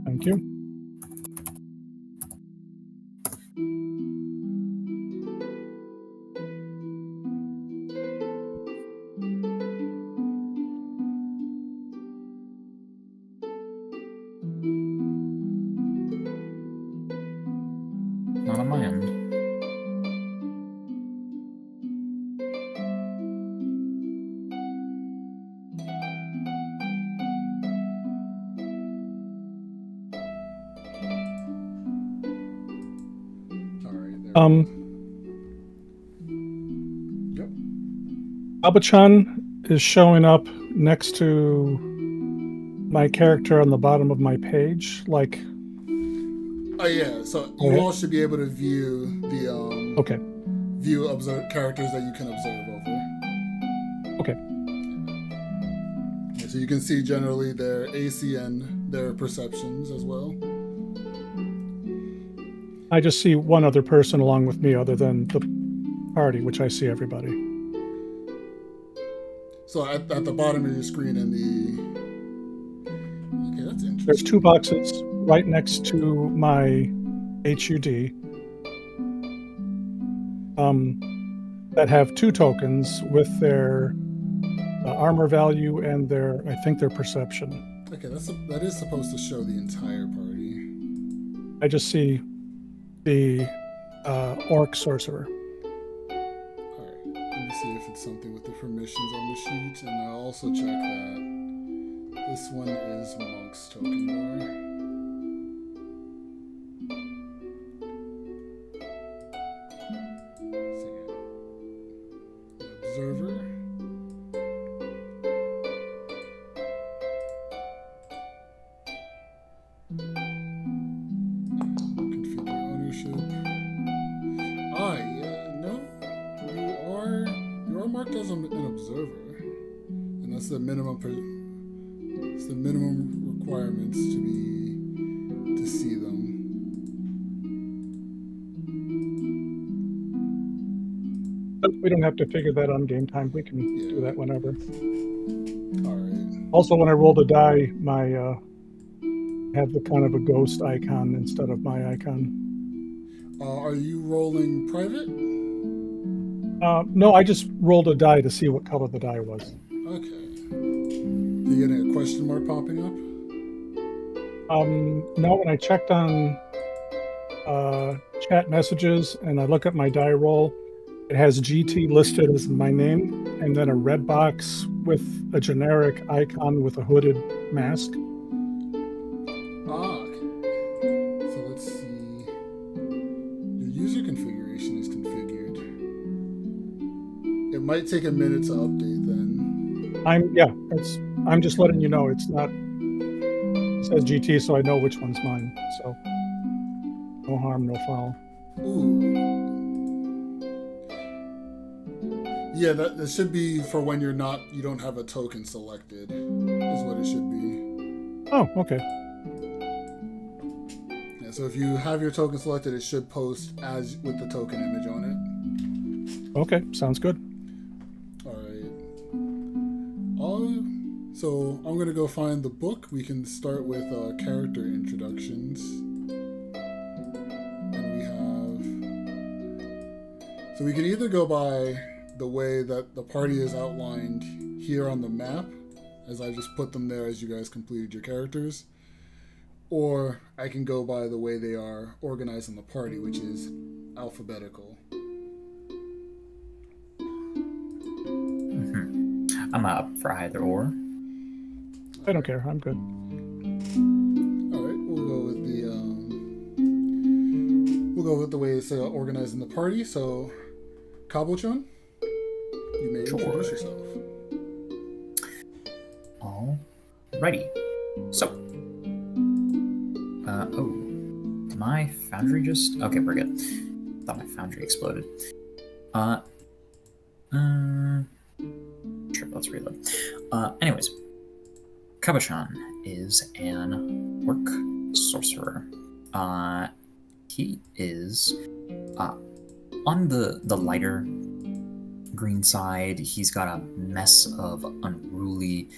Thank you. Not on my end. Yep. Cabochon is showing up next to my character on the bottom of my page, like. Oh yeah, so you all should be able to view the view characters that you can observe over. Okay. Yeah, so you can see generally their AC and their perceptions as well. I just see one other person along with me other than the party, which I see everybody. So at the bottom of your screen in the... Okay, that's interesting. There's 2 boxes right next to my HUD that have 2 tokens with their armor value and their perception. Okay, that is supposed to show the entire party. I just see the Orc Sorcerer. Alright, let me see if it's something with the permissions on the sheet, and I'll also check that this one is Monk's token bar. Let's see. The Observer. As an observer, and that's the minimum. It's the minimum requirements to see them. But we don't have to figure that on game time. We can do that whenever. All right. Also, when I roll the die, my have the kind of a ghost icon instead of my icon. Are you rolling private? No, I just rolled a die to see what color the die was. Okay. Do you get a question mark popping up? No, when I checked on chat messages and I look at my die roll, it has GT listed as my name and then a red box with a generic icon with a hooded mask. Okay. So let's see. Your user configuration is configured. It might take a minute to update then. I'm just letting you know it's not. It says GT, so I know which one's mine. So no harm, no foul. Ooh. Yeah, that should be for when you don't have a token selected, is what it should be. Oh, okay. Yeah, so if you have your token selected, it should post as with the token image on it. Okay, sounds good. All right. So I'm gonna go find the book. We can start with character introductions, and we have. So we can either go by the way that the party is outlined here on the map, as I just put them there as you guys completed your characters, or I can go by the way they are organized in the party, which is alphabetical. I'm up for either or. I don't care. I'm good. All right, we'll go with the way it's organized in the party. So, Cabochon, you may introduce yourself. Alrighty. So, did my foundry just? Okay, we're good. Thought my foundry exploded. Sure, let's reload. Anyways, Cabochon is an orc sorcerer. He is on the lighter green side, he's got a mess of unruly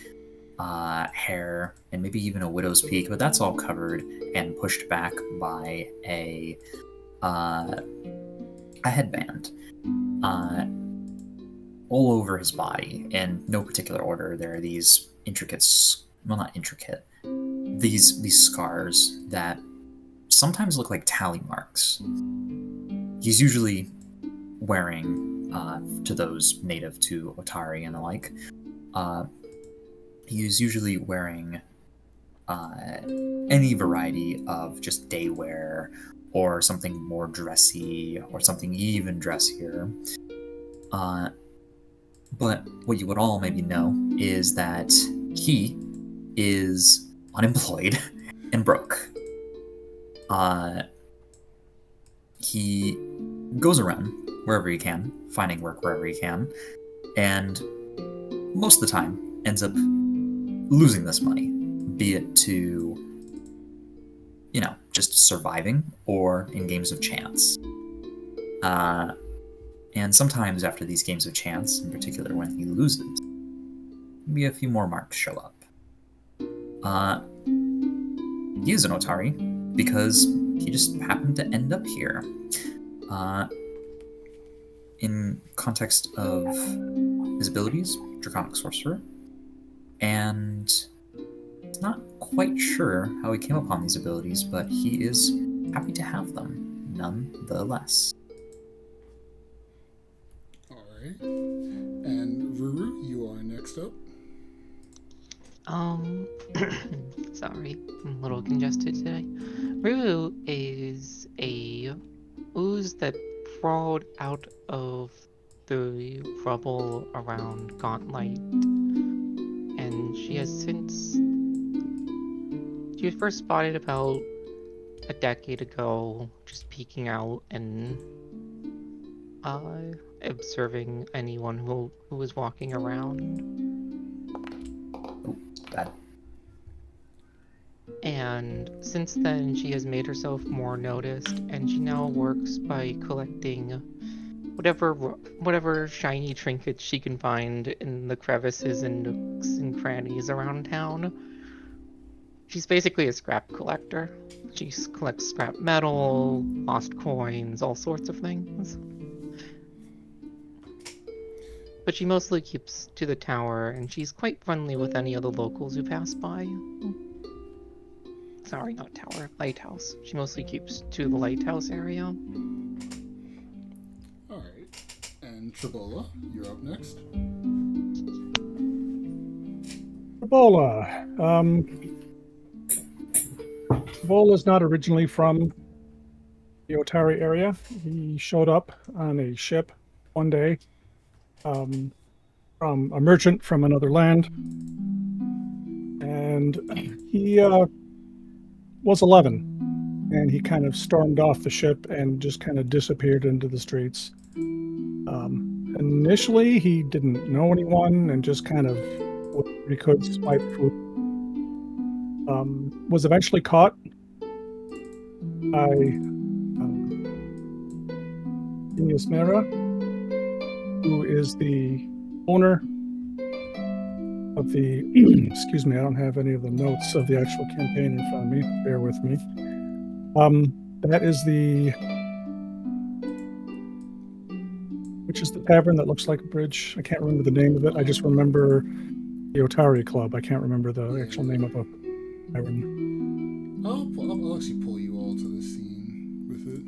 hair and maybe even a widow's peak, but that's all covered and pushed back by a headband all over his body in no particular order. There are these not intricate, these scars that sometimes look like tally marks. He's usually wearing, to those native to Otari and the like, he is usually wearing any variety of just day wear or something more dressy or something even dressier. But what you would all maybe know is that he is unemployed and broke. He goes around wherever he can, finding work wherever he can, and most of the time ends up losing this money, be it to, just surviving or in games of chance. And sometimes after these games of chance, in particular when he loses, maybe a few more marks show up. He is an Otari because he just happened to end up here. In context of his abilities, Draconic Sorcerer, and he's not quite sure how he came upon these abilities, but he is happy to have them, nonetheless. Alright. And Ru-ru, you are next up. Sorry, I'm a little congested today. Ru-ru is a ooze that crawled out of the rubble around Guantlight, and she has since... She was first spotted about a decade ago, just peeking out and observing anyone who was walking around. Oh, bad. And since then, she has made herself more noticed, and she now works by collecting whatever shiny trinkets she can find in the crevices and nooks and crannies around town. She's basically a scrap collector. She collects scrap metal, lost coins, all sorts of things. But she mostly keeps to the tower, and she's quite friendly with any of the locals who pass by. Sorry, not tower, lighthouse. She mostly keeps to the lighthouse area. Alright. And Trabola, you're up next. Trabola. Trabola's not originally from the Otari area. He showed up on a ship one day from a merchant from another land. And he was 11. And he kind of stormed off the ship and just kind of disappeared into the streets. Initially, he didn't know anyone and just kind of he could swipe food. Was eventually caught by Inius Mera, who is the owner of the excuse me, I don't have any of the notes of the actual campaign in front of me. Bear with me. That is which is the tavern that looks like a bridge. I can't remember the name of it. I just remember the Otari Club. I can't remember the actual name of a tavern. I'll actually pull you all to the scene with it.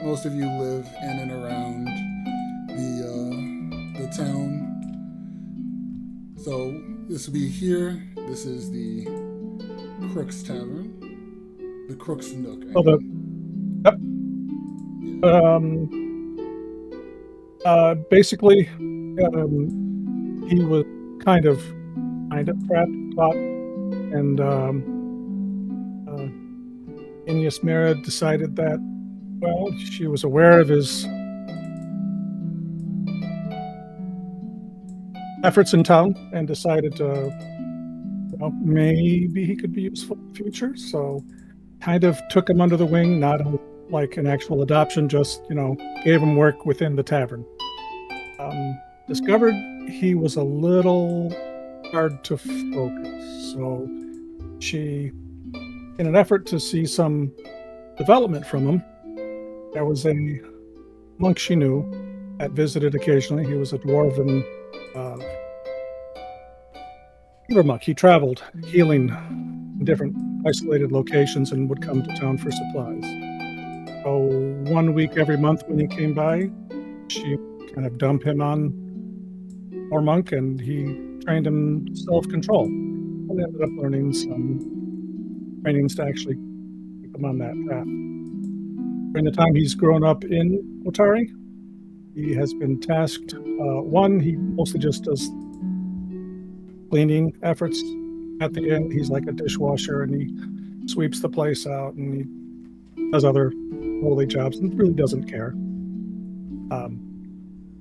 Most of you live in and around the town. So this will be here. This is the Crook's Tavern. The Crook's Nook. Yep. Basically, he was kind of caught, and Inius Mera decided that, well, she was aware of his efforts in town and decided to, maybe he could be useful in the future. So kind of took him under the wing, not like an actual adoption, just, gave him work within the tavern. Discovered he was a little hard to focus. So she, in an effort to see some development from him, there was a monk she knew that visited occasionally. He was a dwarven healer monk. He traveled healing in different isolated locations and would come to town for supplies. So 1 week every month when he came by, she kind of dumped him on our monk, and he trained him self-control and ended up learning some trainings to actually keep him on that path. During the time he's grown up in Otari, he has been tasked, he mostly just does cleaning efforts. At the end, he's like a dishwasher, and he sweeps the place out, and he does other holy jobs and really doesn't care.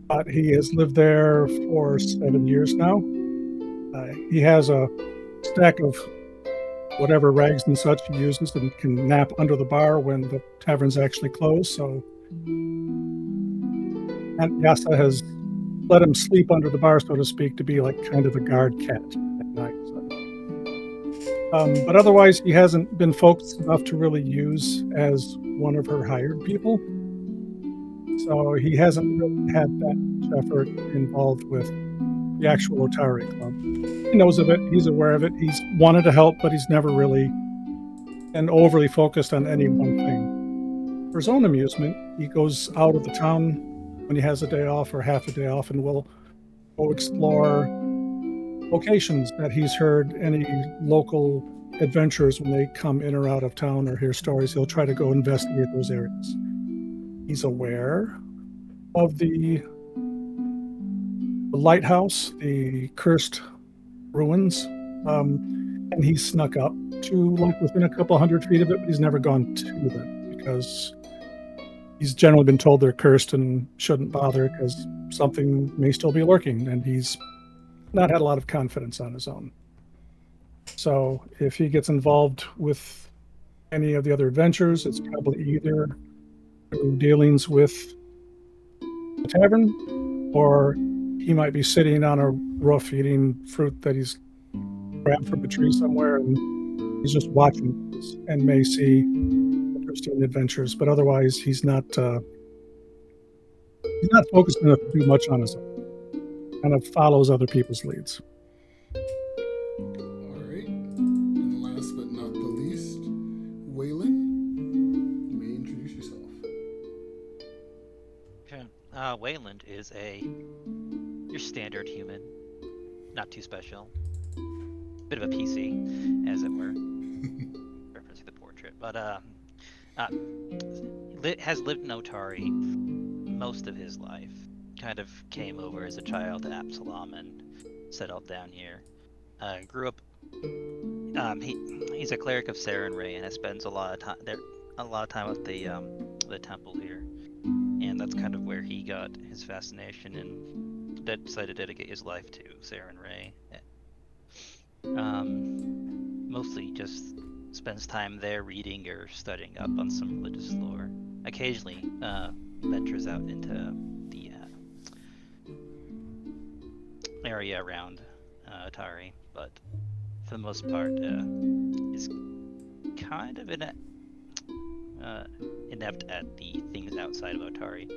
But he has lived there for 7 years now. He has a stack of whatever rags and such he uses, and can nap under the bar when the tavern's actually closed. So Aunt Yasa has let him sleep under the bar, so to speak, to be like kind of a guard cat at night. But otherwise, he hasn't been focused enough to really use as one of her hired people. So he hasn't really had that much effort involved with the actual Otari Club. He knows of it. He's aware of it. He's wanted to help, but he's never really been overly focused on any one thing. For his own amusement, he goes out of the town when he has a day off or half a day off, and will go explore locations that he's heard any local adventurers when they come in or out of town or hear stories. He'll try to go investigate those areas. He's aware of the lighthouse, the cursed ruins, and he snuck up to like within a couple 100 feet of it, but he's never gone to them because he's generally been told they're cursed and shouldn't bother because something may still be lurking, and he's not had a lot of confidence on his own. So if he gets involved with any of the other adventures, it's probably either through dealings with the tavern, or he might be sitting on a roof eating fruit that he's grabbed from a tree somewhere, and he's just watching and may see interesting adventures. But otherwise, he's not focused enough to do much on his own. Kind of follows other people's leads. All right. And last but not the least, Wayland, you may introduce yourself. Okay. Wayland is your standard human, not too special. Bit of a PC, as it were, referencing the portrait. But has lived in Otari most of his life. Kind of came over as a child to Absalom and settled down here. Grew up. He's a cleric of Saren Ray and spends a lot of time at the temple here, and that's kind of where he got his fascination and decided to dedicate his life to Saren Ray. Mostly just spends time there reading or studying up on some religious lore. Occasionally ventures out into the area around Atari, but for the most part is kind of inept at the things outside of Otari.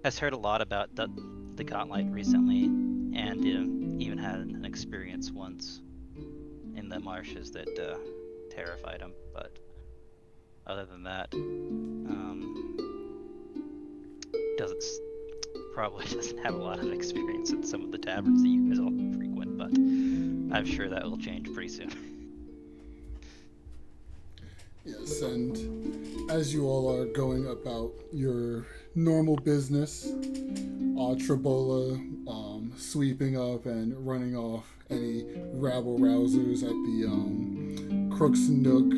Has heard a lot about the Guantlight recently, and even had an experience once in the marshes that terrified him. But other than that, probably doesn't have a lot of experience at some of the taverns that you guys all frequent. But I'm sure that will change pretty soon. Yes, and as you all are going about your normal business, Trabola sweeping up and running off any rabble-rousers at the Crook's Nook,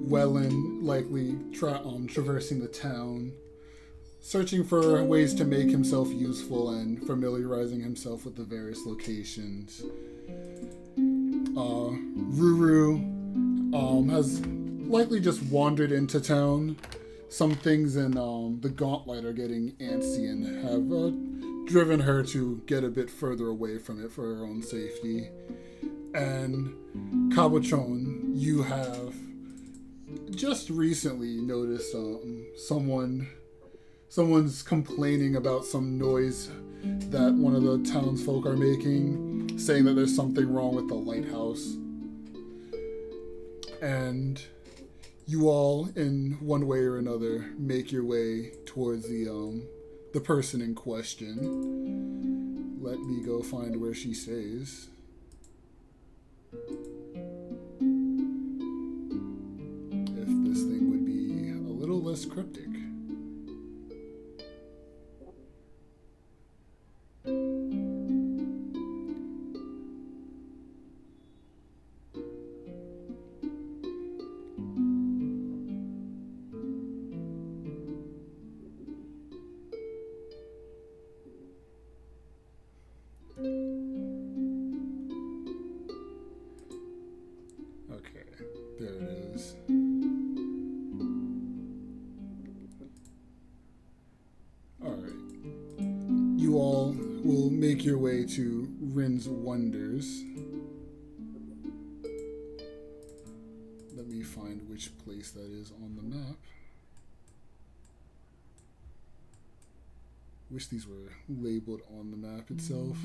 Wayland likely traversing the town, searching for ways to make himself useful and familiarizing himself with the various locations. Ru-ru has likely just wandered into town, some things in the Gauntlet are getting antsy and have driven her to get a bit further away from it for her own safety. And Cabochon, you have just recently noticed someone's complaining about some noise that one of the townsfolk are making, saying that there's something wrong with the lighthouse. And you all, in one way or another, make your way towards the person in question. Let me go find where she stays. If this thing would be a little less cryptic. Okay, there it is. Alright. You all will make your way to Rin's Wonders. Let me find which place that is on the map. Wish these were labeled on the map itself.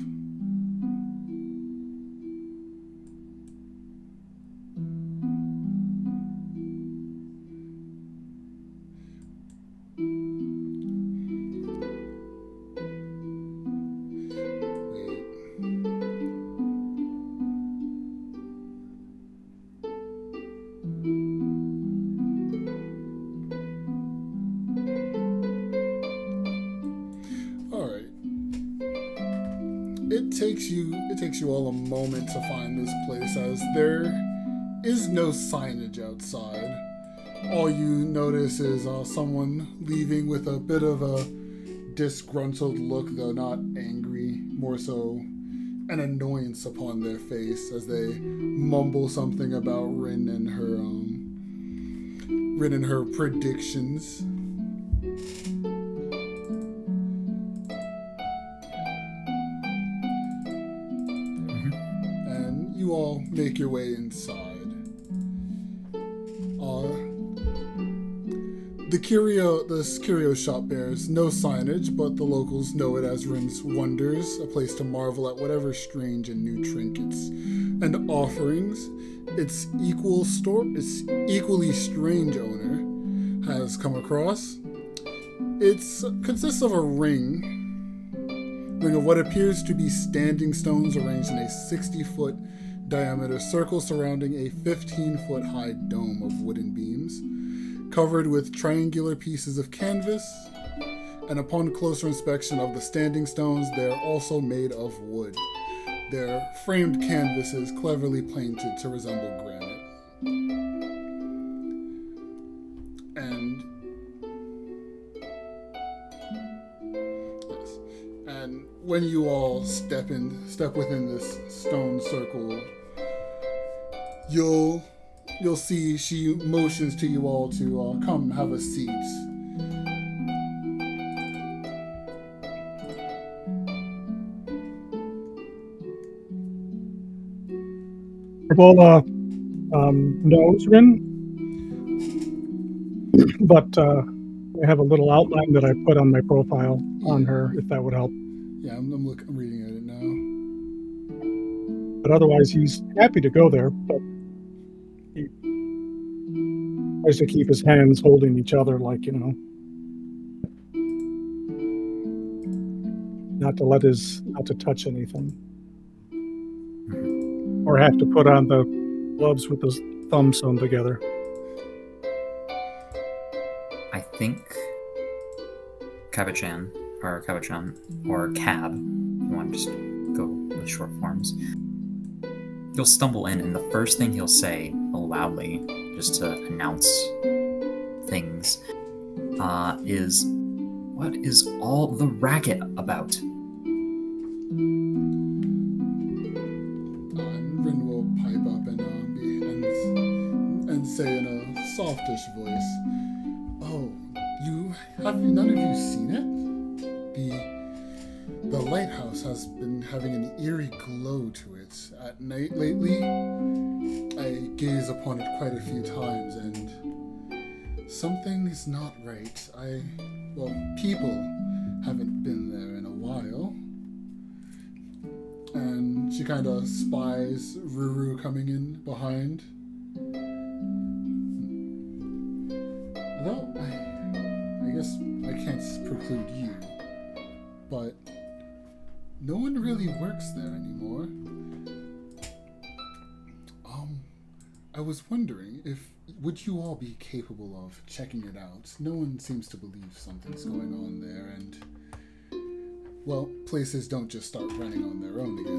It takes you all a moment to find this place, as there is no signage outside. All you notice is someone leaving with a bit of a disgruntled look, though not angry, more so an annoyance upon their face as they mumble something about Rin and her predictions. You all make your way inside. The curio shop bears no signage, but the locals know it as Rin's Wonders, a place to marvel at whatever strange and new trinkets and offerings its equally strange owner has come across. It consists of a ring of what appears to be standing stones arranged in a 60-foot diameter circle surrounding a 15-foot high dome of wooden beams, covered with triangular pieces of canvas, and upon closer inspection of the standing stones, they are also made of wood. Their framed canvases cleverly painted to resemble granite. And when you all step within this stone circle, you'll see she motions to you all to come have a seat. Trabola knows Rin, but I have a little outline that I put on my profile on her, if that would help. Yeah, I'm reading at it now. But otherwise, he's happy to go there, but he tries to keep his hands holding each other, like, not to touch anything. Or have to put on the gloves with his thumbs sewn together. I think Cabochon or Cab, you want to just go with short forms, he'll stumble in, and the first thing he'll say loudly, just to announce things, is, "What is all the racket about?" Rin will pipe up and say in a softish voice, "Oh, none of you seen it? The lighthouse has been having an eerie glow to it at night lately. I gaze upon it quite a few times, and something's not right. People haven't been there in a while. And she kind of spies Ru-ru coming in behind. Although, I guess I can't preclude you, but no one really works there anymore. I was wondering would you all be capable of checking it out? No one seems to believe something's going on there, and well, places don't just start running on their own again.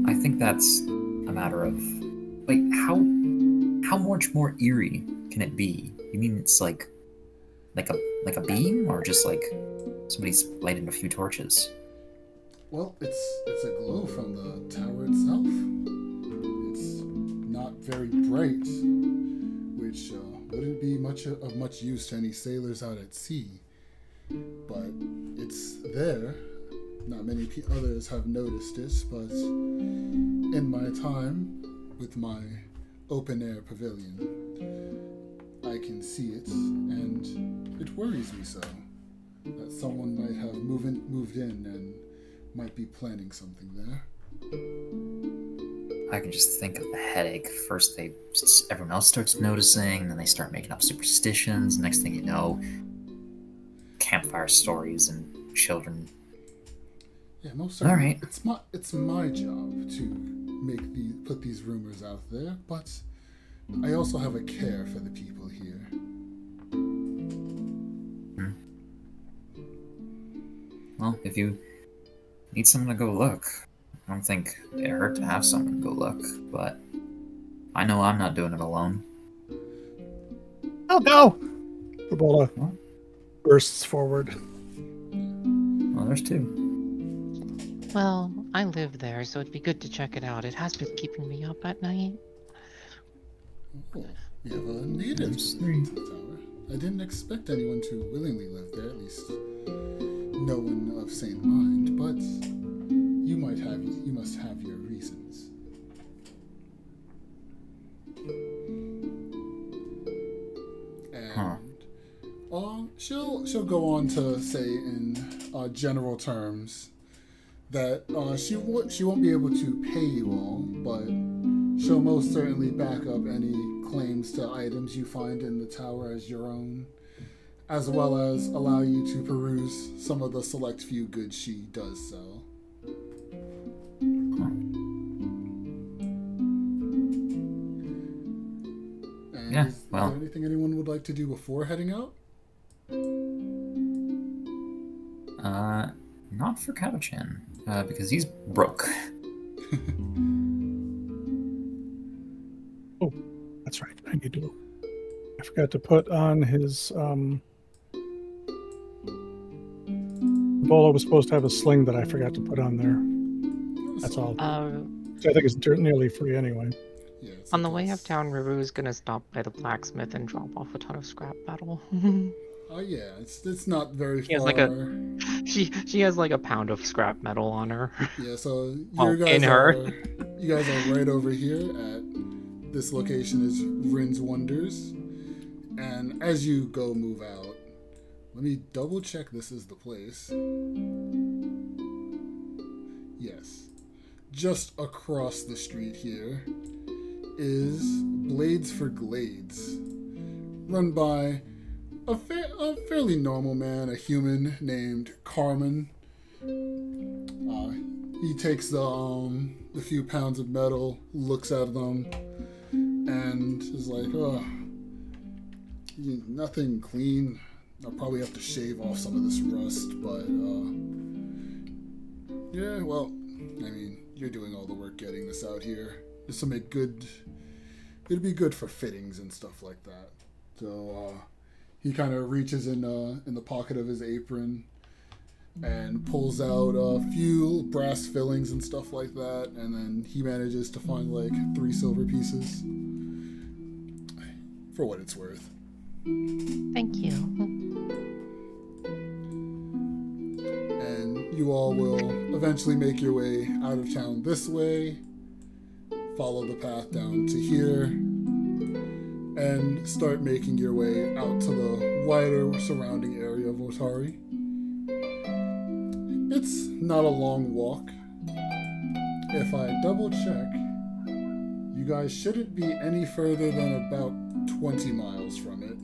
I think that's a matter of, like, how much more eerie can it be? You mean it's like a beam, or just like somebody's lighted a few torches? Well, it's a glow from the tower itself. It's not very bright, which wouldn't be of much use to any sailors out at sea. But it's there. Not many others have noticed it, but in my time with my open-air pavilion, I can see it, and it worries me so that someone might have moved in and might be planning something there. I can just think of the headache. First, everyone else starts noticing, then they start making up superstitions. Next thing you know, campfire stories and children. Yeah, most certainly. All right. It's my job to put these rumors out there, but I also have a care for the people here. Well, if you need someone to go look, I don't think it hurt to have someone go look, but I know I'm not doing it alone. I'll go! Trabola bursts forward. Well, there's two. Well, I live there, so it'd be good to check it out. It has been keeping me up at night. Oh, we have a native living to the tower. I didn't expect anyone to willingly live there, at least no one of sane mind, but you must have your reasons. And she'll go on to say in general terms that she won't be able to pay you all, but she'll most certainly back up any claims to items you find in the tower as your own, as well as allow you to peruse some of the select few goods she does sell. And Yeah, is there anything anyone would like to do before heading out? Not for Cabochon, because he's broke. Oh, that's right. I forgot to put on his Bolo was supposed to have a sling that I forgot to put on there. That's all. So I think it's nearly free anyway. Yeah, On the way uptown, Ru-ru's gonna stop by the blacksmith and drop off a ton of scrap metal. Oh yeah, it's not very She has far. she has like a pound of scrap metal on her. Yeah, so Well, you guys in her. are right over here at this location is Rin's Wonders, and as you go move out, let me double check this is the place. Yes, just across the street here is Blades for Glades, run by a fairly normal man, a human named Carmen. He takes the few pounds of metal, looks at them, and is like, "Oh, nothing clean. I'll probably have to shave off some of this rust, but yeah, well, I mean, you're doing all the work getting this out here. This will make good. It'll be good for fittings and stuff like that." So he kind of reaches in the pocket of his apron and pulls out a few brass fillings and stuff like that, and then he manages to find like 3 silver pieces. for what it's worth. Thank you. And you all will eventually make your way out of town this way, follow the path down to here, and start making your way out to the wider surrounding area of Otari. It's not a long walk. If I double check, you guys shouldn't be any further than about 20 miles from it.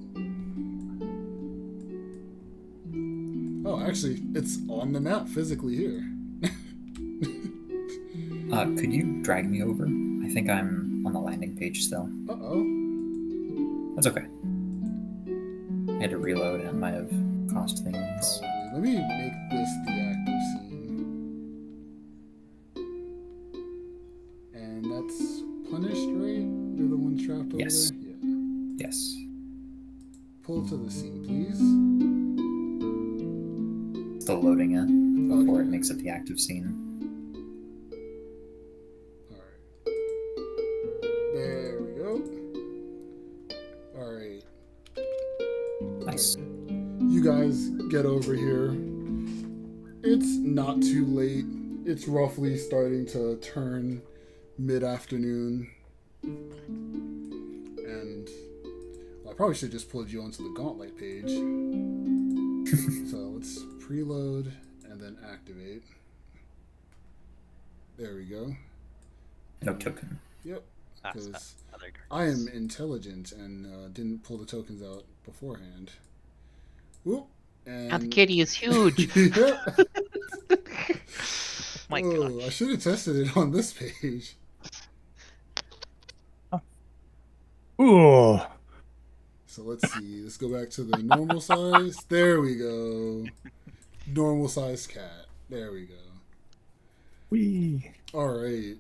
Oh, actually, it's on the map physically here. Could you drag me over? I think I'm on the landing page still. Uh-oh. That's okay. I had to reload and it might have cost things. Probably. Let me make this the active scene. And that's punished, right? You're the one trapped over Yes. there? Yeah. Yes. Pull to the scene, please. Still loading it before Okay. it makes it the active scene. Alright. There we go. Alright. Nice. You guys get over here. It's not too late. It's roughly starting to turn mid-afternoon. And well, I probably should have just pulled you onto the Guantlight page. So let's preload and then activate. There we go. No token. Yep. That's Because other I am intelligent and didn't pull the tokens out beforehand. Whoop. And Now the kitty is huge. Yeah. My Oh, gosh. I should have tested it on this page. Ooh. So let's see. Let's go back to the normal size. There we go. Normal size cat. There we go. Wee. All right.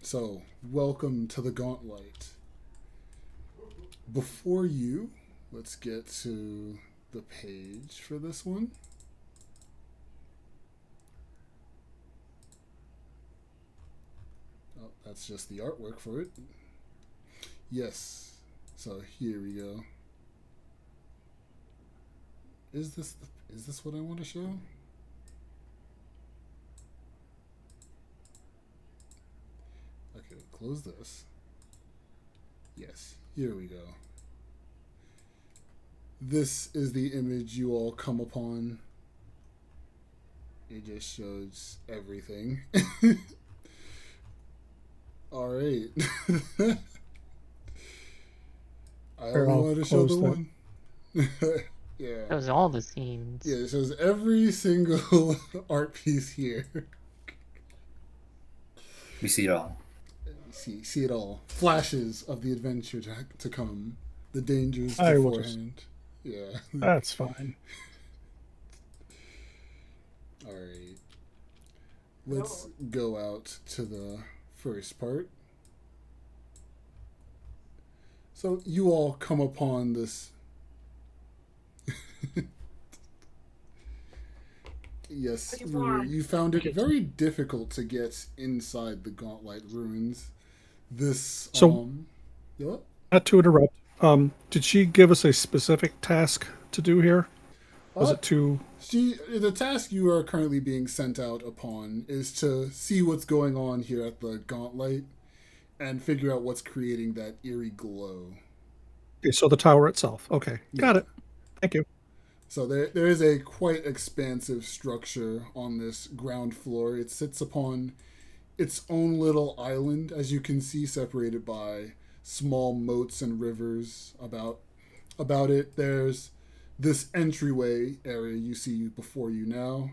So, welcome to the Gauntlight. Before you, let's get to the page for this one. Oh, that's just the artwork for it. Yes. So here we go. Is this what I want to show? Okay, close this. Yes, here we go. This is the image you all come upon. It just shows everything. All right. I Here, only I'll wanted to show the close that. one. Yeah. Those are all the scenes. Yeah, it shows every single art piece here. We see it all. See it all. Flashes of the adventure to come. The dangers I will beforehand. Yeah. That's fine. All right. Let's go out to the first part. So you all come upon this. Yes, Ru-ru, you found it very difficult to get inside the Guantlight Ruins. This So- yeah? Not to interrupt. Did she give us a specific task to do here? Was it to? The task you are currently being sent out upon is to see what's going on here at the Gauntlight and figure out what's creating that eerie glow. Okay, so the tower itself. Okay, got Yeah. it. Thank you. So there is a quite expansive structure on this ground floor. It sits upon its own little island, as you can see, separated by small moats and rivers about it. There's this entryway area you see before you now,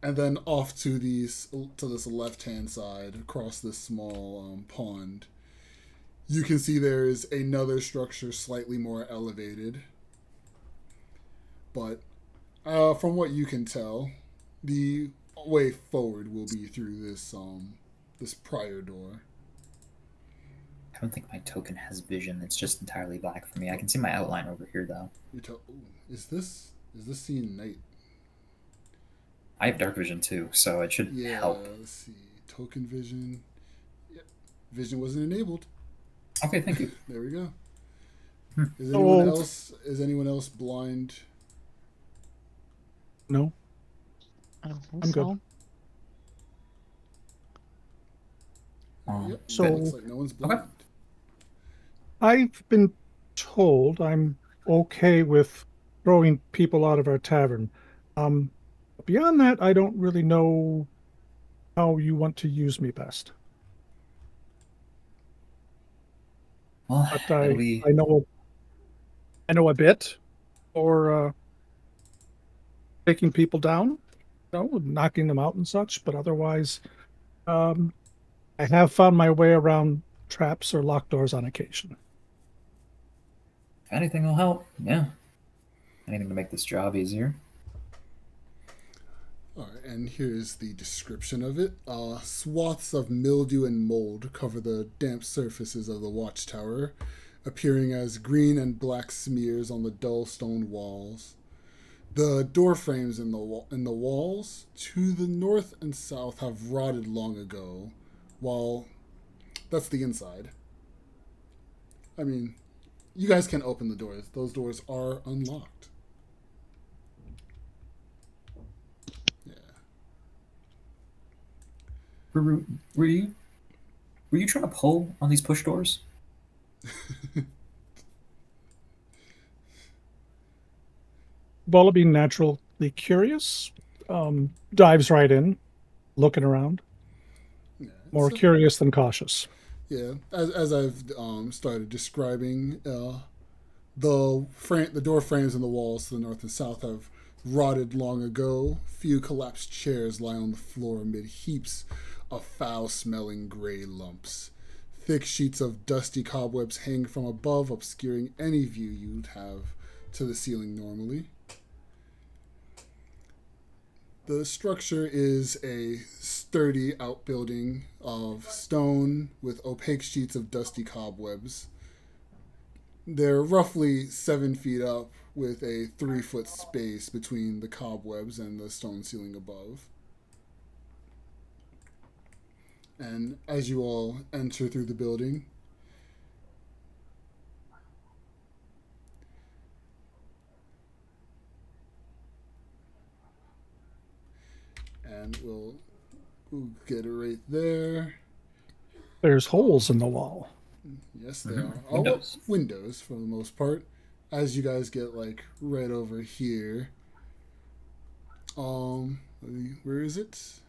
and then off to this left-hand side, across this small pond, you can see there is another structure slightly more elevated. But from what you can tell, the way forward will be through this prior door. I don't think my token has vision. It's just entirely black for me. I can see my outline over here, though. Is this seeing night? I have dark vision, too, so it should Yeah. help. Let's see. Token vision. Yep. Vision wasn't enabled. Okay, thank you. There we go. Is anyone Oh. else? Is anyone else blind? No, I don't think I'm so. good. Yep. So- Looks like no one's blind. I've been told I'm okay with throwing people out of our tavern. Um, Beyond that, I don't really know how you want to use me best. Well, But it'll be. I know a bit for taking people down, knocking them out and such. But otherwise, um, I have found my way around traps or locked doors on occasion. If anything will help, yeah. Anything to make this job easier. All right, and here's the description of it. Swaths of mildew and mold cover the damp surfaces of the watchtower, appearing as green and black smears on the dull stone walls. The door frames in the walls to the north and south have rotted long ago, while that's the inside. I mean, you guys can open the doors. Those doors are unlocked. Yeah. Were you trying to pull on these push doors? Bala being naturally curious, dives right in, looking around, Yeah. more So, curious than cautious. yeah. As I've started describing, the door frames in the walls to the north and south have rotted long ago. Few collapsed chairs lie on the floor amid heaps of foul-smelling gray lumps. Thick sheets of dusty cobwebs hang from above, obscuring any view you'd have to the ceiling normally. The structure is a sturdy outbuilding of stone with opaque sheets of dusty cobwebs. They're roughly 7 feet up with a 3-foot space between the cobwebs and the stone ceiling above. And as you all enter through the building, and we'll get it right there. There's holes in the wall. Yes, there are. Windows. Windows for the most part. As you guys get like right over here. Where is it?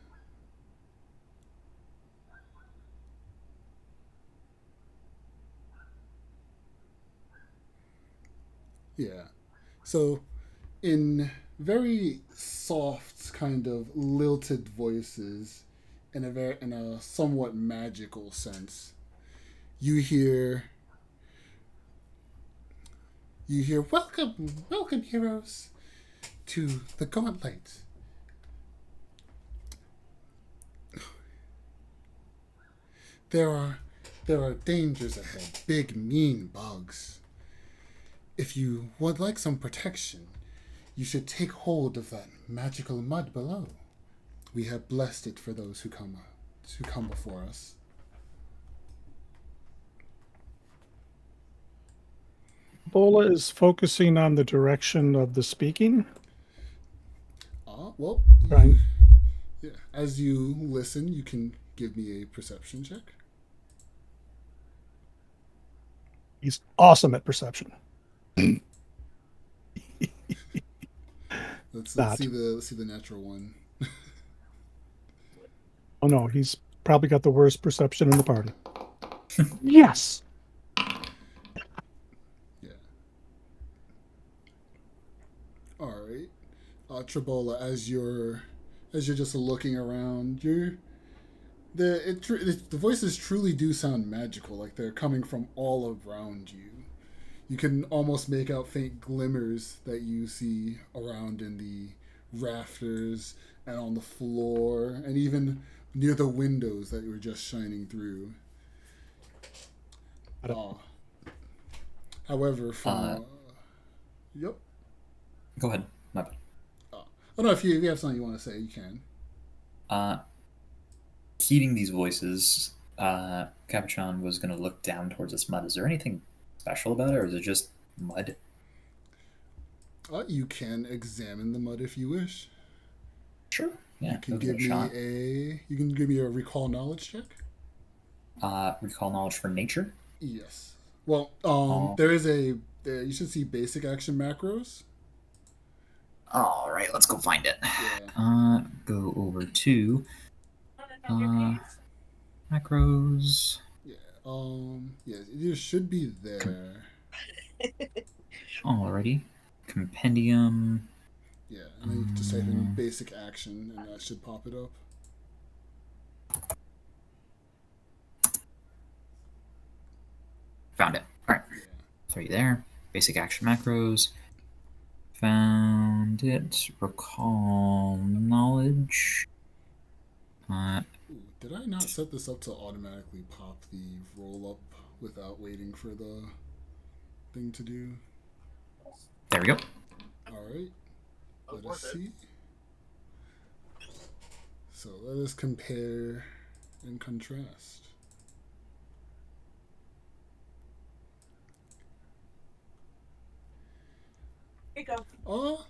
Yeah. So, in very soft, kind of lilted voices, in a somewhat magical sense, you hear welcome heroes to the Gauntlet. There are dangers ahead, big mean bugs. If you would like some protection, you should take hold of that magical mud below. We have blessed it for those who come before us. Bola is focusing on the direction of the speaking. Well, Right. yeah, as you listen, you can give me a perception check. He's awesome at perception. Let's Not. see the natural one. Oh no, he's probably got the worst perception in the party. Yes. Yeah. All right, Trabola, as you're just looking around, the voices truly do sound magical, like they're coming from all around you. You can almost make out faint glimmers that you see around in the rafters and on the floor, and even near the windows that you were just shining through. However, from yep. Go ahead. My bad. Oh no, if you have something you want to say, you can. Heeding these voices, Cabochon was going to look down towards this mud. Is there anything special about it, or is it just mud? You can examine the mud if you wish. Sure. Yeah, You can give it give a shot. me a recall knowledge check. Recall knowledge for nature. Yes. Well, Oh. there is you should see basic action macros. All right, let's go find it. Yeah. Go over to macros. Yeah. Yeah, it should be there. Alrighty. Compendium. Yeah, and then you can just type in basic action, and that should pop it up. Found it. All right. Yeah. Throw you there. Basic action macros. Found it. Recall knowledge. Ooh, did I not set this up to automatically pop the roll up without waiting for the thing to do? There we go. Alright. Let us see. So let us compare and contrast. Here you go.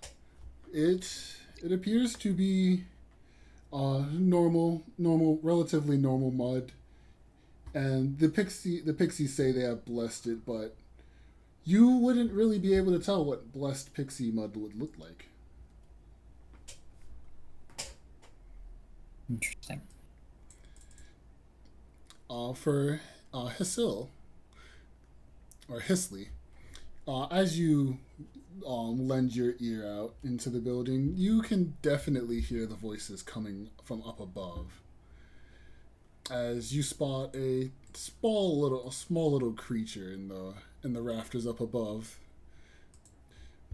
It appears to be relatively normal mud. And the pixies say they have blessed it, but you wouldn't really be able to tell what blessed pixie mud would look like. Interesting. For Hisil, or Hisley, as you lend your ear out into the building, you can definitely hear the voices coming from up above. As you spot a small little creature in the rafters up above.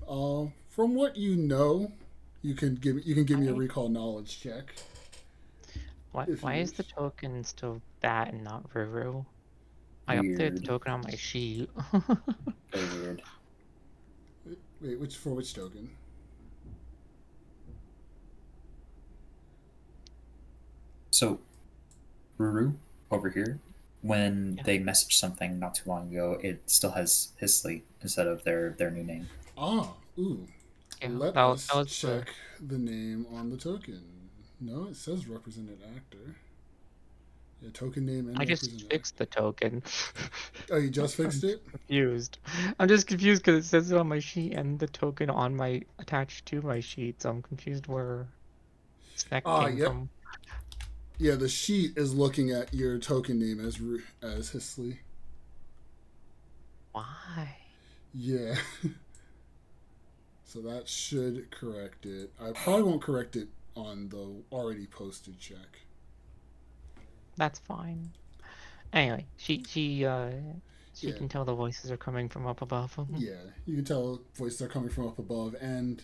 From what you know, you can give me a recall knowledge check. Why is the token still that and not Ru-ru? I updated the Weird. token on my sheet. Very weird. Wait, which token? So, Ru-ru over here, when they messaged something not too long ago, it still has Hisley instead of their new name. Ooh. Yeah, Let that us was check the name on the token. No, it says represented actor. Yeah, token name and I just represented fixed the token. Oh, you just fixed it? Confused. I'm just confused because it says it on my sheet and the token on my attached to my sheet, so I'm confused where Snack came Yep. from. Yeah, the sheet is looking at your token name as Hisley. Why? Yeah. So that should correct it. I probably won't correct it on the already posted check. That's fine. Anyway, she Yeah. can tell the voices are coming from up above. Yeah, you can tell voices are coming from up above, and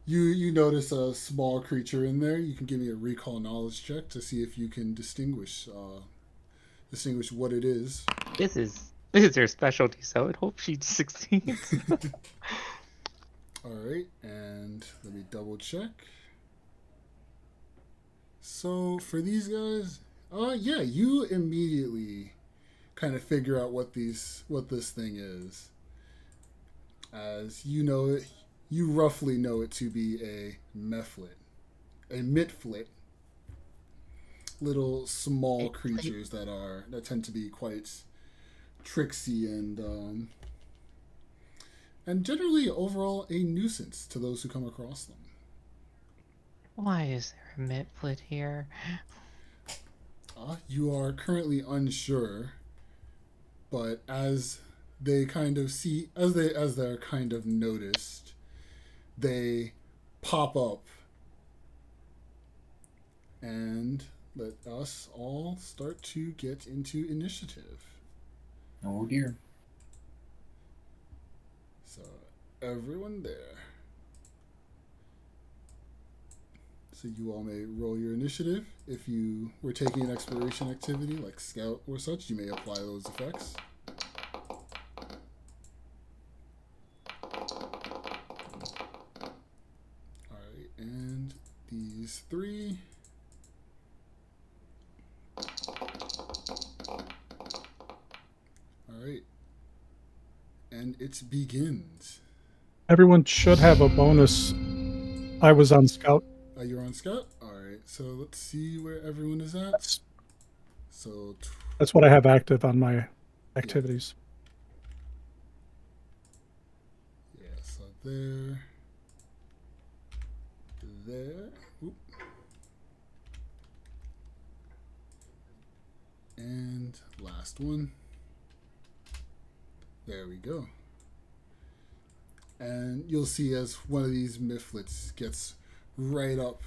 you notice a small creature in there. You can give me a recall knowledge check to see if you can distinguish what it is. This is her specialty, so I hope she succeeds. All right, and let me double check. So for these guys, yeah, you immediately kind of figure out what this thing is. As you know it, you roughly know it to be a mitflit, little small creatures that tend to be quite tricksy and generally overall a nuisance to those who come across them. Why is there a mitflit here? You are currently unsure, but as they're kind of noticed, they pop up and let us all start to get into initiative. Oh dear. So everyone there. So you all may roll your initiative. If you were taking an exploration activity like scout or such, you may apply those effects. Alright, and these three. Alright. And it begins. Everyone should have a bonus. I was on scout. You're on scout? Alright, so let's see where everyone is at. That's, So, that's what I have active on my activities. yeah, so there. Oop. And last one. There we go. And you'll see as one of these mifflets gets right up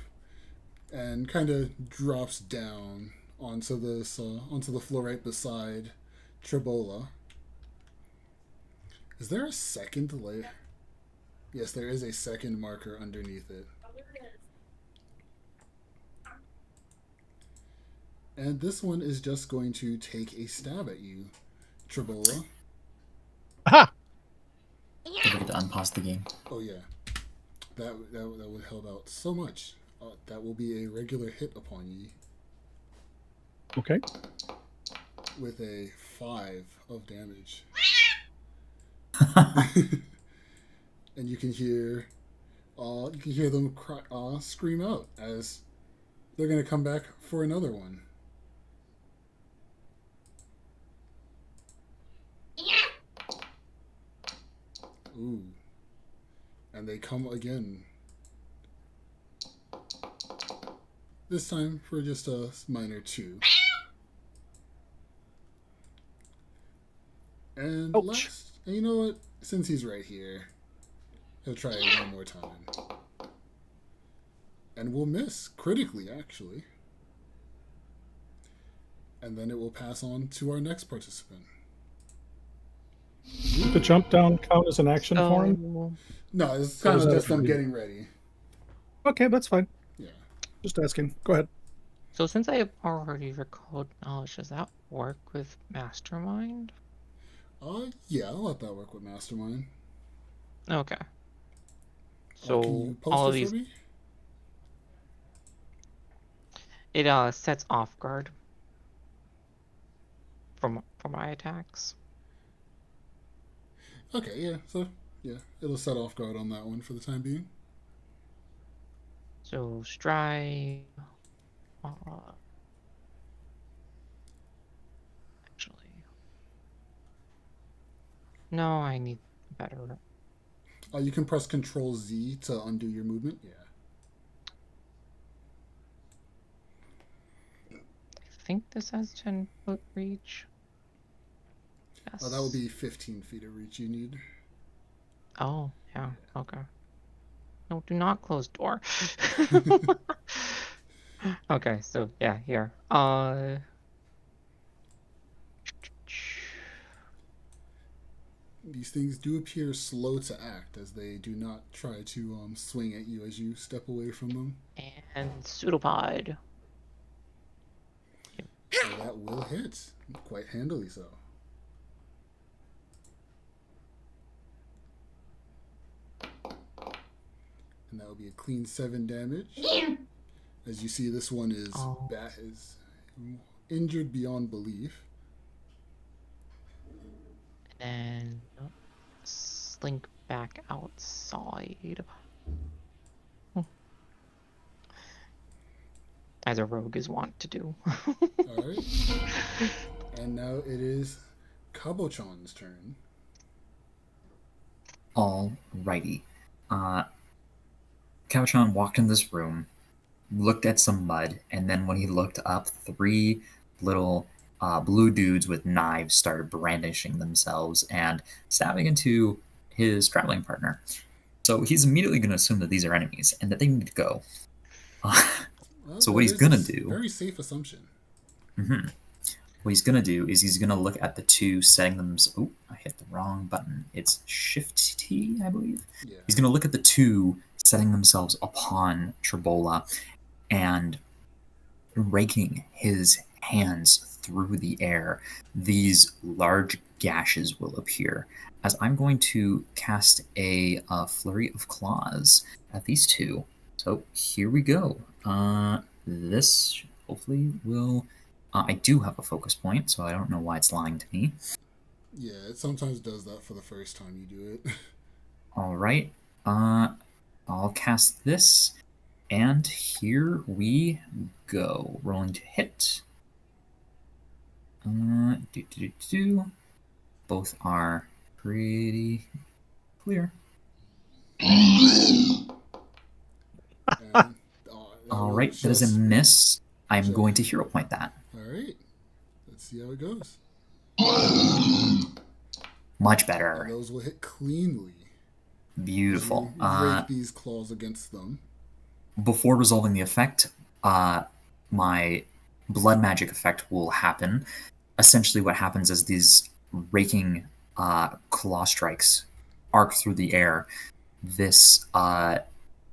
and kind of drops down onto the floor right beside Trabola. Is there a second layer? Yes, there is a second marker underneath it. And this one is just going to take a stab at you, Trabola. Aha! Don't forget to unpause the game. Oh yeah, that would help out so much. That will be a regular hit upon you Okay. with a 5 of damage. And you can hear them cry, scream out as they're gonna come back for another one. Ooh. And they come again. This time for just a minor 2. And Ouch. and you know what? Since he's right here, he'll try it one more time. And we'll miss critically, actually. And then it will pass on to our next participant. The jump down count as an action for him? No, it's kind of just them getting ready. Okay, that's fine. Yeah. Just asking. Go ahead. So since I have already recalled knowledge, does that work with Mastermind? Yeah, I'll let that work with Mastermind. Okay. Can So you post all it of these, for me? it sets off guard for my attacks. Okay, yeah. So, yeah, it'll set off guard on that one for the time being. So stride. Actually, no, I need better. You can press Control Z to undo your movement. Yeah. I think this has 10-foot reach. Yes. That would be 15 feet of reach you need. Oh, yeah. Okay. No, do not close door. Okay, so yeah, here. These things do appear slow to act, as they do not try to swing at you as you step away from them. And pseudopod. So that will hit, quite handily so. And that will be a clean 7 damage. As you see, this one is is injured beyond belief. And slink back outside. As a rogue is wont to do. Alright. And now it is Cabochon's turn. Alrighty. Cabochon walked in this room, looked at some mud, and then when he looked up, 3 little blue dudes with knives started brandishing themselves and stabbing into his traveling partner. So he's immediately going to assume that these are enemies and that they need to go. Well, so what he's going to do... Very safe assumption. Mm-hmm. What he's going to do is he's going to look at the 2 setting them... Oh, I hit the wrong button. It's Shift T, I believe. Yeah. He's going to look at the 2 setting themselves upon Trabola and raking his hands through the air. These large gashes will appear as I'm going to cast a flurry of claws at these 2. So here we go. This hopefully will... I do have a focus point, so I don't know why it's lying to me. Yeah, it sometimes does that for the first time you do it. All right. I'll cast this, and here we go. Rolling to hit. Both are pretty clear. And, that All will right, that is a just. miss. I'm Just- going to hero point that. Alright. Let's see how it goes. Much And better. those will hit cleanly. Beautiful. You rake these claws against them. Before resolving the effect, my blood magic effect will happen. Essentially, what happens is these raking claw strikes arc through the air. This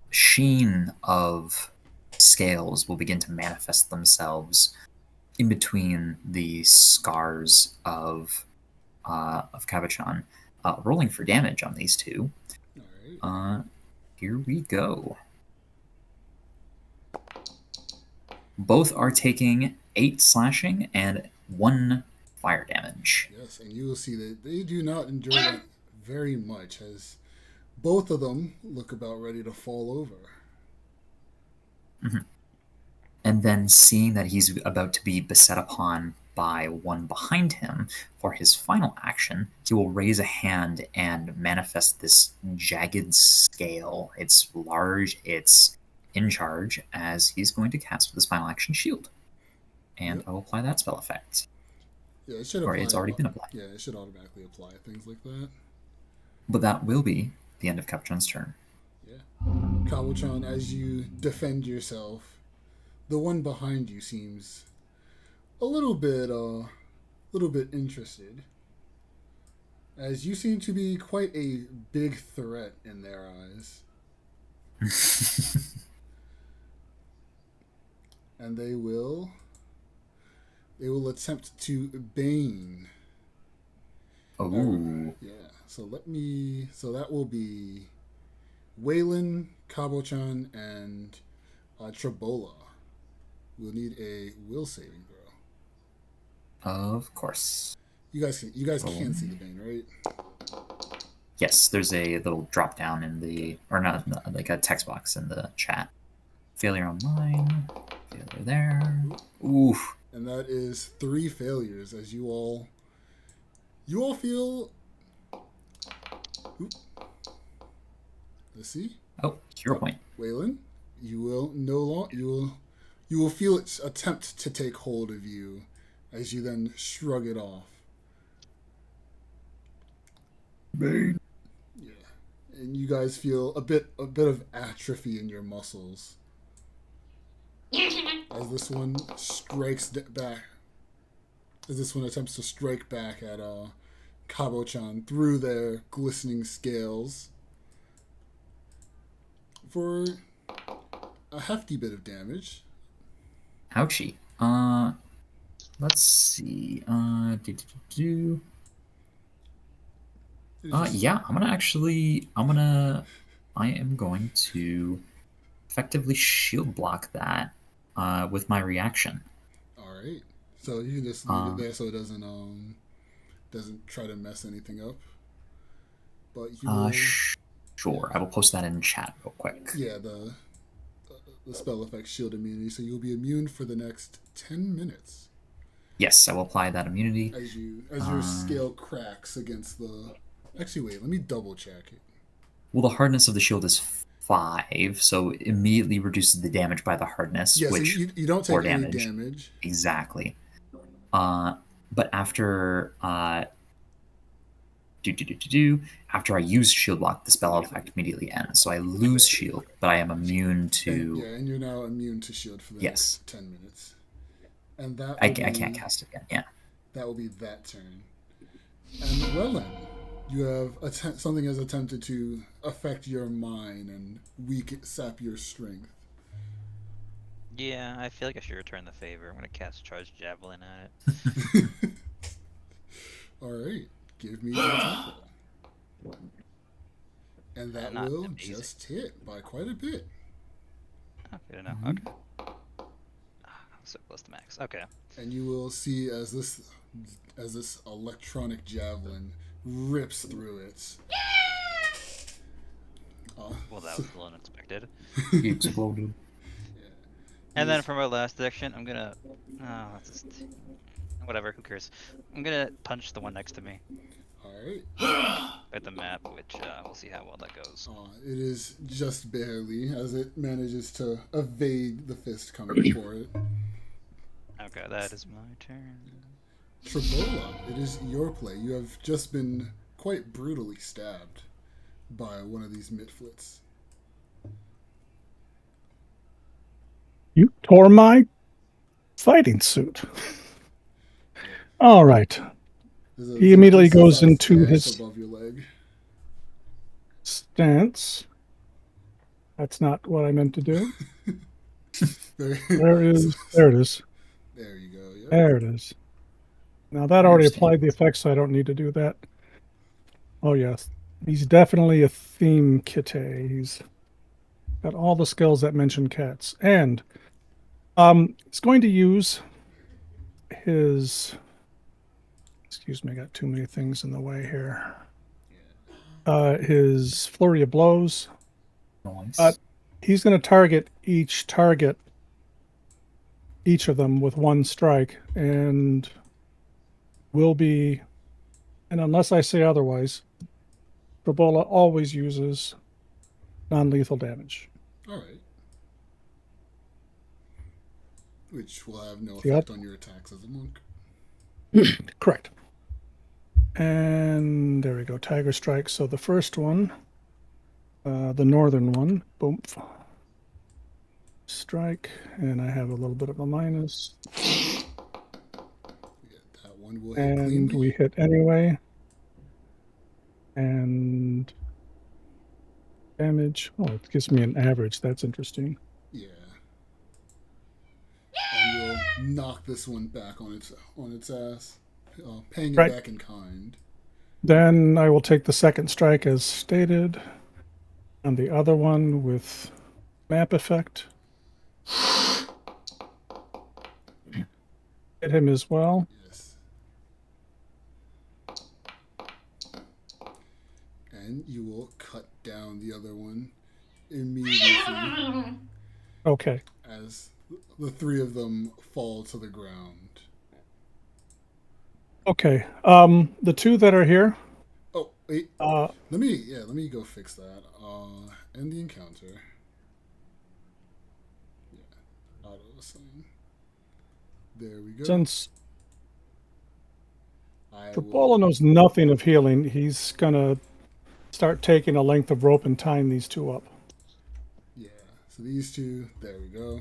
sheen of scales will begin to manifest themselves in between the scars of Cabochon. Rolling for damage on these two. Alright. Here we go. Both are taking 8 slashing and 1 fire damage. Yes, and you will see that they do not enjoy that very much, as both of them look about ready to fall over. And then seeing that he's about to be beset upon by one behind him for his final action, he will raise a hand and manifest this jagged scale. It's large, it's in charge, as he's going to cast with his final action shield. And Yep. I will apply that spell effect. Yeah, it should Or apply. it's already been applied. Yeah, it should automatically apply things like that. But that will be the end of Cabochon's turn. Yeah. Cabochon, as you defend yourself, the one behind you seems a little bit interested, as you seem to be quite a big threat in their eyes. And they will attempt to bane. Oh. Yeah. So that will be Wayland, Cabochon, and Trabola. We'll need a will saving throw. Of course. You guys can see the bane, right? Yes, there's a little drop down in the, or not, like a text box in the chat. Failure on mine. Failure there. Oof. And that is 3 failures, as you all feel. Oop. Let's see. Oh, hero point. Wayland, you will feel its attempt to take hold of you, as you then shrug it off. Bane. Yeah, and you guys feel a bit of atrophy in your muscles as this one back. As this one attempts to strike back at Cabochon through their glistening scales for a hefty bit of damage. Ouchie. Let's see. Yeah, I am going to effectively shield block that with my reaction. All right. So you can just leave it there so it doesn't try to mess anything up. But you will, sure. I will post that in chat real quick. yeah, the spell effect shield immunity, so you'll be immune for the next 10 minutes. Yes, I will apply that immunity. As your scale cracks against the. Actually, wait. Let me double check it. Well, the hardness of the shield is 5, so it immediately reduces the damage by the hardness. Yeah, which so you don't take any damage. Exactly. But after after I use shield block, the spell effect immediately ends. So I lose shield, but I am immune to. And you're now immune to shield for the next 10 minutes. And that I can't cast it again. Yeah. That will be that turn. And well then, you have something has attempted to affect your mind and sap your strength. Yeah, I feel like I should return the favor. I'm gonna cast Charge Javelin at it. All right, give me the attack roll. And that Not will amazing. just hit by quite a bit. Oh, good enough. Okay. So close to max. Okay. And you will see as as this electronic javelin rips through it. Well, that was a little unexpected. He exploded. And then for my last action, I'm gonna. Oh, that's just. Whatever, who cares? I'm gonna punch the one next to me Alright. at the map, which we'll see how well that goes. It is just barely as it manages to evade the fist coming for it. Okay, that is my turn. Trabola, it is your play. You have just been quite brutally stabbed by one of these mitflits. You tore my fighting suit. All right. He immediately goes into his above your leg. stance. That's not what I meant to do. There There it is. There you go. Yep. There it is. Now that already applied the effect, so I don't need to do that. Oh yes, he's definitely a theme kite. He's got all the skills that mention cats, and he's going to use his. Excuse me, I got too many things in the way here. His flurry of blows. Nice. He's going to target each of them with one strike, and will be, and unless I say otherwise, Trabola always uses non-lethal damage. All right. Which will have no effect on your attacks as a monk. Correct. And there we go, Tiger Strike. So the first one, the northern one, boom, strike, and I have a little bit of a minus. That one will hit And cleanly. we hit anyway. And damage. Oh, it gives me an average. That's interesting. Yeah. And you'll knock this one back on its ass, paying it Right. back in kind. Then I will take the second strike as stated, and the other one with map effect. Hit him as well. Yes. And you will cut down the other one immediately Okay. as the three of them fall to the ground. Okay. The two that are here. Oh, wait. Uh, Let me go fix that. End the encounter. Yeah. Auto assign. There we go. since I Trabola knows nothing of healing, he's gonna start taking a length of rope and tying these two up. Yeah. So these two, there we go.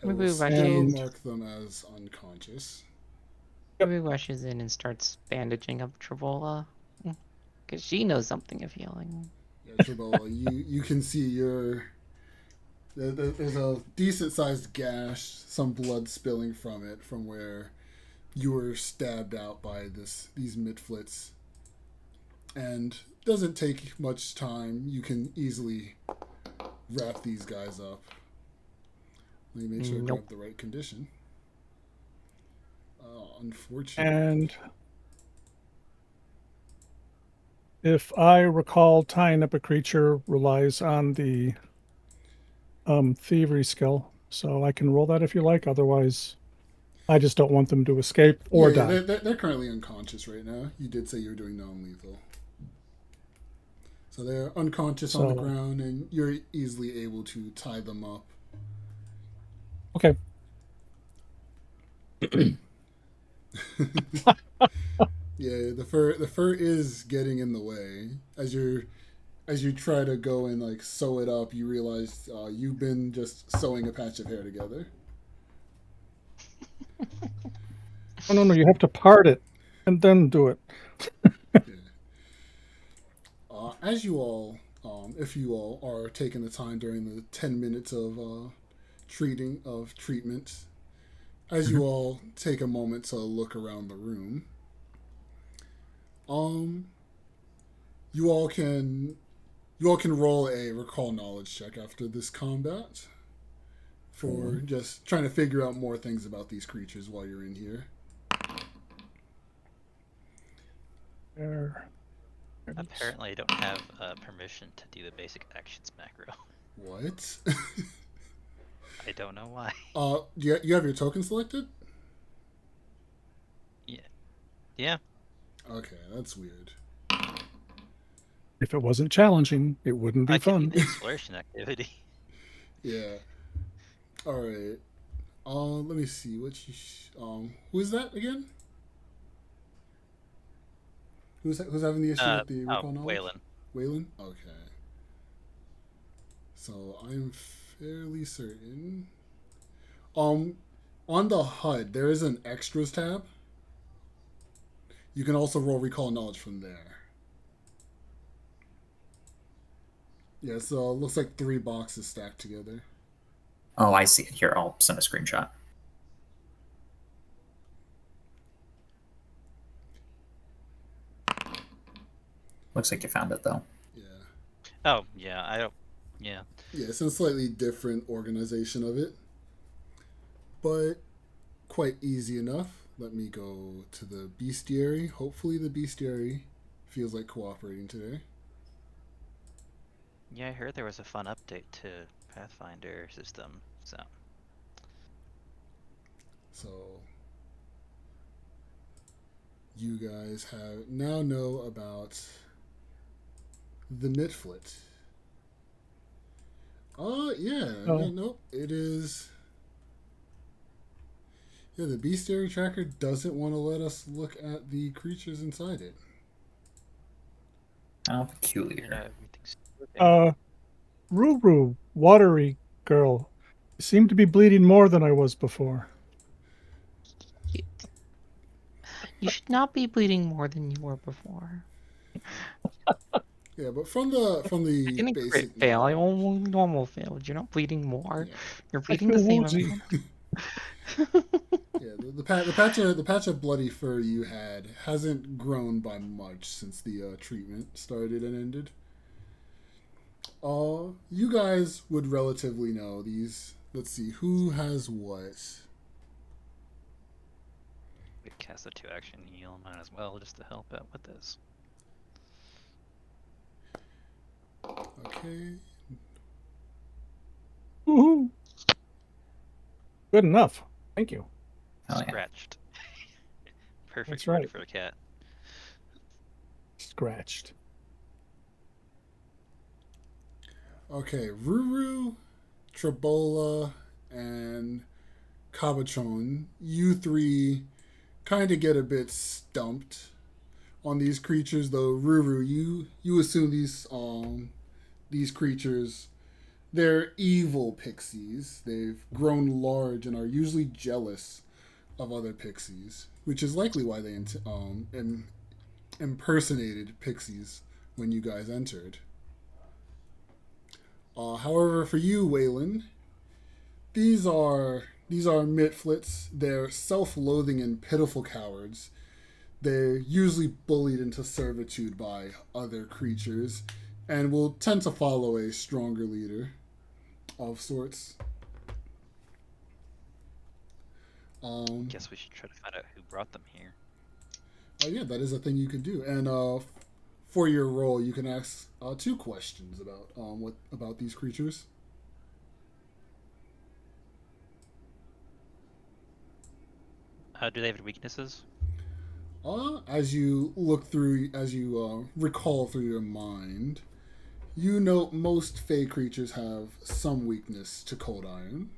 I Maybe will rush still in. mark them as unconscious. Maybe rushes in and starts bandaging up Trabola. Because she knows something of healing. Yeah, Trabola, you can see there's a decent sized gash, some blood spilling from it, from where you were stabbed out by these mitflits. And doesn't take much time. You can easily wrap these guys up. Let me make sure I grab the right condition. Unfortunately. And if I recall, tying up a creature relies on the thievery skill, so I can roll that if you like. Otherwise, I just don't want them to escape or die. They're currently unconscious right now. You did say you were doing non-lethal. So they're unconscious on the ground, and you're easily able to tie them up. Okay. Yeah, the fur is getting in the way. As you try to go and like sew it up, you realize you've been just sewing a patch of hair together. Oh, no, you have to part it and then do it. Yeah. As you all, if you all are taking the time during the 10 minutes of treatment, as you all take a moment to look around the room, you all can roll a recall knowledge check after this combat for just trying to figure out more things about these creatures while you're in here. There it is. Apparently, I don't have permission to do the basic actions macro. What? I don't know why. You have your token selected? Yeah. Okay, that's weird. If it wasn't challenging, it wouldn't be I can fun. do the exploration activity. Yeah. All right. Let me see. Who is that again? Who's having the issue with the recall knowledge? Wayland. Wayland? Okay. So I'm fairly certain. On the HUD, there is an extras tab. You can also roll recall knowledge from there. Yeah, so it looks like 3 boxes stacked together. Oh, I see it here. I'll send a screenshot. Looks like you found it though. Yeah. Oh, yeah. I don't. Yeah. Yeah, it's a slightly different organization of it, but quite easy enough. Let me go to the bestiary. Hopefully the bestiary feels like cooperating today. Yeah, I heard there was a fun update to Pathfinder system, so. So you guys now know about the Midflit. Yeah. Oh. Nope. It is. Yeah, the bestiary tracker doesn't want to let us look at the creatures inside it. How peculiar. Everything's Ru-ru, watery girl. You seem to be bleeding more than I was before. You should not be bleeding more than you were before. Yeah, but from the I didn't basic crit fail. I knowledge- only normal failed. You're not bleeding more. Yeah. You're I bleeding feel the same woozy. amount. Yeah, the patch of bloody fur you had hasn't grown by much since the treatment started and ended. You guys would relatively know these. Let's see, who has what? We cast a 2-action heal, might as well just to help out with this. Okay. Woohoo! Good enough. Thank you. Oh, yeah. Scratched. Perfect That's word right. for a cat. Scratched. Okay, Ru-ru, Trabola, and Cabochon, you three kind of get a bit stumped on these creatures, though. Ru-ru, you assume these creatures, they're evil pixies. They've grown large and are usually jealous of other pixies, which is likely why they impersonated pixies when you guys entered. However, for you, Wayland, these are Mitflits. They're self-loathing and pitiful cowards. They're usually bullied into servitude by other creatures and will tend to follow a stronger leader of sorts. Guess we should try to find out who brought them here. Yeah, that is a thing you can do. And for your role, you can ask 2 questions about these creatures. Do they have weaknesses? As you recall through your mind, you know most Fey creatures have some weakness to cold iron.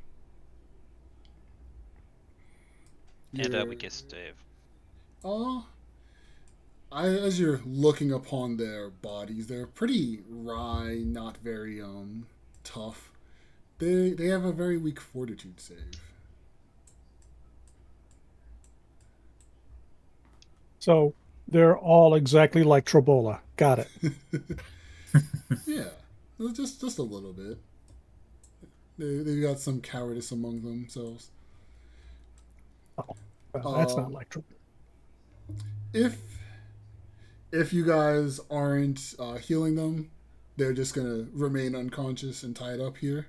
And weakest save. As you're looking upon their bodies, they're pretty wry, not very tough. They have a very weak fortitude save. So they're all exactly like Trabola. Got it. Yeah, just a little bit. They've got some cowardice among themselves. Well, that's not like Trabola. If you guys aren't healing them, they're just gonna remain unconscious and tied up here.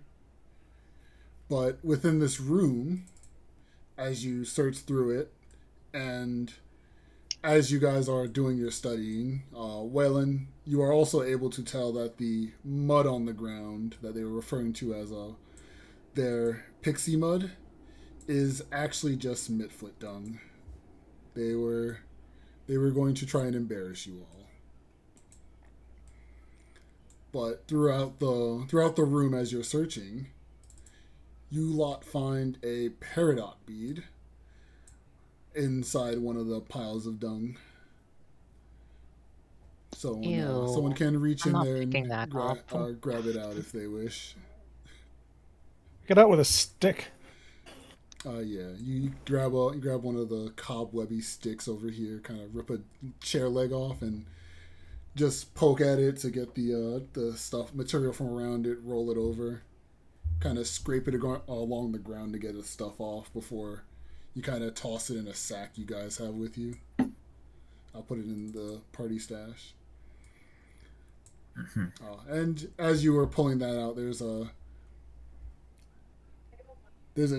But within this room, as you search through it and as you guys are doing your studying, Wayland, you are also able to tell that the mud on the ground that they were referring to as their pixie mud is actually just midfoot dung. They were going to try and embarrass you all. But throughout the room as you're searching, you lot find a peridot bead inside one of the piles of dung. Someone can reach I'm in not there picking and that up. grab it out if they wish. Get out with a stick. Yeah, you grab one of the cobwebby sticks over here, kind of rip a chair leg off, and just poke at it to get the stuff material from around it. Roll it over, kind of scrape it along the ground to get the stuff off before you kind of toss it in a sack you guys have with you. I'll put it in the party stash. Mm-hmm. And as you were pulling that out, there's a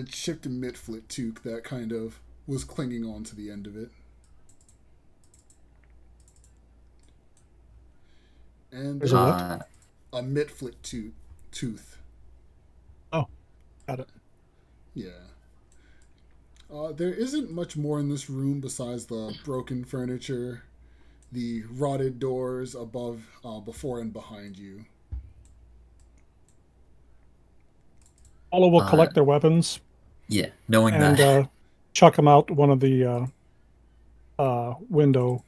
chipped midfoot toque that kind of was clinging on to the end of it. And There's a what? A midfoot tooth. Oh, got it. Yeah. There isn't much more in this room besides the broken furniture, the rotted doors above, before and behind you. Paula will collect their weapons Yeah, knowing and that. chuck them out one of the window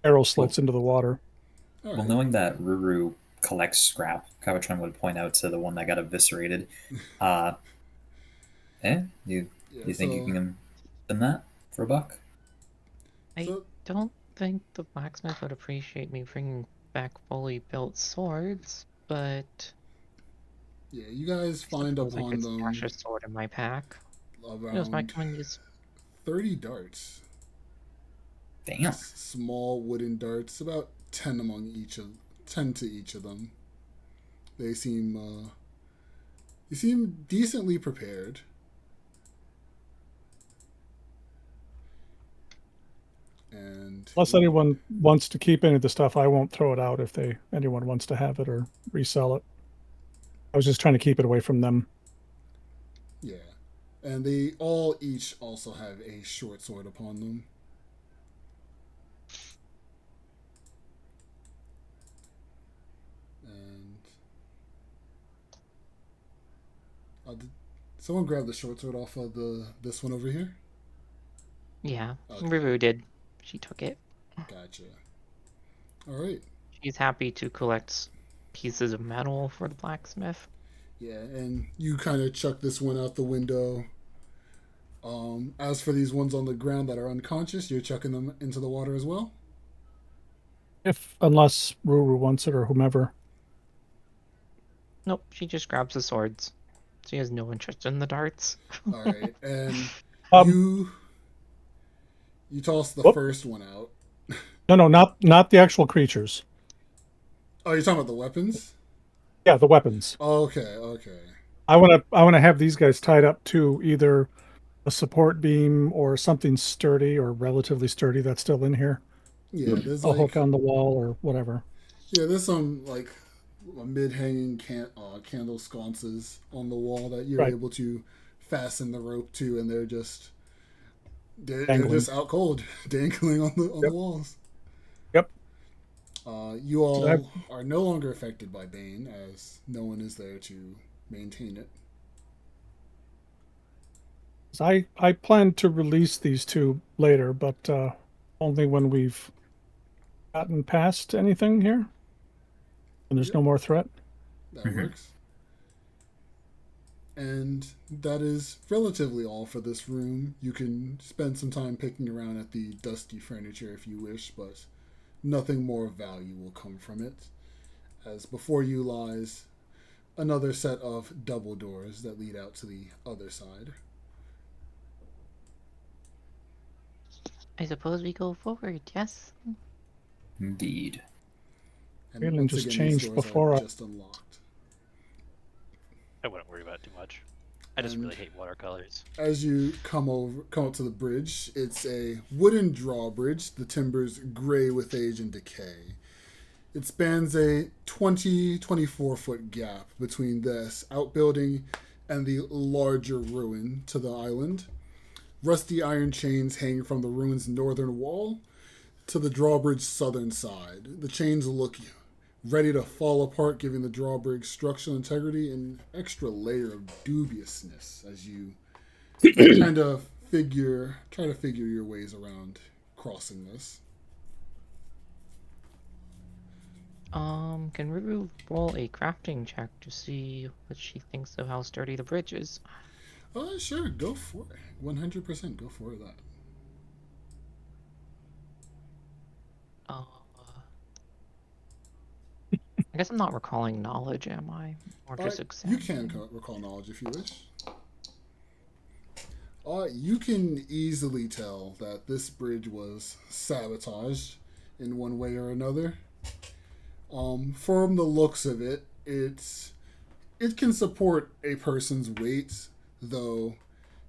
arrow slits into the water. All Well, right. knowing that Ru-ru collects scrap, Cabochon would point out to the one that got eviscerated. You think you can spin that for a buck? I don't think the blacksmith would appreciate me bringing back fully built swords, but Yeah, you guys find I suppose I upon could them stash a sword in my pack. It was my around common use. 30 darts. Damn. Small wooden darts, about 10 to each of them. They seem decently prepared. And Unless anyone wants to keep any of the stuff, I won't throw it out if anyone wants to have it or resell it. I was just trying to keep it away from them. yeah. And they all each also have a short sword upon them. And did someone grab the short sword off of this one over here? Yeah, Okay. Ru-ru did. She took it. Gotcha. All right. She's happy to collect pieces of metal for the blacksmith. Yeah, and you kind of chuck this one out the window. As for these ones on the ground that are unconscious, you're chucking them into the water as well? Unless Ru-ru wants it or whomever. Nope, she just grabs the swords. She has no interest in the darts. All right, and you toss the first one out. No, not the actual creatures. Oh, you're talking about the weapons? Yeah, the weapons. Okay. I want to have these guys tied up to either a support beam or something sturdy or relatively sturdy that's still in here. Yeah, there's a hook on the wall or whatever. Yeah, there's some like mid-hanging candle sconces on the wall that you're able to fasten the rope to, and they're just out cold, dangling on the walls. Yep. You all are no longer affected by Bane, as no one is there to maintain it. I plan to release these two later, but only when we've gotten past anything here, and there's no more threat. That works. And that is relatively all for this room. You can spend some time picking around at the dusty furniture if you wish, but nothing more of value will come from it. As before you lies another set of double doors that lead out to the other side. I suppose we go forward, yes? Indeed. And Wayland just changed before just unlocked. I wouldn't worry about it too much. I just And really hate watercolors. as you come up to the bridge, it's a wooden drawbridge. The timber's gray with age and decay. It spans a 24 foot gap between this outbuilding and the larger ruin to the island. Rusty iron chains hang from the ruin's northern wall to the drawbridge's southern side. The chains look ready to fall apart, giving the drawbridge structural integrity and an extra layer of dubiousness as you try to figure your ways around crossing this. Can Ru-ru roll a crafting check to see what she thinks of how sturdy the bridge is? Sure, go for it. 100% go for that. I guess I'm not recalling knowledge, am I? Or just You can recall knowledge if you wish. You can easily tell that this bridge was sabotaged in one way or another. From the looks of it, it can support a person's weight, though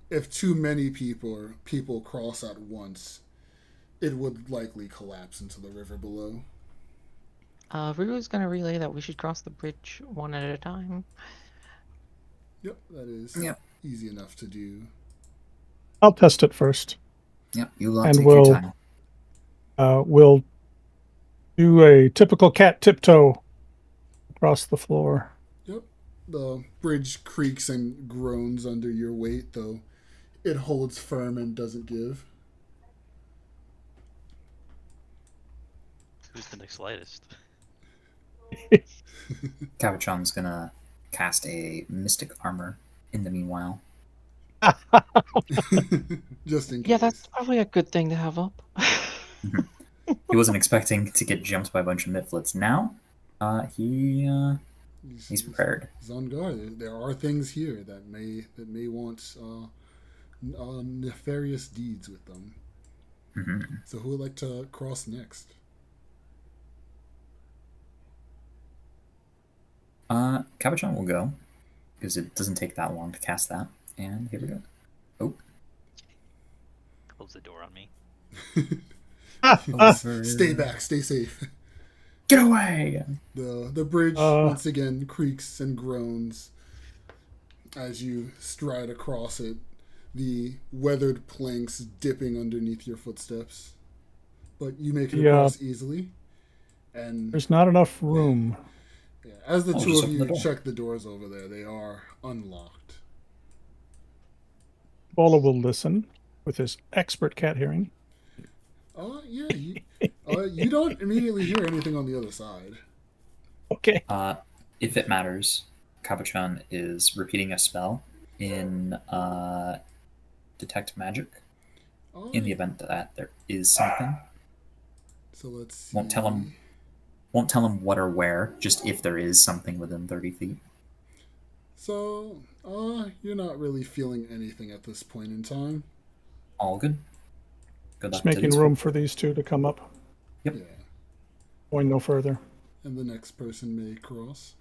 if too many people cross at once, it would likely collapse into the river below. Ru-ru's gonna relay that we should cross the bridge one at a time. Yep, that is easy enough to do. I'll test it first. Yep, you And take your time. We'll do a typical cat tiptoe across the floor. Yep. The bridge creaks and groans under your weight, though it holds firm and doesn't give. Who's the next lightest? Cabochon's gonna cast a mystic armor in the meanwhile. Just in case. Yeah, that's probably a good thing to have up. He wasn't expecting to get jumped by a bunch of Mitflits. Now, he's prepared. He's on guard. There are things here that may want nefarious deeds with them. Mm-hmm. So who would like to cross next? Cabochon will go, because it doesn't take that long to cast that. And here we go. Oh. Close the door on me. Stay back. Stay safe. Get away! The bridge once again creaks and groans as you stride across it, the weathered planks dipping underneath your footsteps. But you make it across easily. And there's not enough room. Yeah, as the two of you check the doors over there, they are unlocked. Bola will listen with his expert cat hearing. You don't immediately hear anything on the other side. Okay. If it matters, Cabochon is repeating a spell in Detect Magic in the event that there is something. So let's see. Won't tell him what or where, just if there is something within 30 feet. So, you're not really feeling anything at this point in time. All good. Good luck. Just making room for these two to come up. Yep. Yeah. Going no further. And the next person may cross.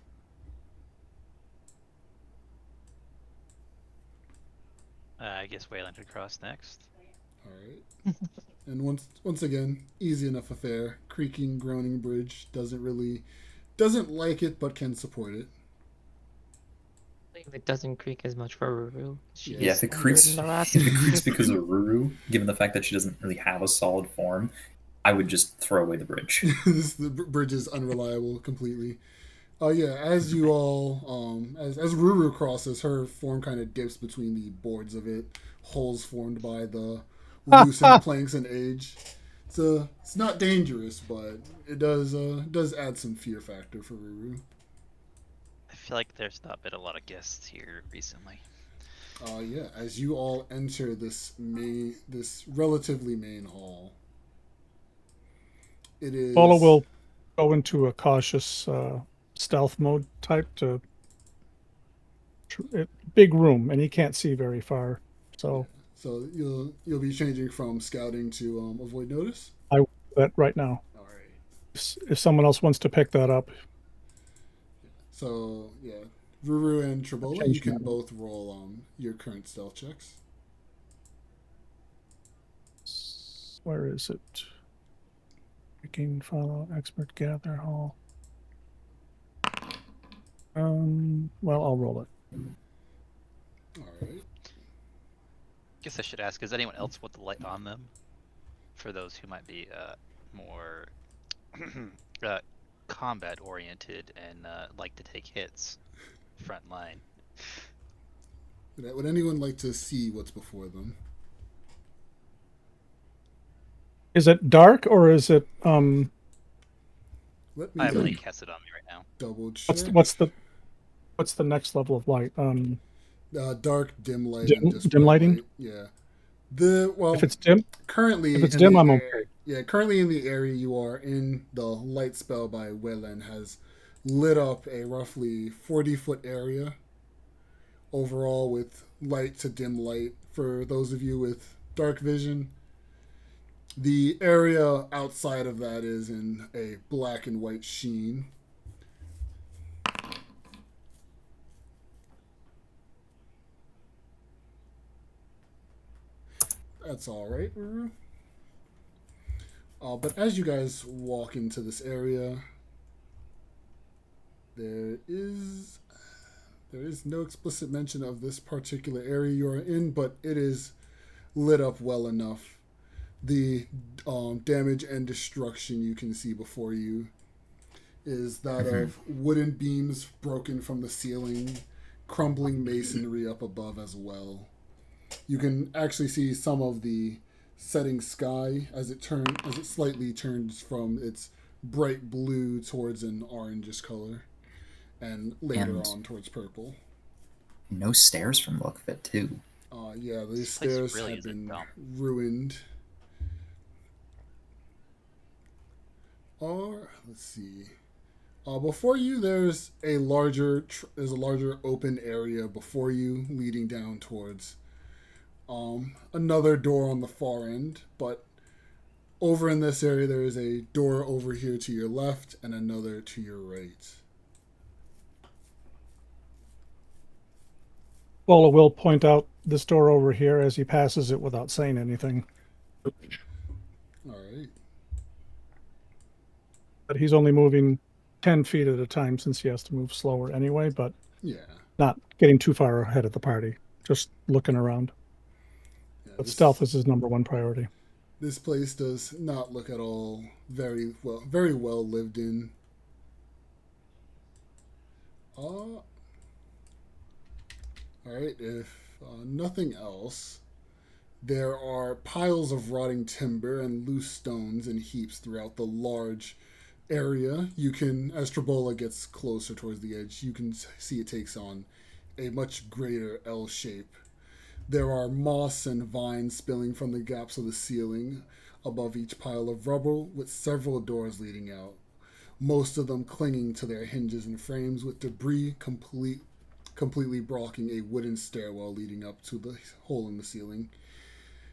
I guess Wayland would cross next. All right. And once again, easy enough affair. Creaking, groaning bridge doesn't like it, but can support it. It doesn't creak as much for Ru-ru. Yeah, if it creaks because of Ru-ru, given the fact that she doesn't really have a solid form, I would just throw away the bridge. The bridge is unreliable completely. As you as Ru-ru crosses, her form kind of dips between the boards of it, holes formed by the loosened planks and age. It's not dangerous, but it does add some fear factor for Ru-ru. I feel like there's not been a lot of guests here recently. As you all enter this relatively main hall, it is. Bola will go into a cautious stealth mode type to big room, and he can't see very far. So you'll be changing from scouting to avoid notice. I will do that right now. All right. If someone else wants to pick that up. So Ru-ru and Trabola, Change you can that. both roll your current stealth checks. Where is it? Picking, follow, expert, gather, hall. Well, I'll roll it. All right. Guess I should ask, does anyone else want the light on them? For those who might be more combat oriented and like to take hits front line. Would anyone like to see what's before them? Is it dark or is it Let me I have light casted on me right now. double check. what's the next level of light? Dark, dim light, Dim- and just dim white lighting? light. Yeah. Well, If it's dim, currently if it's in dim, the I'm ar- okay. Yeah, currently in the area you are in, the light spell by Wayland has lit up a roughly 40-foot area overall with light to dim light. For those of you with dark vision, the area outside of that is in a black and white sheen. That's all right. But as you guys walk into this area, there is no explicit mention of this particular area you are in, but it is lit up well enough. The damage and destruction you can see before you is that of wooden beams broken from the ceiling, crumbling masonry up above as well. You can actually see some of the setting sky as it slightly turns from its bright blue towards an orangish color, and later on towards purple. No stairs from the look of it, too. Yeah, these This place stairs really have is a been dump. ruined. Let's see. Before you, there's a larger open area before you, leading down towards another door on the far end. But over in this area, there is a door over here to your left and another to your right. Bola will point out this door over here as he passes it without saying anything. All right. But he's only moving 10 feet at a time since he has to move slower anyway, but Yeah. not getting too far ahead of the party. Just looking around. But stealth is his number one priority. This place does not look at all very well lived in. All right, if nothing else, there are piles of rotting timber and loose stones in heaps throughout the large area. You can, as Trabola gets closer towards the edge, you can see it takes on a much greater L shape. There are moss and vines spilling from the gaps of the ceiling above each pile of rubble, with several doors leading out, most of them clinging to their hinges and frames, with debris completely blocking a wooden stairwell leading up to the hole in the ceiling.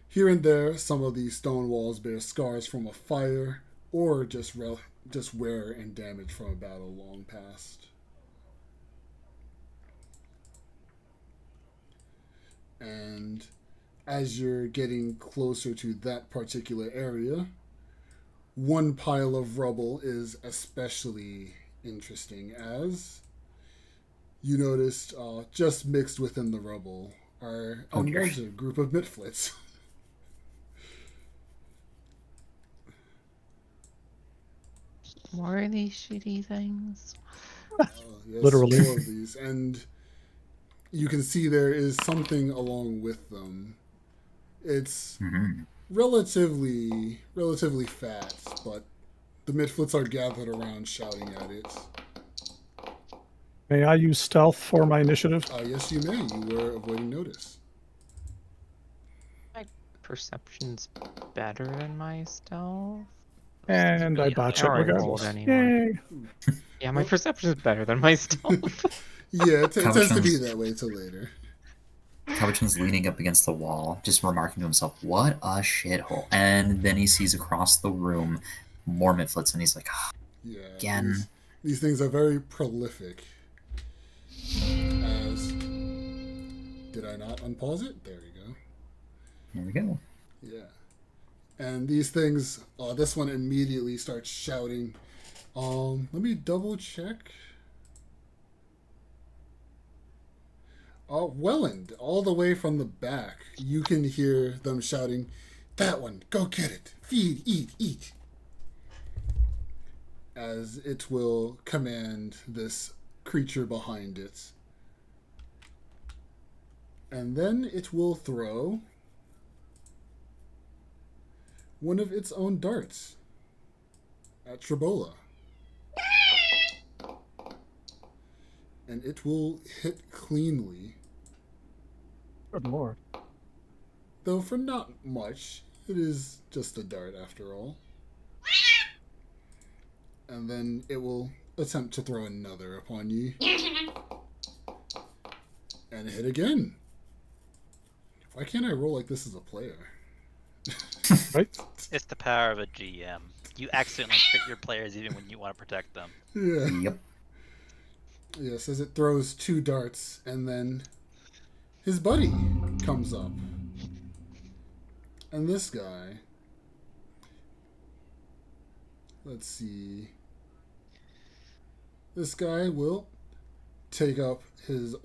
Here and there, some of these stone walls bear scars from a fire or just wear and damage from a battle long past. And as you're getting closer to that particular area, one pile of rubble is especially interesting, as you noticed just mixed within the rubble are a larger group of mitflits. More of these shitty things. Yes, Literally. more of these. And you can see there is something along with them. It's relatively fat, but the mitflits are gathered around shouting at it. May I use stealth for my initiative? Yes, you may. You were avoiding notice. My perception's better than my stealth. And I botch it regardless. Yay! Yeah, my perception's better than my stealth. Yeah, it tends to be that way till later. Cabochon's leaning up against the wall, just remarking to himself, "What a shithole!" And then he sees across the room more mitflits, and he's like, Yeah, "Again." These things are very prolific. Did I not unpause it? There we go. There we go. Yeah. And these things, this one immediately starts shouting. Let me double check. Wayland, all the way from the back, you can hear them shouting, "That one, go get it. Feed, eat, eat." As it will command this creature behind it. And then it will throw one of its own darts at Trabola. And it will hit cleanly. Good lord. Though for not much. It is just a dart after all. And then it will attempt to throw another upon you. And hit again. Why can't I roll like this as a player? Right? It's the power of a GM. You accidentally trick your players even when you want to protect them. Yeah. Yep. Yes, as it throws 2 darts, and then his buddy comes up. And this guy... Let's see... This guy will take up his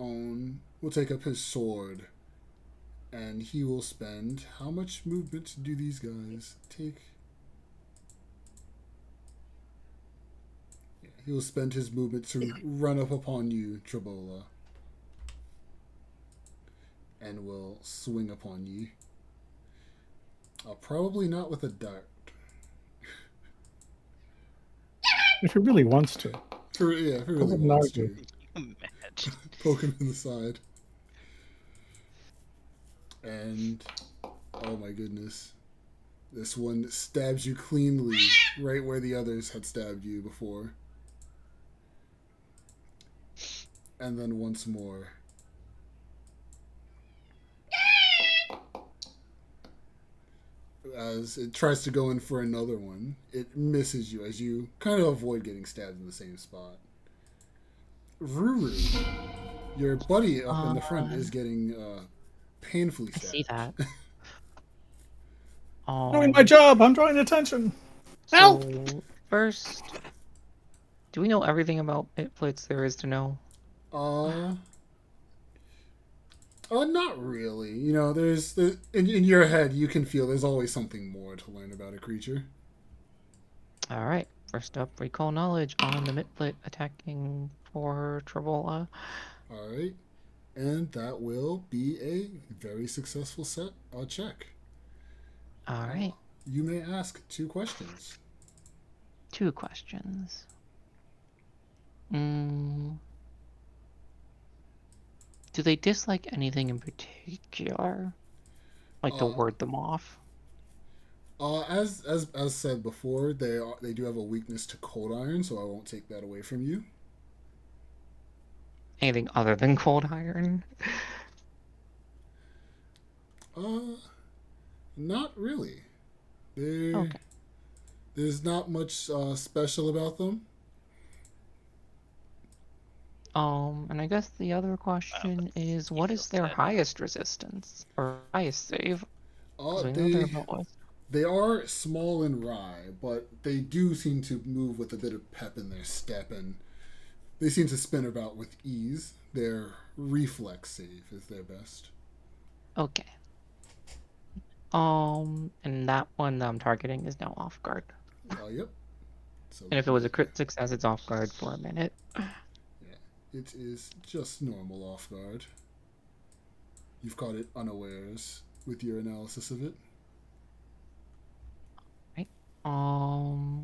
sword. And he will spend... How much movement do these guys take? Yeah, he will spend his movement to run up upon you, Trabola. And will swing upon you. Probably not with a dart. If he really wants to. If he really Doesn't wants argue. to. Imagine. Poke him in the side. And, oh my goodness. This one stabs you cleanly right where the others had stabbed you before. And then once more. As it tries to go in for another one, it misses you as you kind of avoid getting stabbed in the same spot. Ru-ru, your buddy up in the front is getting painfully I stabbed. see that. Doing my job. I'm drawing attention. Help! So, first, do we know everything about Pitflits there is to know? Not really. You know, in your head, you can feel there's always something more to learn about a creature. Alright, first up, recall knowledge on the Mitflit attacking for Trabola. Alright. And that will be a very successful check. Alright, You may ask 2 questions. 2 questions. Do they dislike anything in particular? Like to ward them off? As said before, they do have a weakness to cold iron, so I won't take that away from you. Anything other than cold iron? Not really. Okay. There's not much special about them. And I guess the other question is, what is their highest resistance or highest save? 'Cause we know they're about what? They are small and wry, but they do seem to move with a bit of pep in their step, and they seem to spin about with ease. Their reflex save is their best. Okay. And that one that I'm targeting is now off guard. Yep. So And if it was a crit success, it's off guard for a minute. It is just normal off guard. You've caught it unawares with your analysis of it. Right. I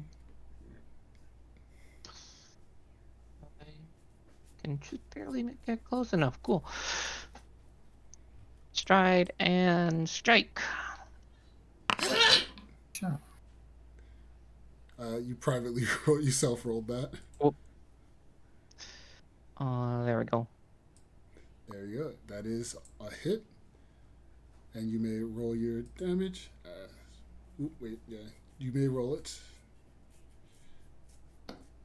can just barely get close enough. Cool. Stride and strike. Sure. You privately self-rolled that. Whoop. There we go. There you go. That is a hit. And you may roll your damage. You may roll it.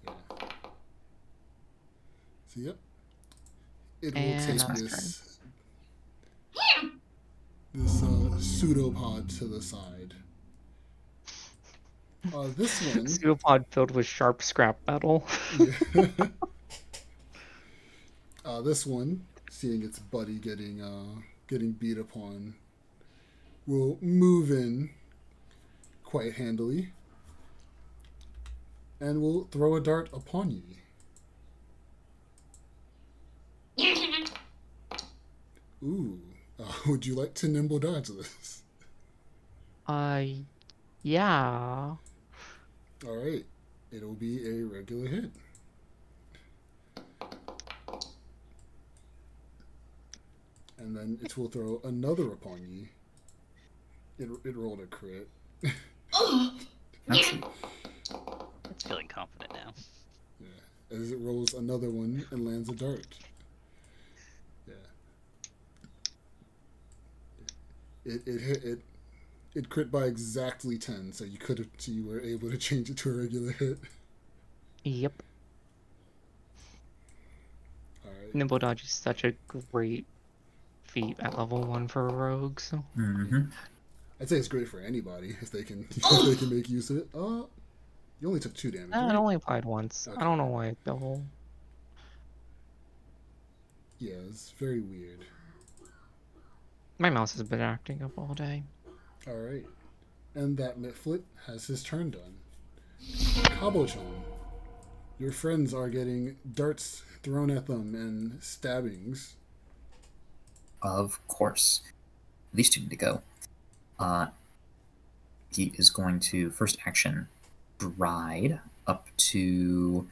Yeah. So, yep. It will And take that's this. this pseudopod to the side. This one. Pseudopod filled with sharp scrap metal. Yeah. This one, seeing its buddy getting beat upon, will move in quite handily and will throw a dart upon you. Ooh. Would you like to nimble dodge this? Yeah. Alright. It'll be a regular hit. And then it will throw another upon you. It rolled a crit. Actually, It's feeling confident now. Yeah. As it rolls another one and lands a dart. Yeah. It crit by exactly 10, so you were able to change it to a regular hit. Yep. Alright. Nimble dodge is such a great feat at level 1 for a rogue. So I'd say it's great for anybody if they can make use of it. You only took 2 damage, it right? only applied once. Okay. I don't know why it double. Yeah, it's very weird. My mouse has been acting up all day. Alright. And that Mitflit has his turn done. Cabochon. Your friends are getting darts thrown at them and stabbings. of course, these two need to go. He is going to first action ride up to.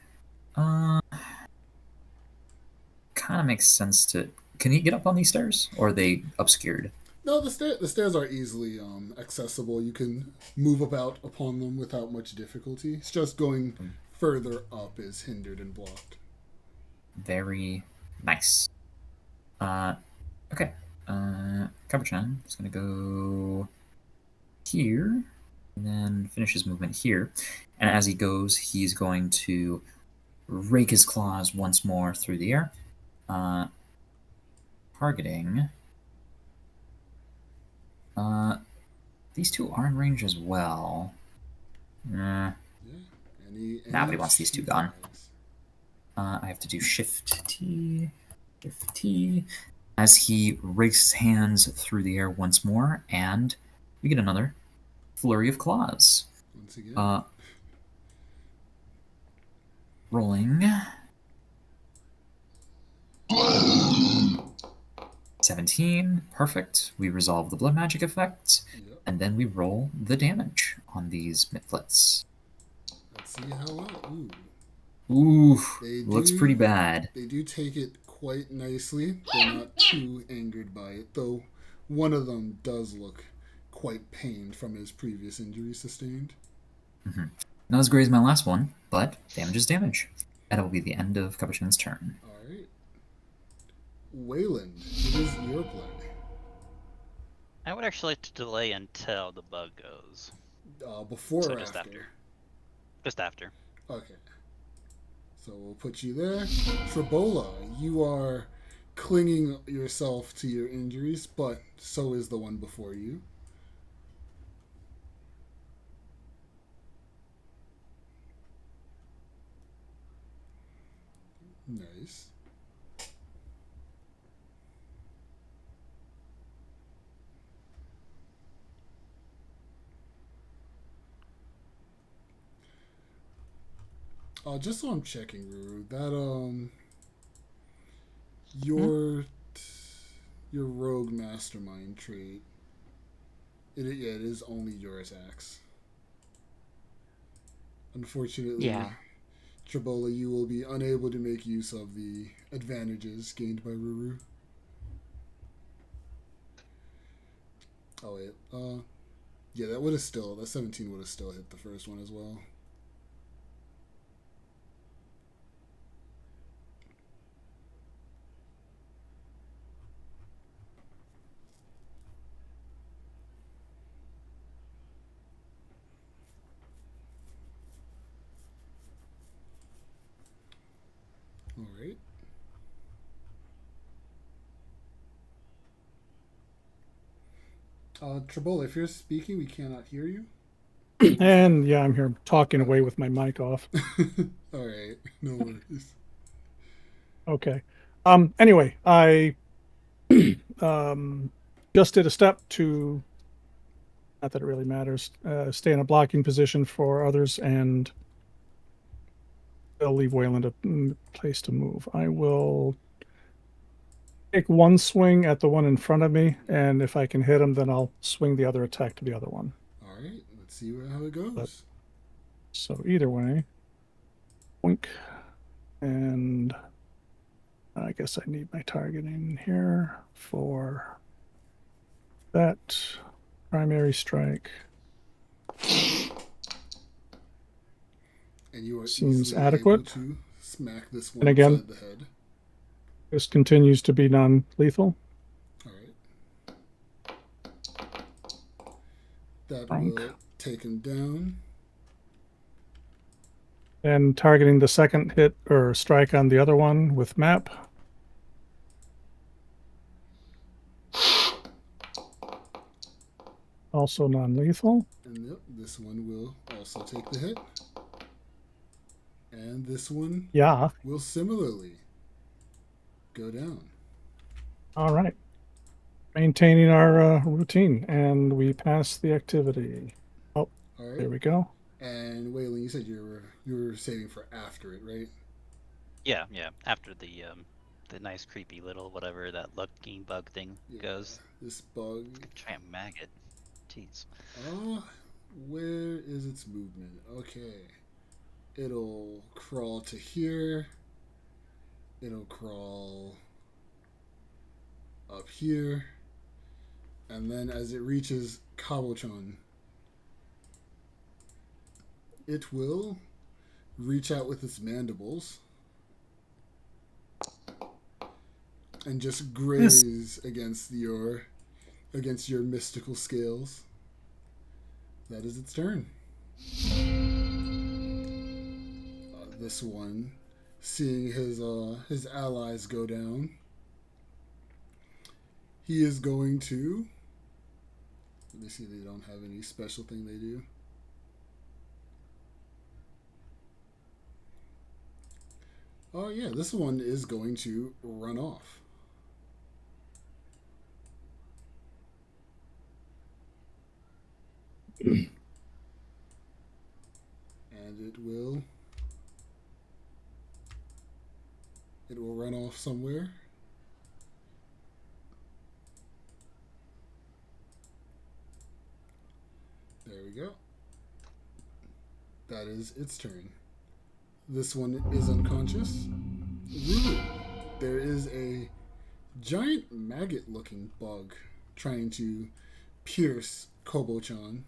Kind of makes sense to. Can he get up on these stairs, or are they obscured? No, the stairs are easily accessible. You can move about upon them without much difficulty. It's just going further up is hindered and blocked. Very nice. Okay. Cabochon is going to go here, and then finish his movement here. And as he goes, he's going to rake his claws once more through the air, targeting. These two are in range as well. Yeah. Nobody wants these two gone. I have to do Shift T. Shift T. As he rakes his hands through the air once more, and we get another flurry of claws. Once again. Rolling. 17. Perfect. We resolve the blood magic effect, Yep. and then we roll the damage on these Mitflits. Let's see how well. Ooh, They looks do- pretty bad. They do take it quite nicely. They're not too angered by it, though one of them does look quite pained from his previous injury sustained. Not as great as my last one, but damage is damage. And it will be the end of Cabochon's turn. Alright. Wayland, it is your play. I would actually like to delay until the bug goes. Before So or just after? Just after. Okay. So we'll put you there. Trabola, you are clinging yourself to your injuries, but so is the one before you. Nice. Just so I'm checking, Ru-ru, that your rogue mastermind trait. It is only your attacks. Unfortunately, Yeah. Trabola, you will be unable to make use of the advantages gained by Ru-ru. Oh wait, yeah, that 17 would have still hit the first one as well. All right. Trabola, if you're speaking, we cannot hear you. And yeah, I'm here talking away with my mic off. All right, no worries. Okay. Anyway, I just did a step to, not that it really matters, stay in a blocking position for others, and they'll leave Wayland a place to move. I will take one swing at the one in front of me, and if I can hit him, then I'll swing the other attack to the other one. All right, let's see how it goes. So either way, boink, and I guess I need my targeting here for that primary strike. And you are Seems easily adequate. able to smack this one And again, upside the head. this continues to be non-lethal. All right. That Frank. will take him down. And targeting the second hit or strike on the other one with map. Also non-lethal. And yep, this one will also take the hit. And this one Yeah. will similarly go down. All right. Maintaining our routine, and we pass the activity. Oh, All right. there we go. And Wayland, you said you were saving for after it, right? Yeah. After the nice creepy little whatever that looking bug thing goes. This bug. Giant maggot. Jeez. Where is its movement? Okay. It'll crawl to here. It'll crawl up here. And then as it reaches Cabochon, it will reach out with its mandibles and just graze against your mystical scales. That is its turn. This one, seeing his allies go down, he is going to. Let me see. They don't have any special thing they do. Oh yeah, this one is going to run off. And it will run off somewhere. There we go. That is its turn. This one is unconscious. Ru-ru. There is a giant maggot-looking bug trying to pierce Cabochon.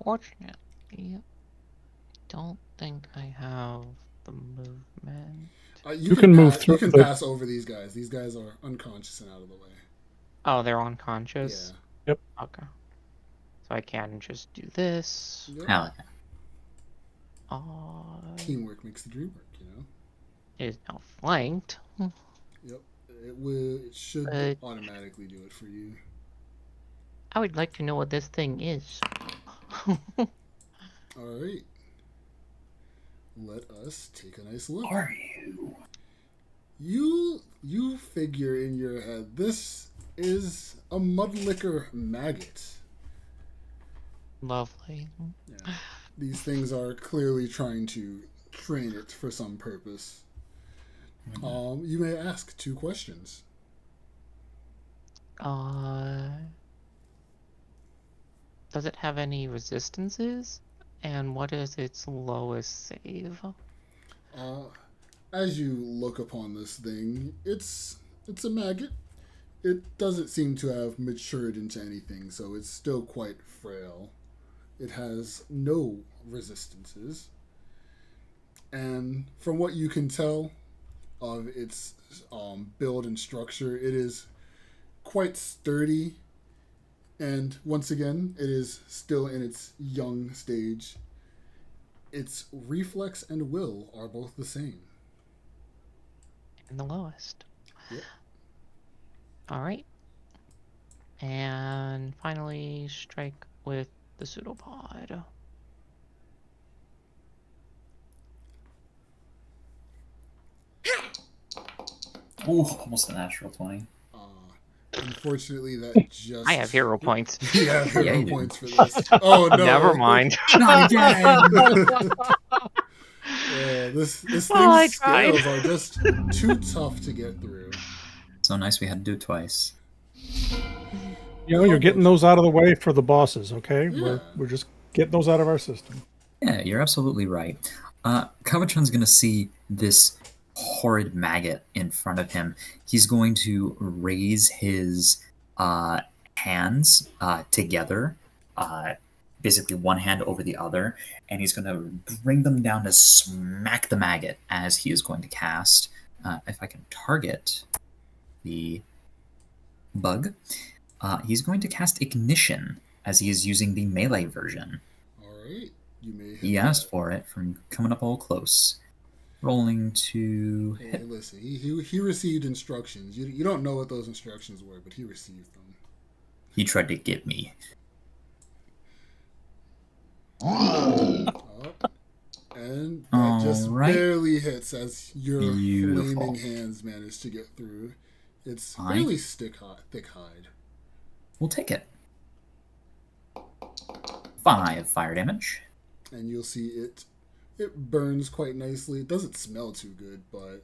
Unfortunately, don't think I have the movement. You can move through. You can pass over these guys. These guys are unconscious and out of the way. Oh, they're unconscious? Yeah. Yep. Okay. So I can just do this. Yep. Hell yeah. Teamwork makes the dream work, you know? It is now flanked. Yep. It should automatically do it for you. I would like to know what this thing is. Alright. Let us take a nice look. Are you? You figure in your head, this is a mudlicker maggot. Lovely. Yeah. These things are clearly trying to train it for some purpose. You may ask 2 questions. Does it have any resistances? And what is its lowest save? As you look upon this thing, it's a maggot. It doesn't seem to have matured into anything, so it's still quite frail. It has no resistances. And from what you can tell of its build and structure, it is quite sturdy. And once again, it is still in its young stage. Its reflex and will are both the same. And the lowest. Yep. All right. And finally, strike with the pseudopod. Ooh, almost a natural 20. Unfortunately, that just... I have hero points. You have hero Yeah, you do. points for this. Oh, no. Never mind. Not again! This Well, I thing's tried. scales are just too tough to get through. So nice we had to do it twice. You know, you're getting those out of the way for the bosses, okay? Yeah. We're just getting those out of our system. Yeah, you're absolutely right. Cabochon's gonna see this horrid maggot in front of him. He's going to raise his hands together, basically one hand over the other, and he's going to bring them down to smack the maggot as he is going to cast. If I can target the bug, he's going to cast Ignition as he is using the melee version. All right. You may hit He asked for it from coming up all close. Rolling to Hey, hit. listen, he received instructions. You don't know what those instructions were, but he received them. He tried to get me. And that just Alright. barely hits as your Beautiful. flaming hands manage to get through. It's Fine. fairly thick hide. We'll take it. 5 fire damage. And you'll see it burns quite nicely. It doesn't smell too good, but,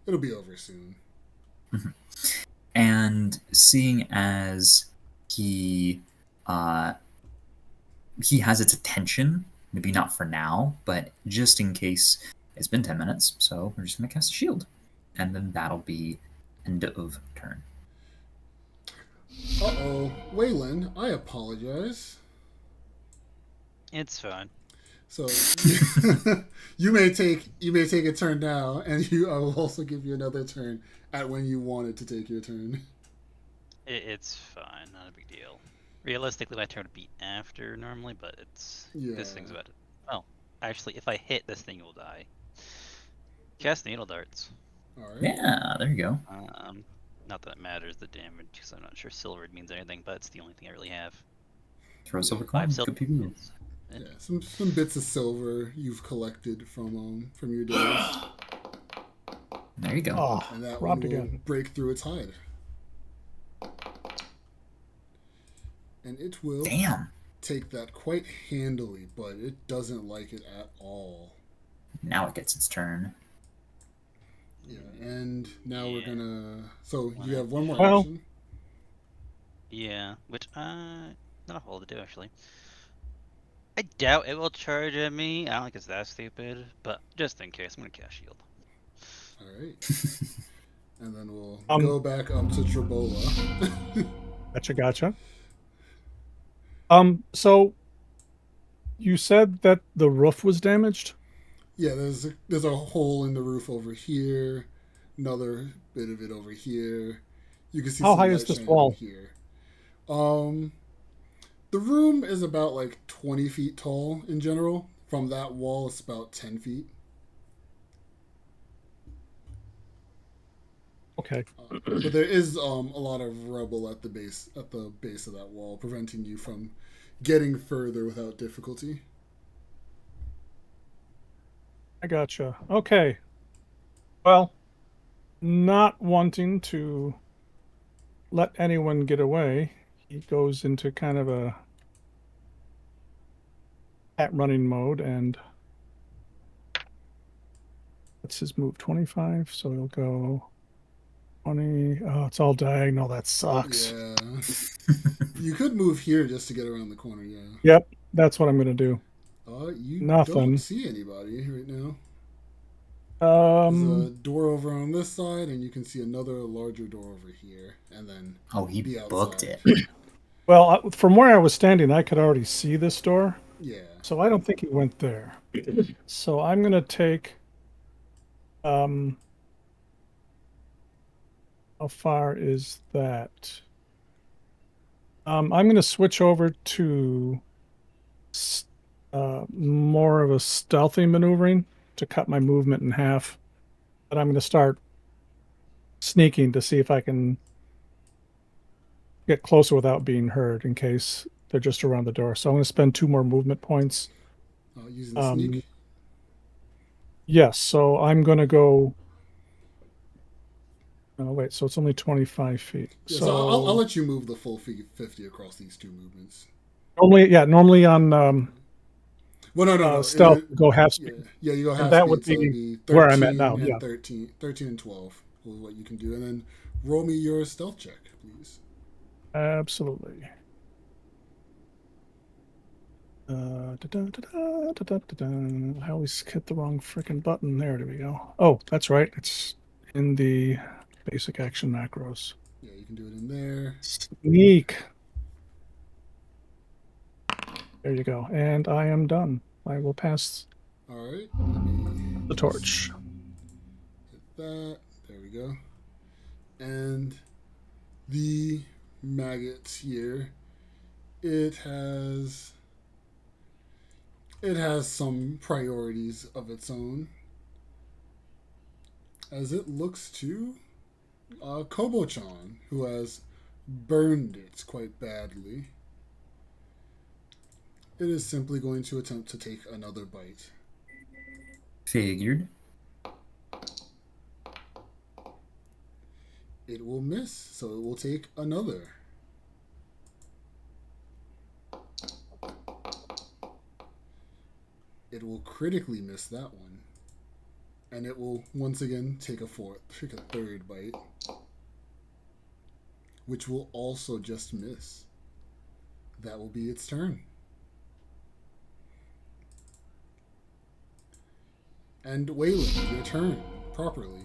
it'll be over soon. And seeing as he has its attention, maybe not for now, but just in case, it's been 10 minutes, so we're just going to cast a shield. And then that'll be end of turn. Uh-oh. Wayland, I apologize. It's fine. So you may take a turn now, and I will also give you another turn at when you wanted to take your turn. It's fine, not a big deal. Realistically, my turn would be after normally, but this thing's about to... Oh, actually, if I hit, this thing will die. Cast Needle Darts. All right. Yeah, there you go. Not that it matters the damage, because I'm not sure silver means anything, but it's the only thing I really have. Throw a silver 5 coin. silver Good people. coins. Yeah, some bits of silver you've collected from your days, There you go. Oh, and that one robbed will again. break through its hide, and it will Damn. take that quite handily, but it doesn't like it at all. Now it gets its turn. Yeah, and now we're Yeah. gonna. So you have one more Well- action. Yeah, which not a whole to do actually. I doubt it will charge at me. I don't think it's that stupid, but just in case, I'm gonna cast shield. All right, and then we'll Um, go back up to Trabola. Gotcha. So you said that the roof was damaged? Yeah, there's a hole in the roof over here, another bit of it over here. You can see How some high light is this shining wall? over here. The room is about like 20 feet tall in general. From that wall, it's about 10 feet. Okay. But there is a lot of rubble at the base of that wall, preventing you from getting further without difficulty. I gotcha. Okay. Well, not wanting to let anyone get away, he goes into kind of a at running mode, and that's his move 25, so he'll go 20. Oh, it's all diagonal. That sucks. Yeah. You could move here just to get around the corner, yeah. Yep, that's what I'm going to do. You Nothing. don't see anybody right now. There's a door over on this side, and you can see another larger door over here, and then Oh, he the booked outside. it. Well, from where I was standing, I could already see this door, Yeah. so I don't think he went there. So I'm going to take... how far is that? I'm going to switch over to more of a stealthy maneuvering to cut my movement in half. But I'm going to start sneaking to see if I can get closer without being heard in case they're just around the door. So I'm going to spend 2 more movement points. Using the sneak. Yes, so I'm going to go. Oh, wait, so it's only 25 feet. Yeah, so so I'll let you move the full 50 across these 2 movements. normally on Well, no. stealth, go half speed. Yeah, you go half And that speed, would so it'd be be 13 where I'm at now, and yeah. 13 and 12 is what you can do. And then roll me your stealth check, please. Absolutely. I always hit the wrong freaking button. There we go. Oh, that's right. It's in the basic action macros. Yeah, you can do it in there. Sneak. There you go. And I am done. I will pass All right. Let me the torch. hit that. There we go. And the maggot here, it has some priorities of its own, as it looks to Cabochon, who has burned it quite badly. It is simply going to attempt to take another bite. Figured. It will miss, so it will take another. It will critically miss that one. And it will once again take a third bite, which will also just miss. That will be its turn. And Wayland, your turn, properly.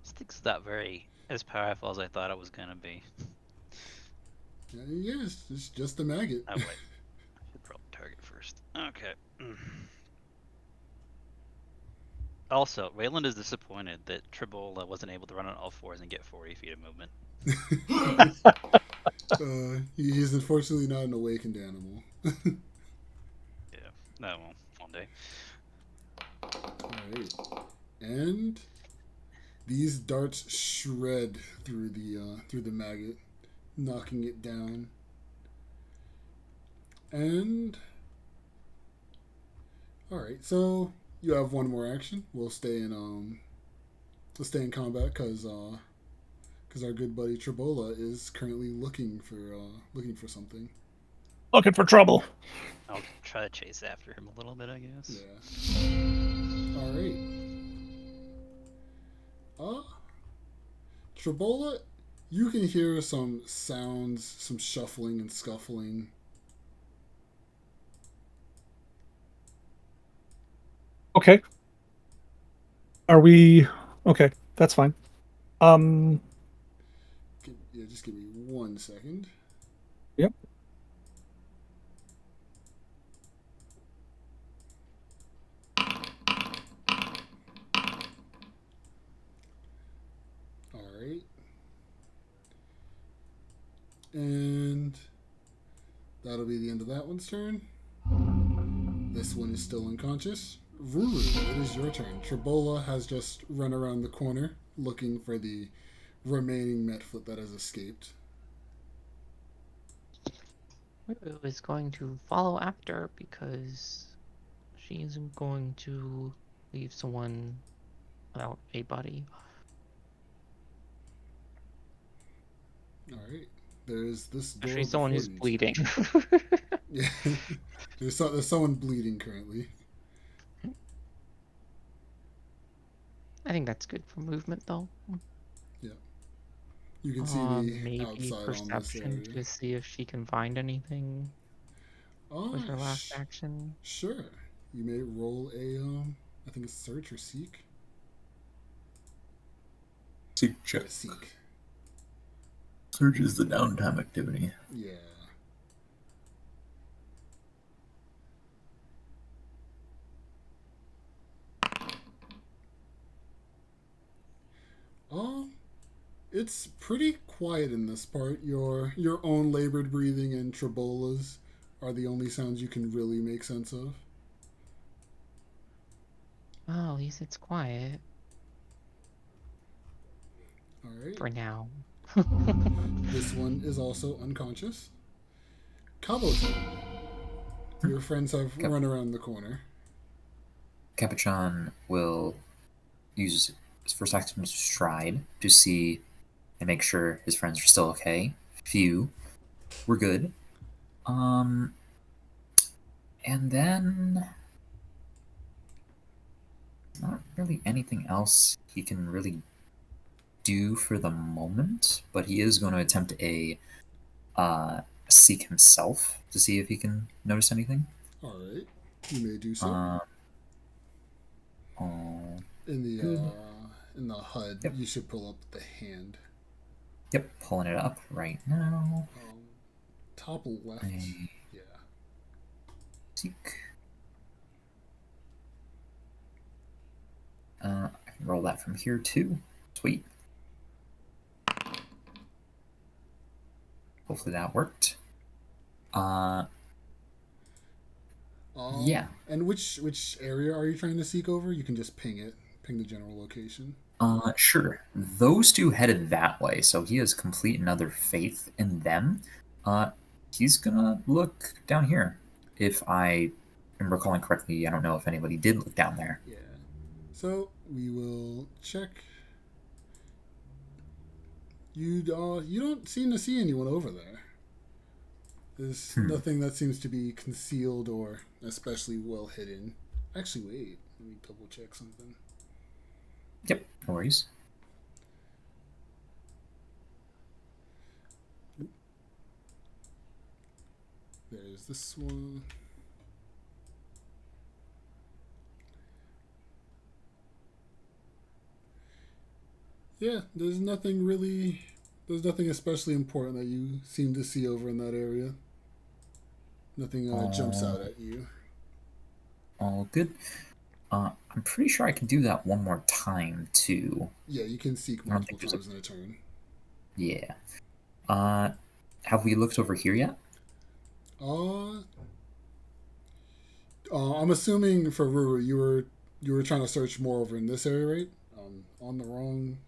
This thing's not very as powerful as I thought it was gonna be. Yes, it's just a maggot. Oh wait, I should roll the target first. Okay. Also, Wayland is disappointed that Trabola wasn't able to run on all fours and get 40 feet of movement. He's unfortunately not an awakened animal. Yeah, no, well, one day. Alright. And these darts shred through the maggot, knocking it down. And alright, so you have one more action. We'll stay in combat because our good buddy Trabola is currently looking for something. Looking for trouble. I'll try to chase after him a little bit, I guess. Yeah. Alright. Trabola, you can hear some sounds, some shuffling and scuffling. Okay. Are we okay? That's fine. Just give me 1 second. Yep. Alright. And that'll be the end of that one's turn. This one is still unconscious. Ru-ru, it is your turn. Trabola has just run around the corner looking for the remaining Metfoot that has escaped. Ru-ru is going to follow after because she isn't going to leave someone without a buddy. Alright. There's this door. Actually, someone who's before you. bleeding. Yeah. There's someone bleeding currently. I think that's good for movement, though. Yeah. You can see me Maybe outside on this perception area. to see if she can find anything with her last action. Sure. You may roll I think it's search or seek. Seek check. Yeah, seek. Search is the downtime activity. Yeah. It's pretty quiet in this part. Your own labored breathing and Trabolas are the only sounds you can really make sense of. Well, at least it's quiet. All right. for now. This one is also unconscious. Cabochon, your friends have run around the corner. Cabochon will use his first action to stride to see and make sure his friends are still okay. Phew, we're good. And then not really anything else he can really do for the moment, but he is going to attempt a seek himself to see if he can notice anything. All right, you may do so. Oh, In the good. in the HUD, Yep. you should pull up the hand. Yep, pulling it up right now. Top left. I Yeah. seek. I can roll that from here too. Sweet. Hopefully that worked. Yeah. And which area are you trying to seek over? You can just ping it. Ping the general location. Sure. Those two headed that way, so he has complete and utter faith in them. He's gonna look down here. If I am recalling correctly, I don't know if anybody did look down there. Yeah. So we will check. You don't seem to see anyone over there. There's nothing that seems to be concealed or especially well hidden. Actually, wait. Let me double check something. Yep, no worries. There's this one. Yeah, there's nothing especially important that you seem to see over in that area. Nothing jumps out at you. All good. I'm pretty sure I can do that one more time too. Yeah, you can seek multiple times in a turn. Yeah. Have we looked over here yet? I'm assuming for Ru-ru, you were trying to search more over in this area, right? On the wrong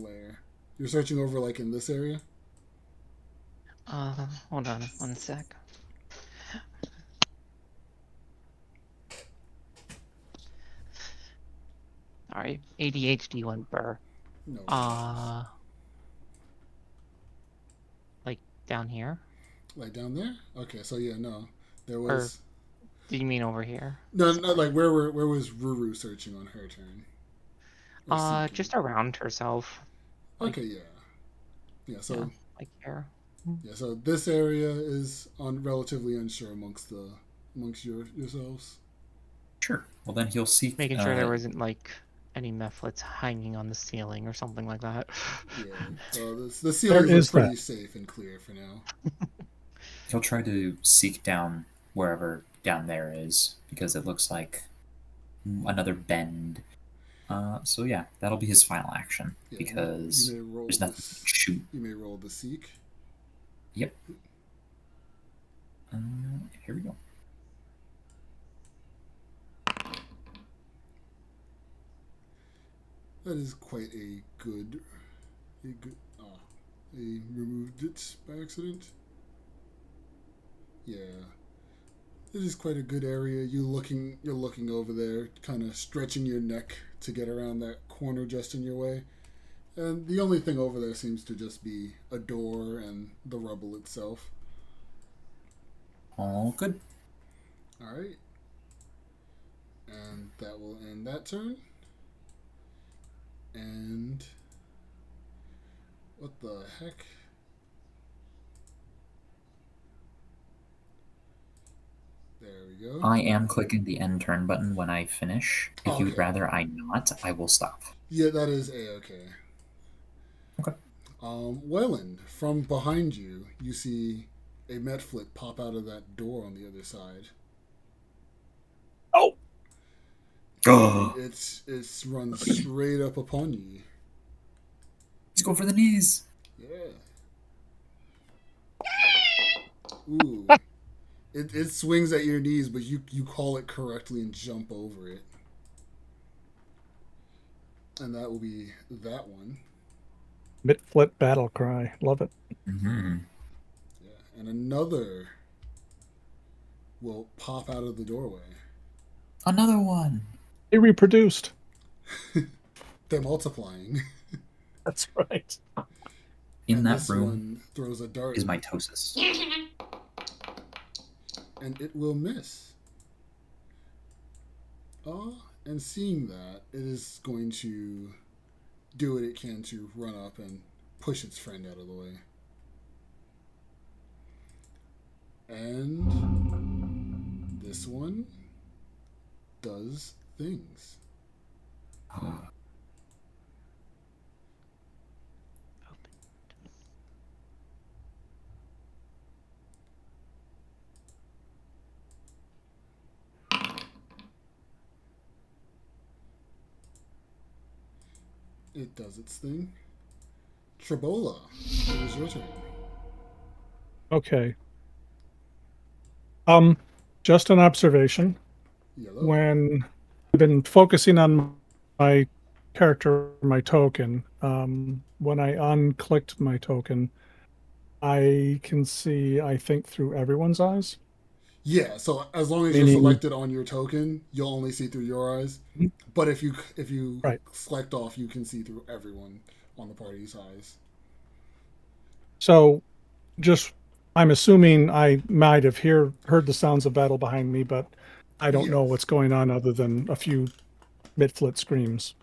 layer. You're searching over like in this area? Hold on one sec. Sorry, ADHD went burr. No. Like down here? Like down there? Okay, so yeah, no. There was. Do you mean over here? No, not like where was Ru-ru searching on her turn? Just around herself. Okay, yeah. Yeah, so yeah, like here. Yeah, so this area is relatively unsure amongst yourselves. Sure. Well, then he'll seek. Making sure there wasn't like any methlets hanging on the ceiling or something like that. Yeah, so the ceilings are pretty safe and clear for now. He'll try to seek down wherever down there is, because it looks like another bend. So yeah, that'll be his final action, because there's nothing to shoot. You may roll the seek. Yep. Here we go. That is quite a good. He removed it by accident. Yeah, it is quite a good area. You're looking over there, kind of stretching your neck to get around that corner just in your way. And the only thing over there seems to just be a door and the rubble itself. All good. All right. And that will end that turn. And what the heck? There we go. I am clicking the end turn button when I finish. If you would rather I not, I will stop. Yeah, that is A-okay. Okay. Wayland, from behind you, you see a Metflit pop out of that door on the other side. Oh! It's runs straight up upon you. Let's go for the knees. Yeah. Ooh. It swings at your knees, but you call it correctly and jump over it. And that will be that one. Mid-flip battle cry. Love it. Mm-hmm. Yeah, and another will pop out of the doorway. Another one. They reproduced. They're multiplying. That's right. In And that this room one throws a dart, is mitosis. and it will miss. And seeing that, it is going to do what it can to run up and push its friend out of the way. And this one does things. It does its thing. Trabola, it is your turn. Okay. Just an observation. Yellow. When I've been focusing on my character, my token, when I unclicked my token, I can see, I think, through everyone's eyes. Yeah, so as long as you're Meaning- selected on your token, you'll only see through your eyes. Mhm. But if you Right. select off, you can see through everyone on the party's eyes. So just, I'm assuming I might have heard the sounds of battle behind me, but I don't know Yes. what's going on other than a few mid-flit screams.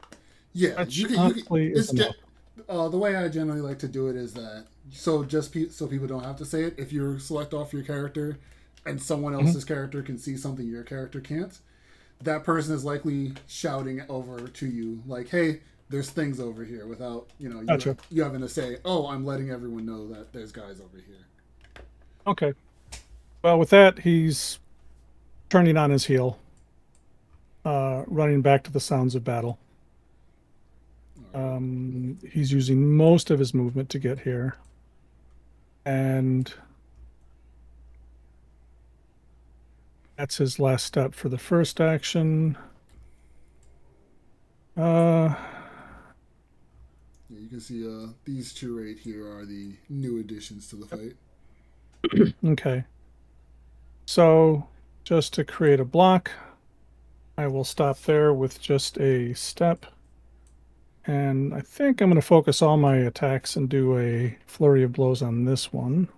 Yeah, Which you can. honestly is It's enough. the way I generally like to do it is that so people don't have to say it. If you select off your character, and someone else's character can see something your character can't, that person is likely shouting over to you like, "Hey, there's things over here," without Gotcha. you having to say, "Oh, I'm letting everyone know that there's guys over here." Okay. Well, with that, he's turning on his heel, running back to the sounds of battle. He's using most of his movement to get here. And that's his last step for the first action. Yeah, you can see these two right here are the new additions to the fight. Okay. So just to create a block, I will stop there with just a step. And I think I'm going to focus all my attacks and do a flurry of blows on this one.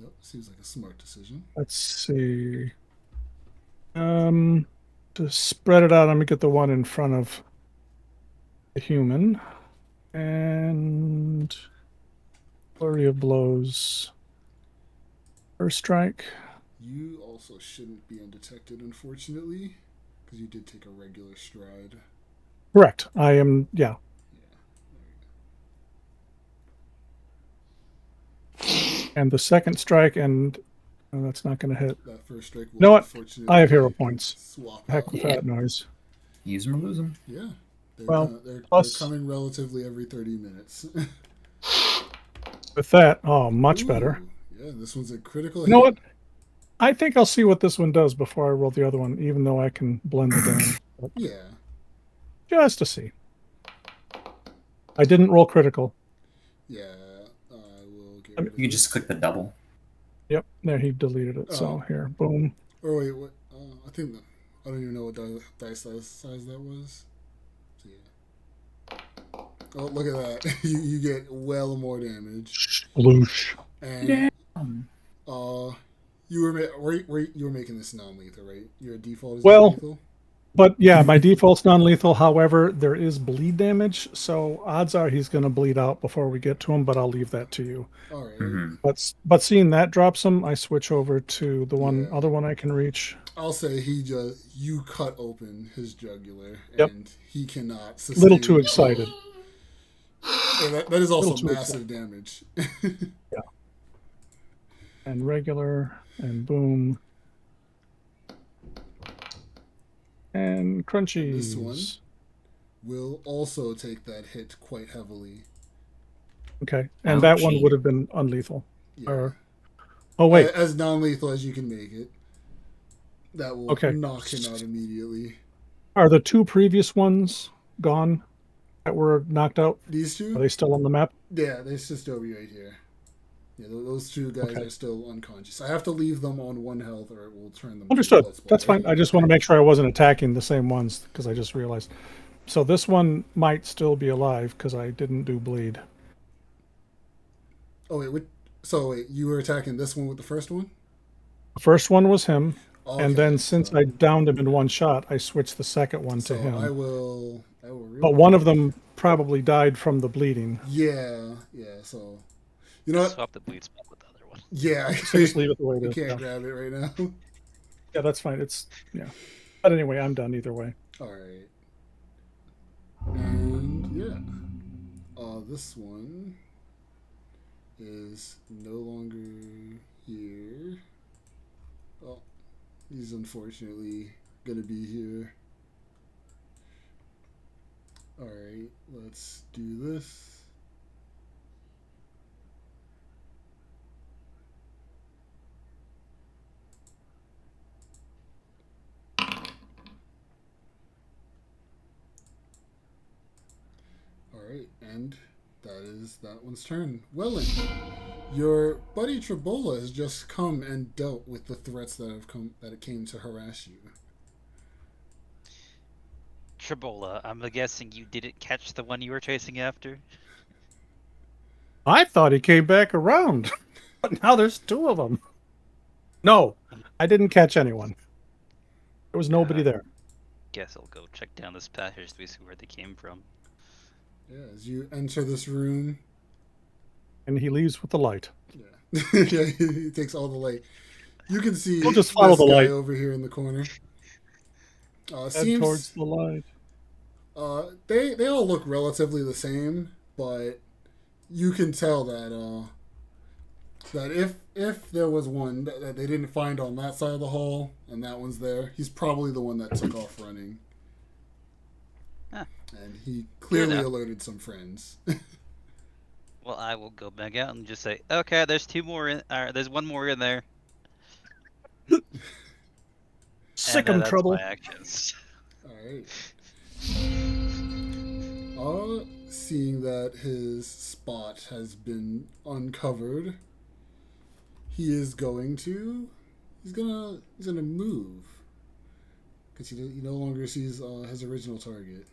Yep, seems like a smart decision. Let's see. To spread it out, I'm going to get the one in front of the human. And flurry of blows. First strike. You also shouldn't be undetected, unfortunately, because you did take a regular stride. Correct. I am, yeah. And the second strike, and that's not going to hit. That first strike will You know what? unfortunately I have hero points. swap Heck out. with that noise. Use them or lose them. Yeah. They're, Well, they're plus- coming relatively every 30 minutes. With that, oh, much better. Ooh, yeah, this one's a critical You know hit. what? I think I'll see what this one does before I roll the other one, even though I can blend the damage. But Yeah. just to see. I didn't roll critical. Yeah. I will get I mean, rid of You can just this. click the double. Yep, there he deleted it. So Oh. here, boom. Or wait, what? I think I don't even know what dice size that was. So, yeah. Oh, look at that! you get well more damage. Sploosh. And Damn. you were making this non-lethal, right? Your default is Well, non-lethal. But yeah, my default's non-lethal. However, there is bleed damage, so odds are he's going to bleed out before we get to him. But I'll leave that to you. All right. Mm-hmm. But seeing that drops him, I switch over to the Yeah. other one I can reach. I'll say you cut open his jugular, Yep. and he cannot A sustain. little too excited. And that is also Little too massive damage. And regular, and boom. And crunchies. This one will also take that hit quite heavily. Okay, and that one Ouchie. would have been unlethal. Yeah. Or, oh wait, As non-lethal as you can make it. That will Okay. knock him out immediately. are the two previous ones gone that were knocked out? These Are two? they still on the map? Yeah, they're just over right here. Yeah, those two guys Okay. are still unconscious. I have to leave them on 1 health, or it will turn them. Understood. To That's fine. I just want to make sure I wasn't attacking the same ones because I just realized. So this one might still be alive because I didn't do bleed. Oh wait, so wait, you were attacking this one with the first one? The first one was him, Okay, and then since I downed him in one shot, I switched the second one to him. I will But one of them probably died from the bleeding. Yeah. So you know what? Swap the bleed spot with the other one. Yeah, So just leave it the way it I is. can't Yeah. grab it right now. Yeah, that's fine. Yeah. But anyway, I'm done either way. All right. And yeah, this one is no longer here. Oh, he's unfortunately gonna be here. All right, let's do this. Alright, and that is that one's turn. Wayland, your buddy Trabola has just come and dealt with the threats that it came to harass you. Trabola, I'm guessing you didn't catch the one you were chasing after? I thought he came back around, but now there's two of them. No, I didn't catch anyone. There was nobody there. Guess I'll go check down this passage to see where they came from. Yeah, as you enter this room. And he leaves with the light. Yeah, yeah, he takes all the light. You can see We'll just follow this the guy light over here in the corner. Head towards the light. They all look relatively the same, but you can tell that if there was one that they didn't find on that side of the hall and that one's there, he's probably the one that took off running. Huh. And he clearly alerted some friends. Well, I will go back out and just say, okay, there's two more in. There's one more in there. Sick and, him, trouble. That's my actions. All right. Seeing that his spot has been uncovered, he's gonna move because he no longer sees his original target.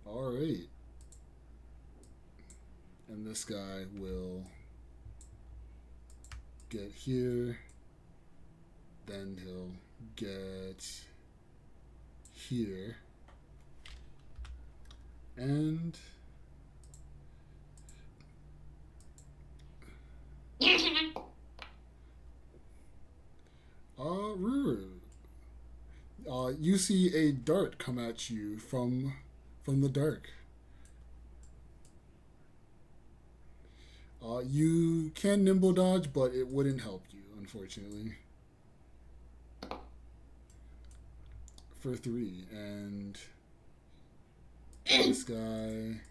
All right, and this guy will get here, then he'll get here, and Ru-ru, you see a dart come at you from the dark. You can nimble dodge, but it wouldn't help you, unfortunately. For 3, and this guy.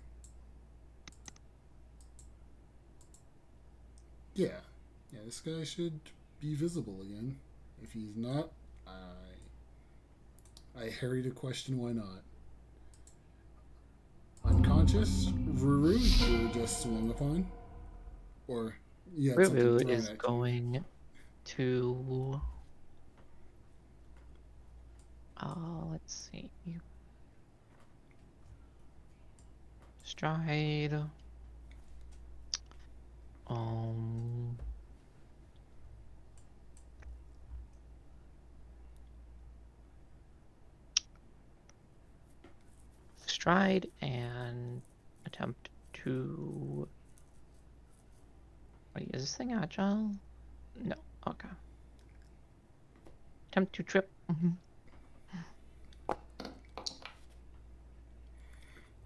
Yeah, this guy should be visible again. If he's not, I hurry to question why not. Unconscious, Ru-ru, you were just swung upon, or you had something Ru-ru thrown is at you. going to. Let's see. Stride. Stride and attempt to. Wait, is this thing agile? No. Okay. Attempt to trip.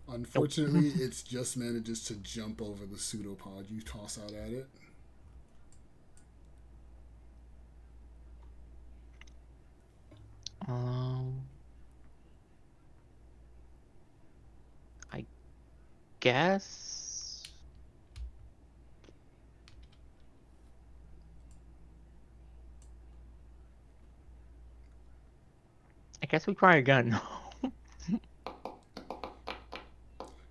Unfortunately, it just manages to jump over the pseudopod you toss out at it. I guess. I guess we try again.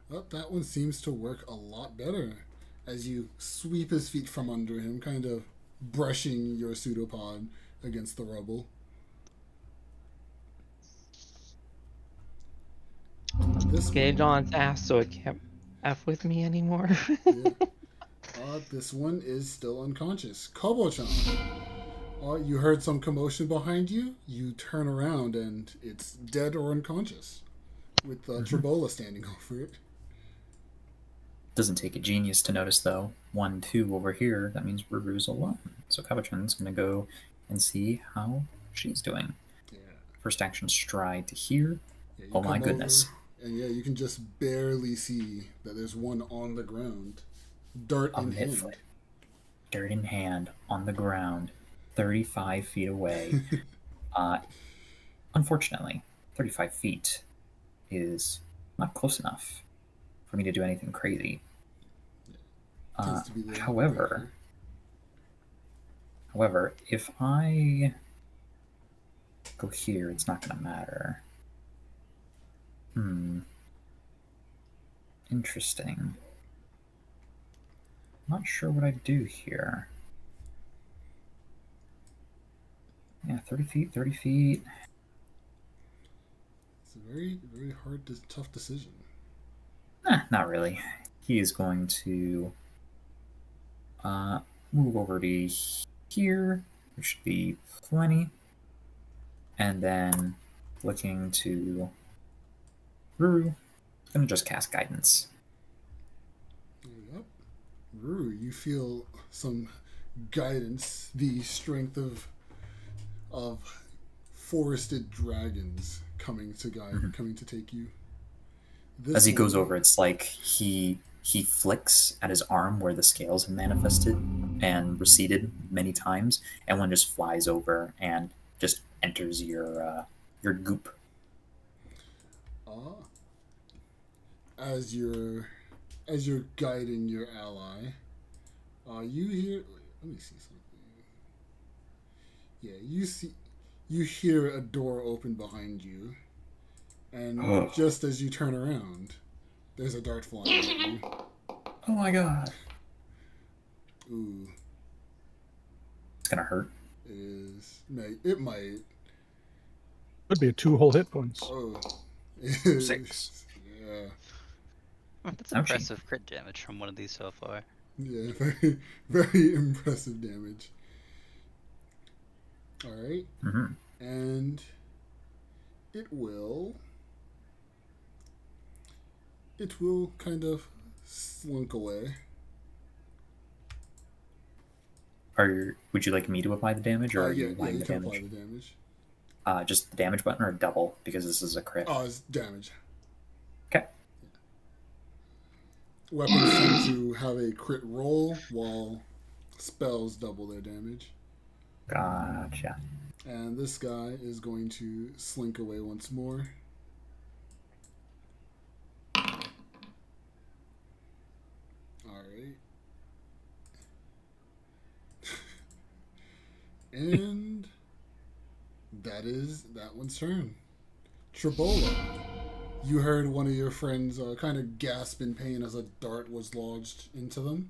Well, that one seems to work a lot better as you sweep his feet from under him, kind of brushing your pseudopod against the rubble. This Get one, it on its ass so it can't F with me anymore. yeah. This one is still unconscious. Cabochon. You heard some commotion behind you. You turn around and it's dead or unconscious, with Trabola standing over it. Doesn't take a genius to notice, though. 1, 2 over here. That means Ru-ru's alone. So Cabochon's going to go and see how she's doing. Yeah. First action, stride to here. Yeah, Oh my goodness. And yeah, you can just barely see that there's one on the ground. Dart in hand. Midfoot. Dirt in hand, on the ground, 35 feet away. Unfortunately, 35 feet is not close enough for me to do anything crazy. Tends to be the However, if I go here, it's not going to matter. Interesting. Not sure what I'd do here. Yeah, 30 feet, 30 feet. It's a very, very hard, tough decision. Not really. He is going to move over to here, which should be plenty. And then looking to Ru-ru, gonna just cast Guidance. Yep. Ru, you feel some guidance, the strength of forested dragons coming to guide, coming to take you. As he goes over, it's like he flicks at his arm where the scales have manifested and receded many times, and one just flies over and just enters your goop. As you're guiding your ally, you hear. Let me see something. Yeah, you hear a door open behind you, and just as you turn around, there's a dart flying at you. Oh my god! Ooh, it's gonna hurt. It is. It might. Could be a 2 whole hit points. Oh, 6. Yeah. That's impressive crit damage from one of these so far. Yeah, very, very impressive damage. All right. And it will kind of slink away. Would you like me to apply the damage, or are you you applying the can damage? apply the damage. Just the damage button or double, because this is a crit. Oh, it's damage. Okay. Weapons tend to have a crit roll, while spells double their damage. Gotcha. And this guy is going to slink away once more. Alright. And that one's turn. Trabola, you heard one of your friends kind of gasp in pain as a dart was lodged into them.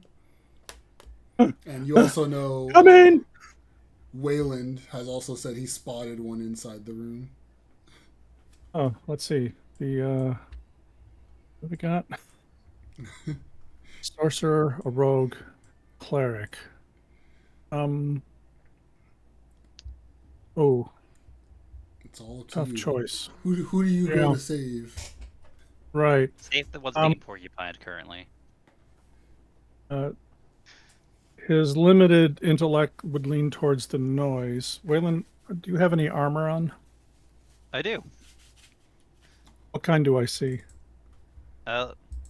And you also know Come in! Wayland has also said he spotted one inside the room. Oh, let's see. What we got? Sorcerer, a rogue, cleric. Oh, It's all up to tough you. choice. Who do you go to save? Right. Save the one's being porcupined currently. His limited intellect would lean towards the noise. Wayland, do you have any armor on? I do. What kind do I see?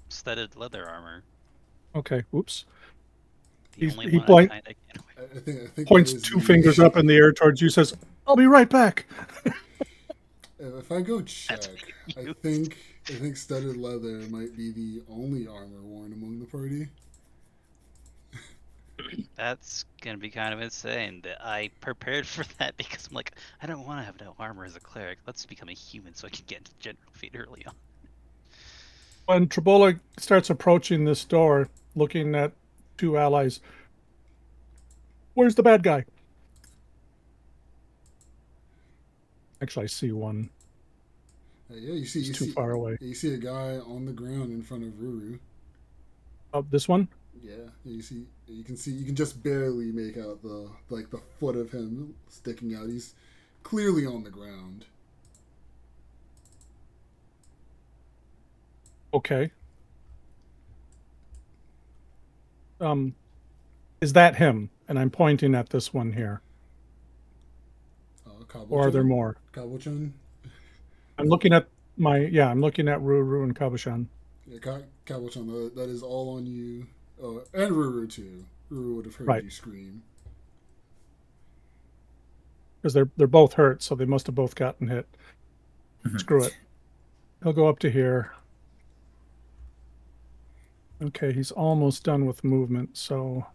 Studded leather armor. Okay, oops. The He only one I I think points that is 2 me. fingers up in the air towards you, says, I'll be right back. If I go check, I think studded leather might be the only armor worn among the party. That's gonna be kind of insane that I prepared for that because I'm like, I don't want to have no armor as a cleric. Let's become a human so I can get into general feat early on. When Trabola starts approaching this door, looking at two allies, where's the bad guy? Actually, I see one. Yeah, you He's too far away. You see a guy on the ground in front of Ru-ru. Oh, this one? Yeah, you can just barely make out the foot of him sticking out. He's clearly on the ground. Okay. Is that him? And I'm pointing at this one here. Or are there more? Cabochon? I'm looking at I'm looking at Ru-ru and Cabochon. Yeah, Cabochon, that is all on you. And Ru-ru too. Ru-ru would have heard Right. you scream. Because they're both hurt, so they must have both gotten hit. Screw it. He'll go up to here. Okay, he's almost done with movement, so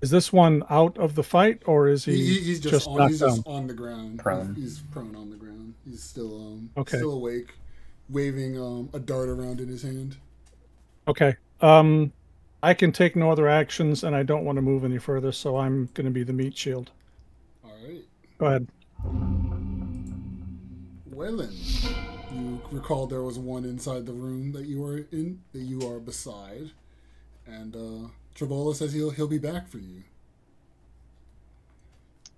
is this one out of the fight, or is He's just on the ground. Prone. He's prone on the ground. He's still Okay. still awake, waving a dart around in his hand. Okay. I can take no other actions, and I don't want to move any further, so I'm going to be the meat shield. All right. Go ahead. Wayland, you recall there was one inside the room that you were in, that you are beside, and Trabola says he'll be back for you.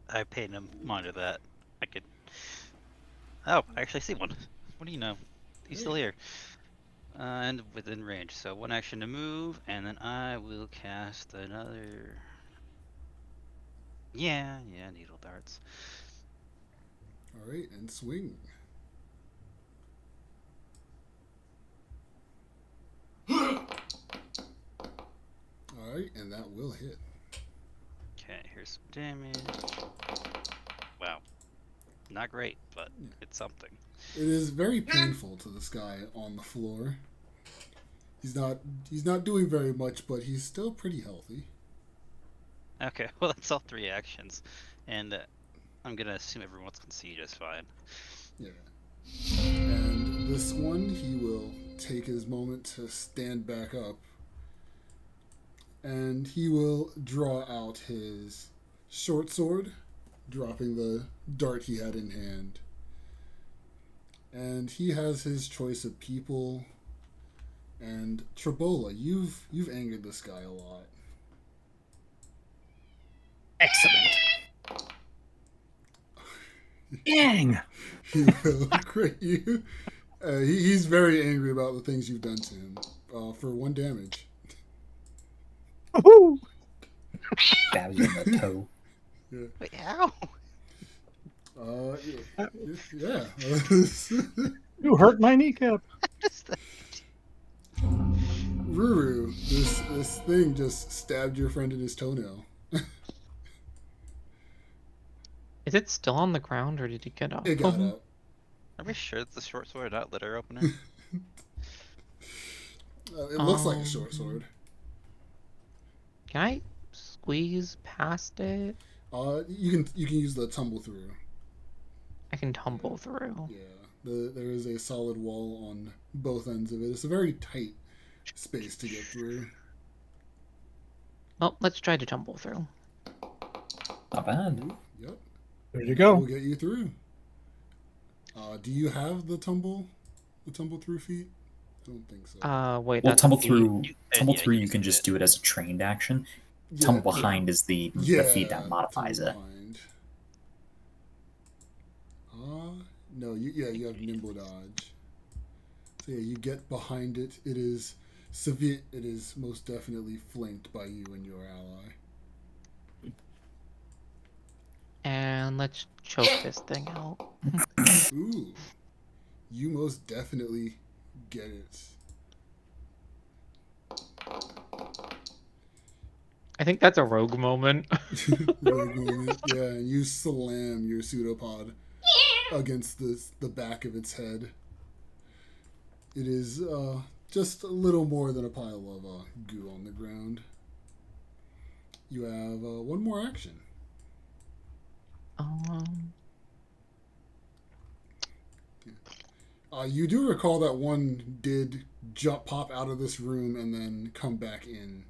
I paid him mind of that. I could. Oh, I actually see one. What do you know? He's still here. And within range. So one action to move, and then I will cast another. Yeah, needle darts. All right, and swing. All right, and that will hit. Okay, here's some damage. Wow. Not great, but it's something. It is very painful to this guy on the floor. He's not doing very much, but he's still pretty healthy. Okay, well that's all 3 actions, and I'm gonna assume everyone's gonna see just fine. Yeah. And this one, he will take his moment to stand back up, and he will draw out his short sword, dropping the dart he had in hand. And he has his choice of people. And Trabola, you've angered this guy a lot. Excellent. Dang. He will crit you. He's very angry about the things you've done to him. For 1 damage. Woohoo! Stabs you in the toe. Yeah. Wait, ow! Yeah. You hurt my kneecap. Ru-ru, this thing just stabbed your friend in his toenail. Is it still on the ground, or did it get up? It got up. Are we sure it's the short sword, not litter opener? It looks like a short sword. Can I squeeze past it? You can use the tumble through. I can tumble through. Yeah, there is a solid wall on both ends of it. It's a very tight space to get through. Well, let's try to tumble through. Not bad. Yep. There you go. We'll get you through. Do you have the tumble through feat? I don't think so. Wait. Well, That's tumble through. You You can just do it as a trained action. Yeah, Tumble behind is the feat that modifies it. behind. No, you have nimble dodge. So yeah, you get behind it. It is severe. It is most definitely flanked by you and your ally. And let's choke this thing out. Ooh, you most definitely get it. I think that's a rogue moment. Rogue moment. Yeah, you slam your pseudopod against the back of its head. It is just a little more than a pile of goo on the ground. You have one more action. You do recall that one did pop out of this room and then come back in.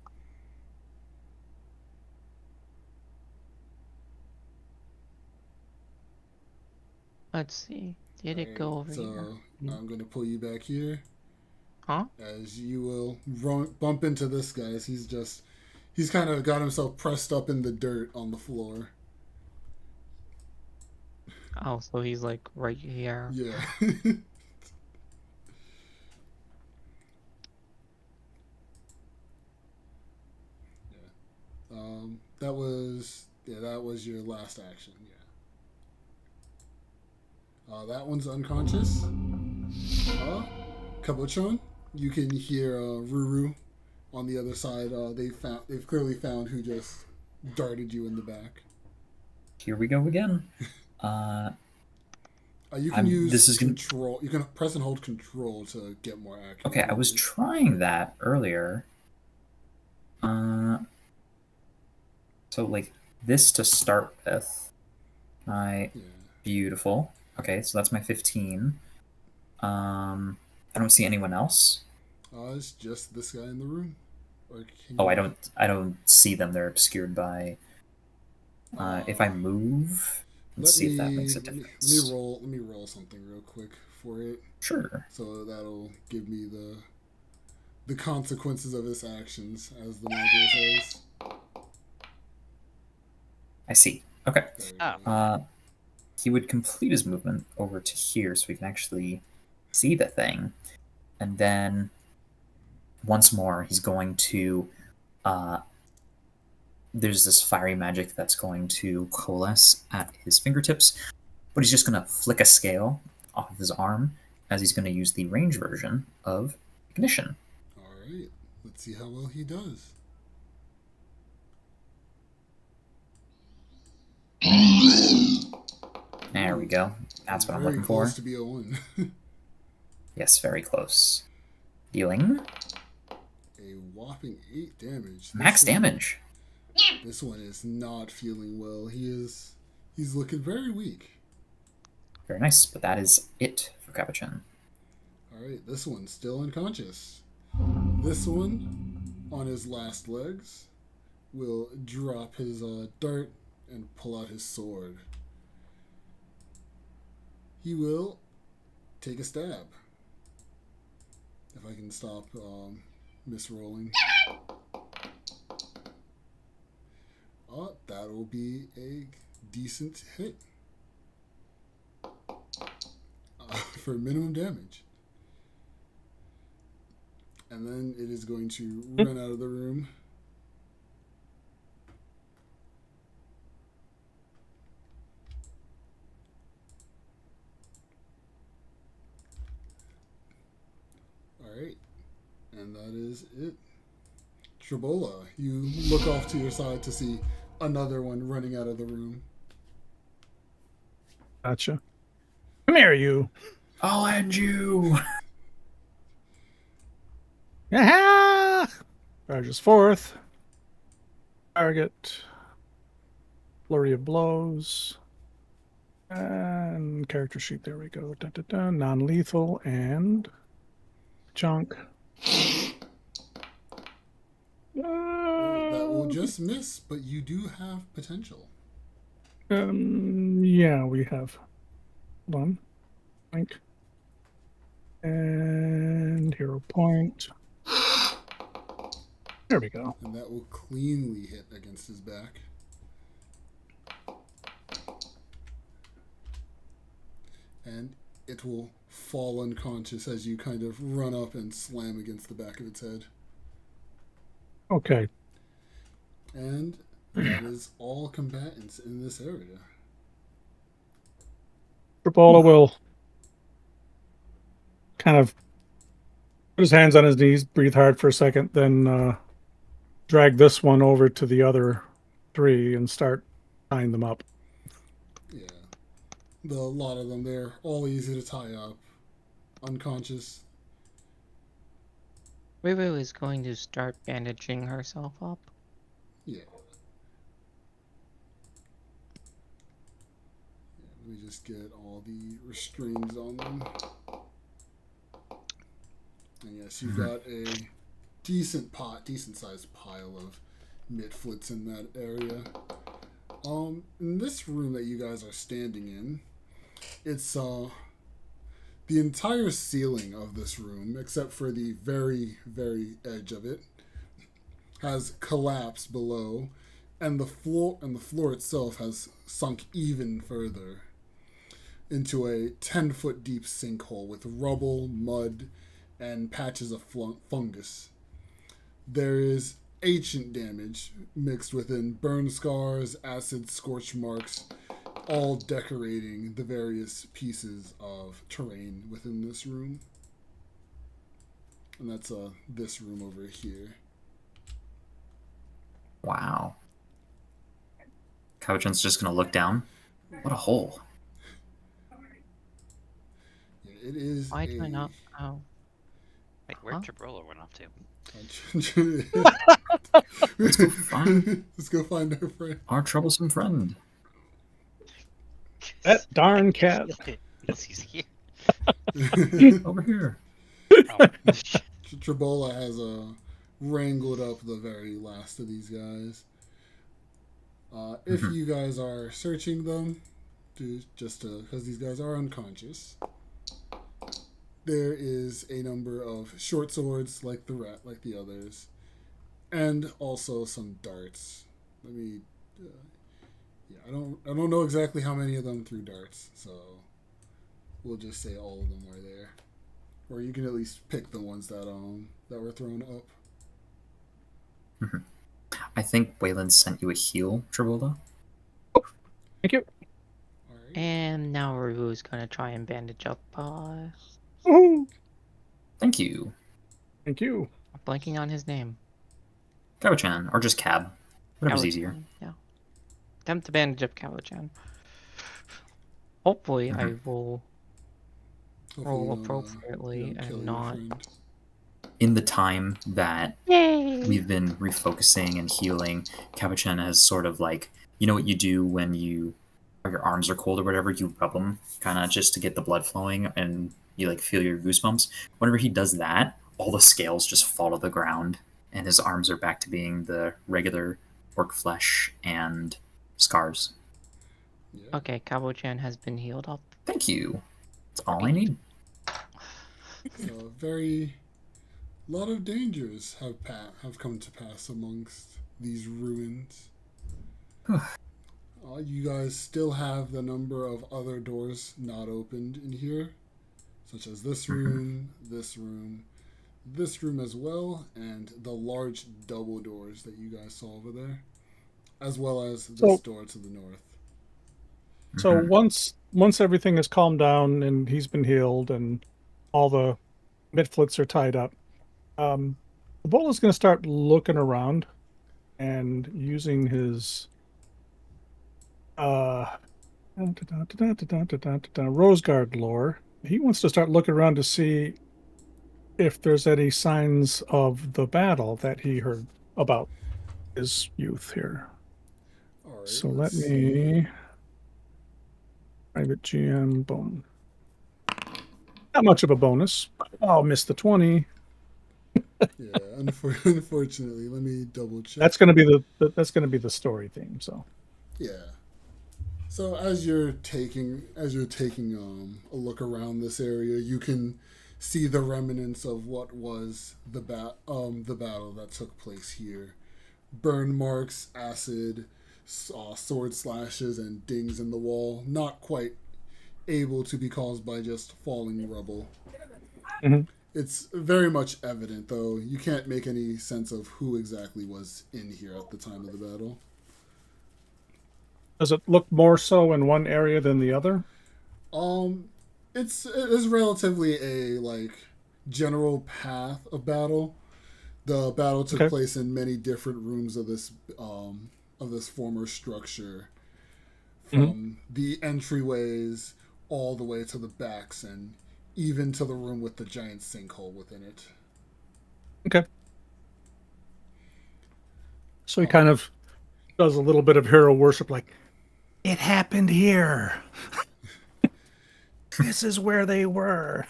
Let's see. Did it go over here? So I'm going to pull you back here. Huh? As you will bump into this guy. As he's kind of got himself pressed up in the dirt on the floor. Oh, so he's like right here. Yeah. That was your last action. Yeah. That one's unconscious. Cabochon, you can hear Ru-ru on the other side. They've clearly found who just darted you in the back. Here we go again. You can use control. You can press and hold control to get more accurate. Okay, I was trying that earlier. So like this to start with. Beautiful. Okay, so that's my 15. I don't see anyone else. It's just this guy in the room. I don't see them. They're obscured by. If I move, let's see if that makes a difference. Let me roll something real quick for it. Sure. So that'll give me the consequences of his actions, as the magic says. I see. Okay. He would complete his movement over to here so we can actually see the thing. And then once more, he's going to... there's this fiery magic that's going to coalesce at his fingertips, but he's just going to flick a scale off of his arm as he's going to use the range version of Ignition. All right. Let's see how well he does. There we go. That's what I'm looking for. Very close to be a 1. Yes, very close. Dealing a whopping 8 damage. Max damage. This one is not feeling well. He's looking very weak. Very nice, but that is it for Cabochon. Alright, this one's still unconscious. This one, on his last legs, will drop his dart and pull out his sword. He will take a stab. If I can stop misrolling. That'll be a decent hit. For minimum damage. And then it is going to run out of the room. Alright. And that is it. Trabola, you look off to your side to see another one running out of the room. Gotcha. Come here, you. I'll end you. Aha! Charges forth. Target. Flurry of blows. And character sheet. There we go. Dun, dun, dun. Non-lethal and chunk. That will just miss, but you do have potential. Yeah, we have. Hold on. Link. And hero point. There we go. And that will cleanly hit against his back. And it will fall unconscious as you kind of run up and slam against the back of its head. Okay. And that is all combatants in this area. Trabola will kind of put his hands on his knees, breathe hard for a second, then drag this one over to the other 3 and start tying them up. Yeah. A lot of them, they're all easy to tie up. Unconscious. Ru-ru is going to start bandaging herself up. Yeah. Let me just get all the restraints on them. And yes, you've got a decent sized pile of mitflits in that area. In this room that you guys are standing in, it's the entire ceiling of this room, except for the very, very edge of it, has collapsed below, and the floor itself has sunk even further into a 10-foot deep sinkhole with rubble, mud, and patches of fungus. There is ancient damage mixed within burn scars, acid scorch marks, all decorating the various pieces of terrain within this room. And that's this room over here. Wow. Cabochon's just gonna look down. What a hole. Yeah, it is. Why do I not? Oh. Wait, where'd Huh? Trabola run off to? Let's go find Let's go find our friend. our troublesome friend. That darn cat. Yes, he's here. Over here. Oh, Trabola has wrangled up the very last of these guys. If you guys are searching them, because these guys are unconscious, there is a number of short swords like the others, and also some darts. Let me. I don't know exactly how many of them threw darts, so we'll just say all of them are there, or you can at least pick the ones that were thrown up. I think Wayland sent you a heal, Trabola. Thank you. All right. And now Ru-ru's gonna try and bandage up. Woohoo! Thank you. Thank you. I'm blanking on his name. Cabochon, or just Cab. Whatever's Cabochon, easier. Yeah. Attempt to bandage up Cabochon. Hopefully, I will Hopefully roll you don't, appropriately you don't kill and your not. friend. In the time that Yay! we've been refocusing and healing, Cabochon has sort of like, you know what you do when your arms are cold or whatever, you rub them kind of just to get the blood flowing and you like feel your goosebumps. Whenever he does that, all the scales just fall to the ground and his arms are back to being the regular orc flesh and scars. Yeah. Okay, Cabochon has been healed up. Thank you. That's all I need. So a lot of dangers have come to pass amongst these ruins. You guys still have the number of other doors not opened in here, such as this room, this room as well, and the large double doors that you guys saw over there, as well as this door to the north. So once everything is calmed down and he's been healed and all the mitflits are tied up, the bull is going to start looking around and using his Rose Guard lore. He wants to start looking around to see if there's any signs of the battle that he heard about his youth here. All right, So let me private GM, boom. Not much of a bonus. I'll miss the 20. Yeah, unfortunately, let me double check. That's going to be the story theme. So yeah. So as you're taking a look around this area, you can see the remnants of what was the battle that took place here. Burn marks, acid, sword slashes, and dings in the wall. Not quite able to be caused by just falling rubble. Mm-hmm. It's very much evident, though. You can't make any sense of who exactly was in here at the time of the battle. does it look more so in one area than the other? It is relatively a general path of battle. The battle took place in many different rooms of this former structure, from the entryways all the way to the backs and even to the room with the giant sinkhole within it. Okay. So he kind of does a little bit of hero worship, like, it happened here. This is where they were.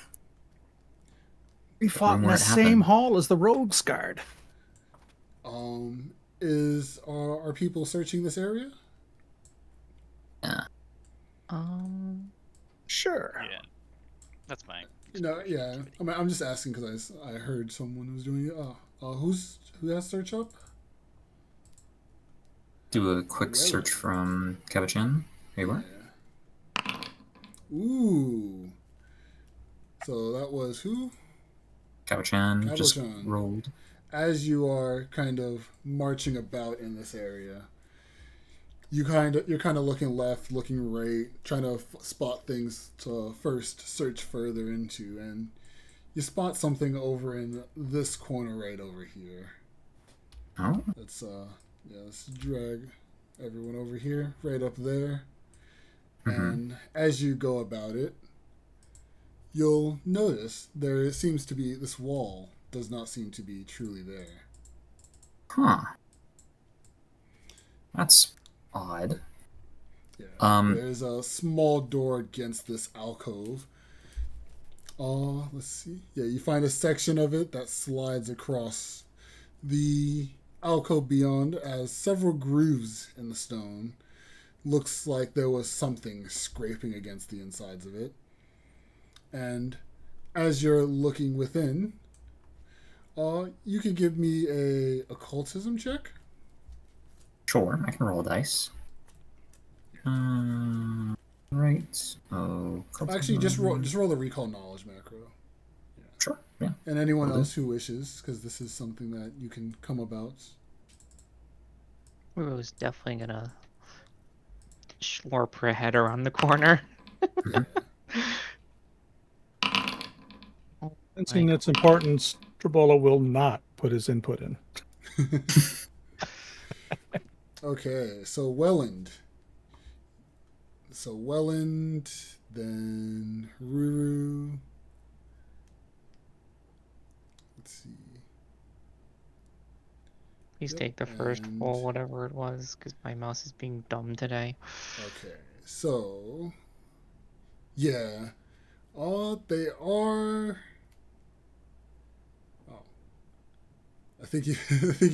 We fought in Room where the it same happened. hall as the Rogue's Guard. Are people searching this area? Yeah. Sure. Yeah, that's fine. Yeah. I mean, I'm just asking because I heard someone was doing it. Who has search up? Do a quick Well. search from Cabochon. Hey, what? Yeah. Ooh. So that was who? Cabochon just Cabochon. rolled. As you are kind of marching about in this area, you're kind of looking left, looking right, trying to spot things to first search further into, and you spot something over in this corner right over here. Oh, Let's drag everyone over here, right up there. Mhm. And as you go about it, you'll notice there seems to be this wall does not seem to be truly there. huh. That's odd. Yeah. There's a small door against this alcove. Let's see. Yeah, you find a section of it that slides across the alcove beyond as several grooves in the stone. Looks like there was something scraping against the insides of it. And as you're looking within, you can give me a occultism check. Sure, I can roll dice. Right. Oh, Actually, just roll the recall knowledge macro. Sure, yeah. And anyone Will do. else who wishes, because this is something that you can come about. Ru-ru's definitely gonna slurp her head around the corner. Sensing its importance, Trabola will not put his input in. Okay, so Wayland. Then Ru-ru. Let's see. Please Yep, take the first and- roll, whatever it was, because my mouse is being dumb today. Okay, so yeah, they are. Oh, I think you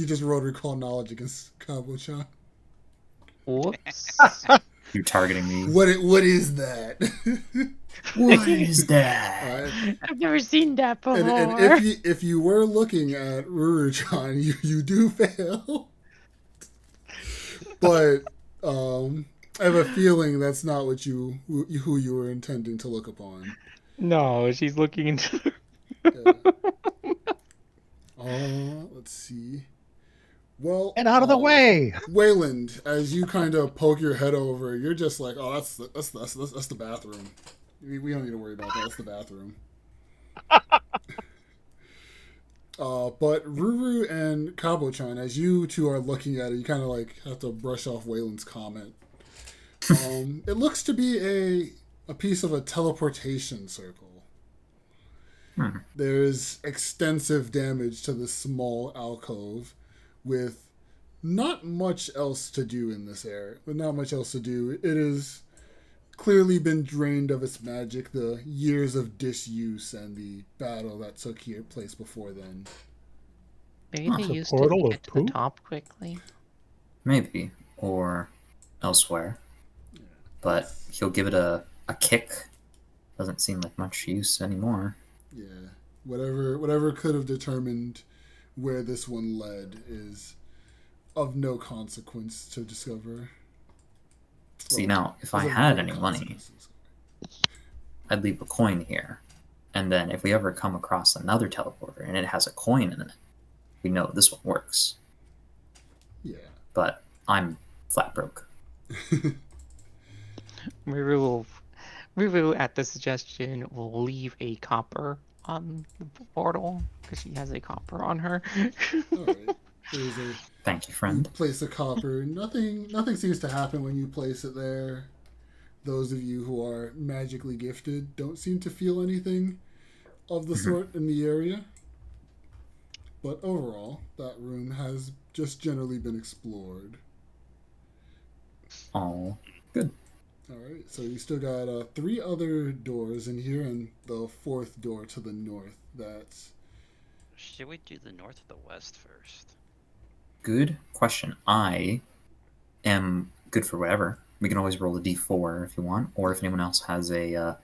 just rolled recall knowledge against Cabochon. Whoops. You're targeting me. What is that? What is that? Alright. I've never seen that before. And if you were looking at Ru-ru-chan, you do fail. But I have a feeling that's not what who you were intending to look upon. No, she's looking into. Let's see. Well, Get out of the way! Wayland, as you kind of poke your head over, you're just like, oh, that's the bathroom. We don't need to worry about that. That's the bathroom. But Ru-ru and Cabochon, as you two are looking at it, you kind of like have to brush off Wayland's comment. It looks to be a piece of a teleportation circle. There's extensive damage to this small alcove with not much else to do in this area. With not much else to do, it has clearly been drained of its magic, the years of disuse and the battle that took place before then. Maybe they It's a used to portal of get to poop? the top quickly. Maybe. Or elsewhere. But he'll give it a kick. Doesn't seem like much use anymore. Yeah. Whatever could have determined where this one led is of no consequence to discover. See, now, if I Is of had no any money, consequences. I'd leave a coin here. And then if we ever come across another teleporter and it has a coin in it, we know this one works. Yeah. But I'm flat broke. Ru-ru at the suggestion will leave a copper on the portal because she has a copper on her. All right. There's Thank you, you friend. place a copper. Nothing seems to happen when you place it there. Those of you who are magically gifted don't seem to feel anything of the sort in the area. But overall, that room has just generally been explored. Oh, good. All right, so you still got 3 other doors in here, and the 4th door to the north. That's Should we do the north or the west first? Good question. I am good for whatever. We can always roll a d4 if you want, or if anyone else has a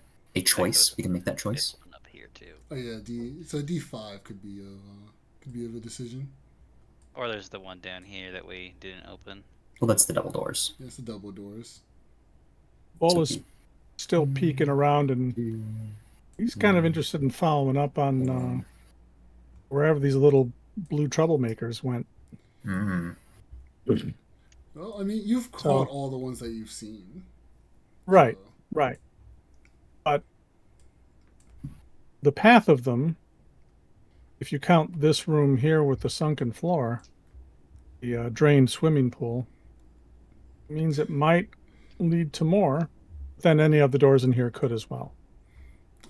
choice, we can make that choice. There's one up here too. oh yeah, so D5 could be of a decision. Or there's the one down here that we didn't open. Well, that's the double doors. Yeah, it's the double doors. Ball is still peeking around, and he's kind of interested in following up on wherever these little blue troublemakers went. Mm. Well, I mean, you've caught all the ones that you've seen. Right, So, right. But the path of them, if you count this room here with the sunken floor, the drained swimming pool, means it might lead to more than any of the doors in here could as well.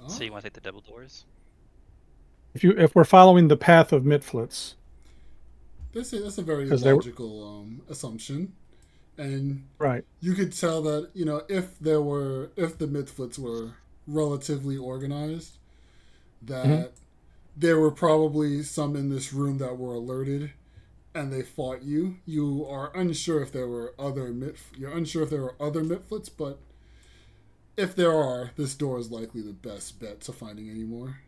So you want to take the double doors? If we're following the path of Mitflitz, that's a very 'Cause they were- logical assumption, and right? you could tell that if the Mythflits were relatively organized, that there were probably some in this room that were alerted, and they fought you. You are unsure if there were other Mythflits, but if there are, this door is likely the best bet to finding any more.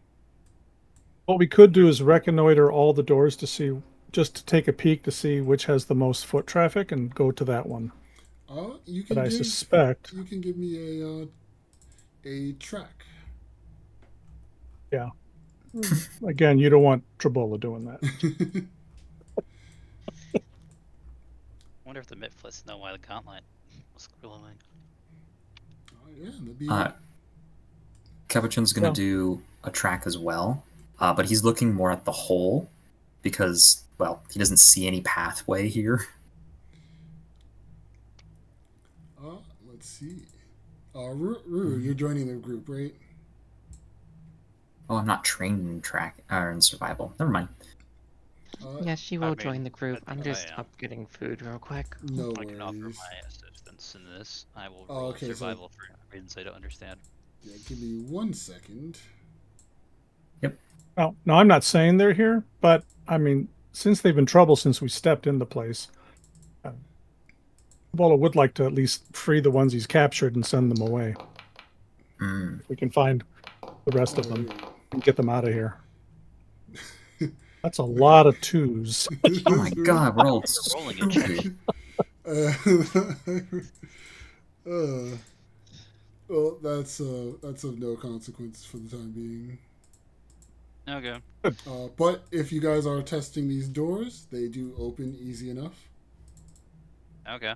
What we could do is reconnoiter all the doors to see, just to take a peek to see which has the most foot traffic, and go to that one. You But can I suspect, you can give me a track. yeah. Again, you don't want Trabola doing that. I wonder if the Mitflits know why the Gauntlet was glowing. Yeah, that'd be. Cabochon's going to do a track as well, but he's looking more at the hole because, well, he doesn't see any pathway here. Let's see. Ru, you're joining the group, right? Oh, I'm not trained in track or in survival. Never mind. Yeah, she will mean, join the group. I I'm think just I am. up getting food real quick. No I can offer worries. my assistance in this. I will roll okay, so- survival for reasons I don't understand. Yeah, give me 1 second. Well, no, I'm not saying they're here, but I mean, since they've been trouble since we stepped in the place, Trabola would like to at least free the ones he's captured and send them away. Mm. If we can find the rest of them and get them out of here. That's a lot of twos. Oh my god, we're all rolling a check. stupid. Well, that's of no consequence for the time being. Okay. But if you guys are testing these doors, they do open easy enough. Okay.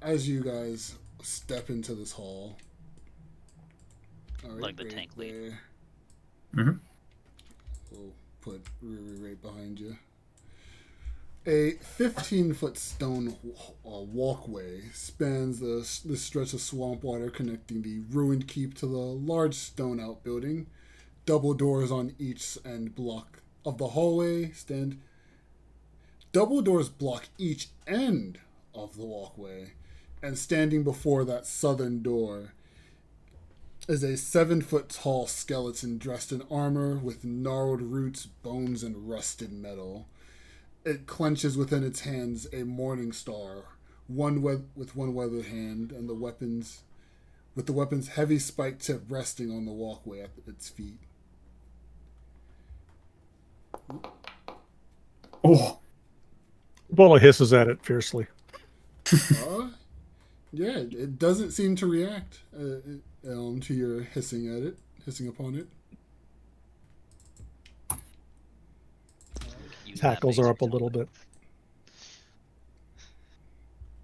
As you guys step into this hall, all right, Like the tank lead. Mhm. We'll put Ru-ru right behind you. A 15-foot stone walkway spans the stretch of swamp water connecting the ruined keep to the large stone outbuilding. Double doors on each end block of the hallway stand. Double doors block each end of the walkway, and standing before that southern door is a 7-foot tall skeleton dressed in armor with gnarled roots, bones, and rusted metal. It clenches within its hands a morning star, with one weathered hand, and the weapon's heavy spike tip resting on the walkway at its feet. Oh, Trabola hisses at it fiercely. Yeah, it doesn't seem to react to your hissing upon it. Tackles are up a little bit.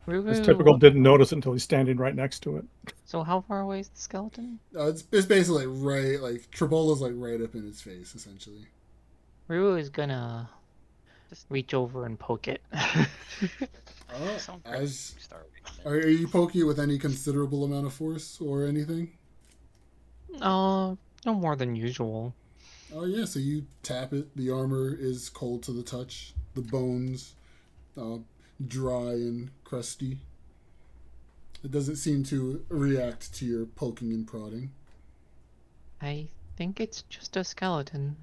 Ru-ru, As typical, didn't notice it until he's standing right next to it. So how far away is the skeleton? It's basically Trabola's right up in its face, essentially. Ru is gonna just reach over and poke it. Are you poking it with any considerable amount of force or anything? No more than usual. Oh yeah, so you tap it. The armor is cold to the touch. The bones, dry and crusty. It doesn't seem to react to your poking and prodding. I think it's just a skeleton.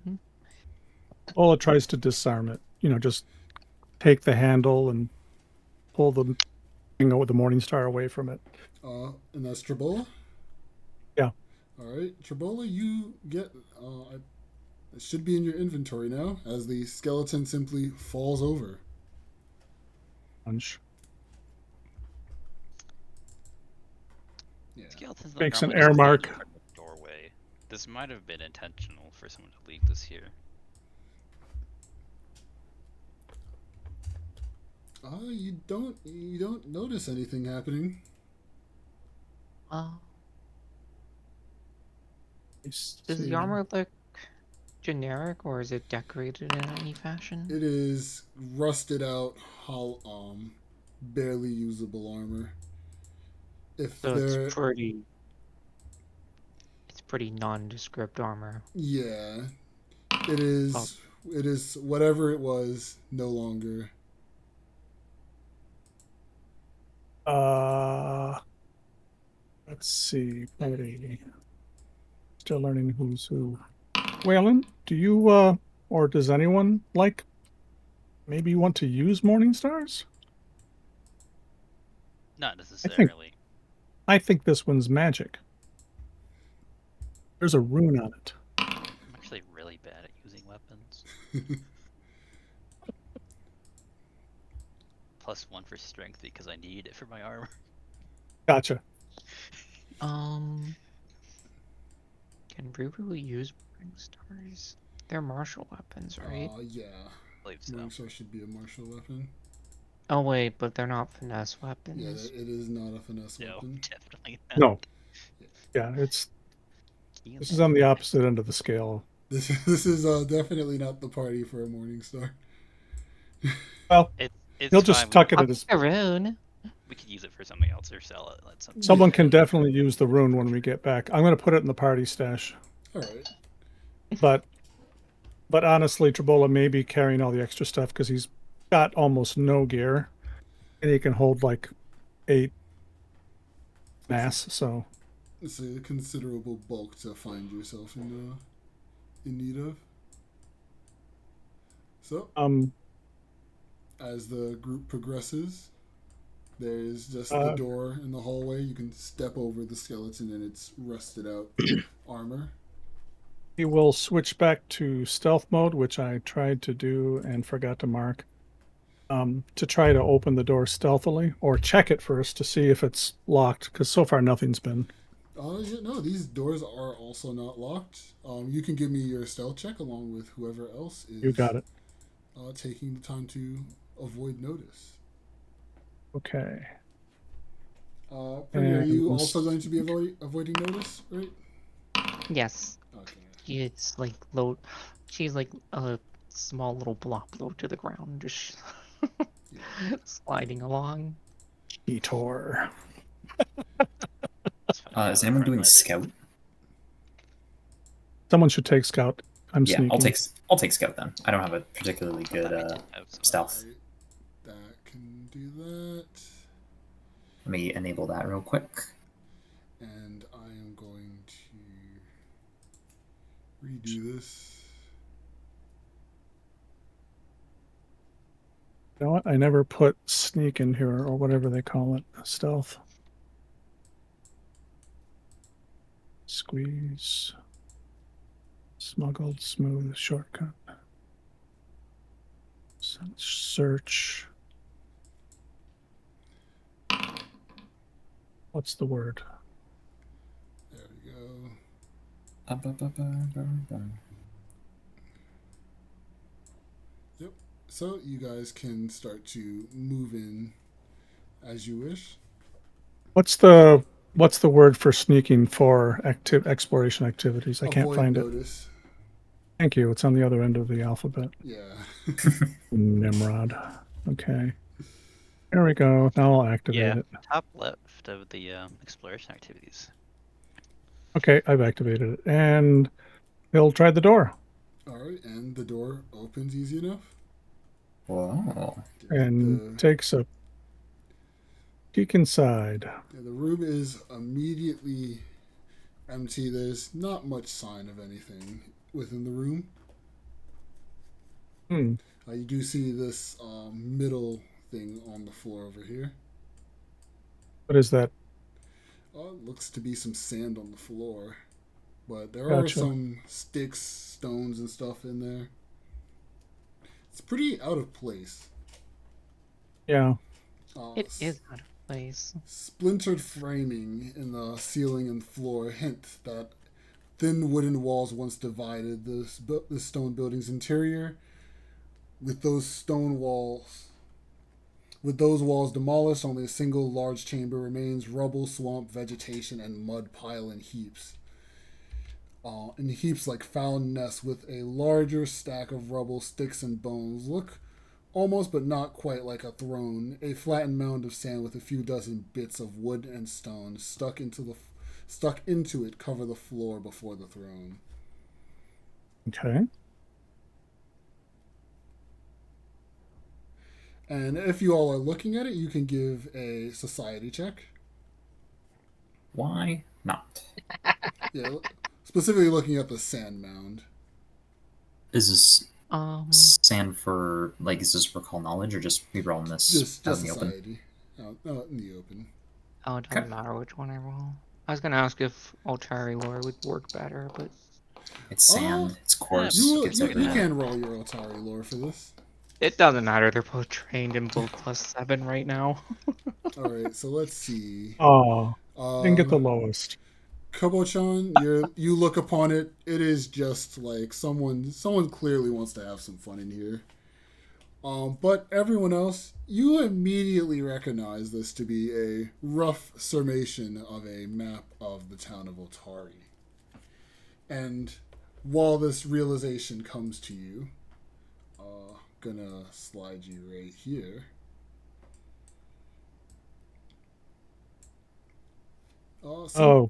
Ola tries to disarm it. Just take the handle and pull the thing with the Morning Star away from it. And that's Trabola? Yeah. All right, Trabola, you get... it should be in your inventory now, as the skeleton simply falls over. Punch. Yeah. Skeletons don't Makes an normally air just mark. leave in front of the doorway. This might have been intentional for someone to leave this here. You don't notice anything happening. Does the armor look generic, or is it decorated in any fashion? It is rusted out, barely usable armor. So it's pretty nondescript armor. Yeah, it is. Oh. It is whatever it was. No longer. Let's see. Party. Still learning who's who. Wayland, do you or does anyone maybe want to use Morning Stars? Not necessarily. I think this one's magic. There's a rune on it. I'm actually really bad at using weapons. +1 for strength because I need it for my armor. Gotcha. Can Ru-ru use Morning Stars? They're martial weapons, right? Yeah. I believe so. Morning Star should be a martial weapon. Oh wait, but they're not finesse weapons. Yeah, it is not a finesse weapon. Definitely not. No. Yeah, this is on the opposite end of the scale. This is definitely not the party for a Morning Star. Well, It's he'll just fine. tuck it in his. A rune. We could use it for something else or sell it. Let something. Someone can definitely use the rune when we get back. I'm going to put it in the party stash. All right. But honestly, Trabola may be carrying all the extra stuff because he's got almost no gear, and he can hold like 8 mass. So It's a considerable bulk to find yourself in need of. So, as the group progresses, there is just the door in the hallway. You can step over the skeleton and its rusted out armor. he will switch back to stealth mode, which I tried to do and forgot to mark, to try to open the door stealthily, or check it first to see if it's locked, because so far nothing's been. No, these doors are also not locked. You can give me your stealth check along with whoever else is. You got it. Taking the time to avoid notice. Okay. Pretty, are you also going to be avoiding notice, right? Yes. Okay. It's like low. She's like a small little blob low to the ground, just sliding along. Etor. Is anyone doing scout? Someone should take scout. I'm Yeah, sneaking. I'll take scout then. I don't have a particularly good stealth. Right. That can do that. Let me enable that real quick. And I am going to redo this. You know what? I never put sneak in here, or whatever they call it. Stealth. Squeeze. Smuggled, smooth, shortcut. Search. What's the word? There we go. Yep. So you guys can start to move in as you wish. What's the word for sneaking for exploration activities? I can't find notice. it. Thank you. It's on the other end of the alphabet. Yeah. Nimrod. Okay. There we go. Now I'll activate it. Top left of the exploration activities. Okay, I've activated it. And he'll try the door. All right, and the door opens easy enough. Whoa. And takes a peek inside. Yeah, the room is immediately empty. There's not much sign of anything within the room. Hmm. You do see this middle thing on the floor over here. What is that? Looks to be some sand on the floor, but there are Gotcha. some sticks, stones, and stuff in there. It's pretty out of place. Yeah. It is out of place. Splintered framing in the ceiling and floor hint that thin wooden walls once divided the stone building's interior. With those walls demolished, only a single large chamber remains: rubble, swamp, vegetation, and mud pile in heaps. In heaps like found nests, with a larger stack of rubble, sticks, and bones. Look almost but not quite like a throne. A flattened mound of sand with a few dozen bits of wood and stone stuck into it cover the floor before the throne. Okay. And if you all are looking at it, you can give a society check. Why not? Yeah, specifically looking at the sand mound. Is this Um, sand for, like, is this recall knowledge or just we rolling this Just out in the open? society. Out in the open. oh, it doesn't matter which one I roll. I was gonna ask if Altari lore would work better, but It's sand. It's coarse. You- Gets You everything. can roll your Otari lore for this. it doesn't matter. They're both trained in both +7 right now. Alright, so let's see. Oh, didn't get the Um, lowest. Cabochon, you look upon it. It is just like someone clearly wants to have some fun in here. But everyone else, you immediately recognize this to be a rough summation of a map of the town of Otari. And while this realization comes to you, gonna slide you right here. Oh,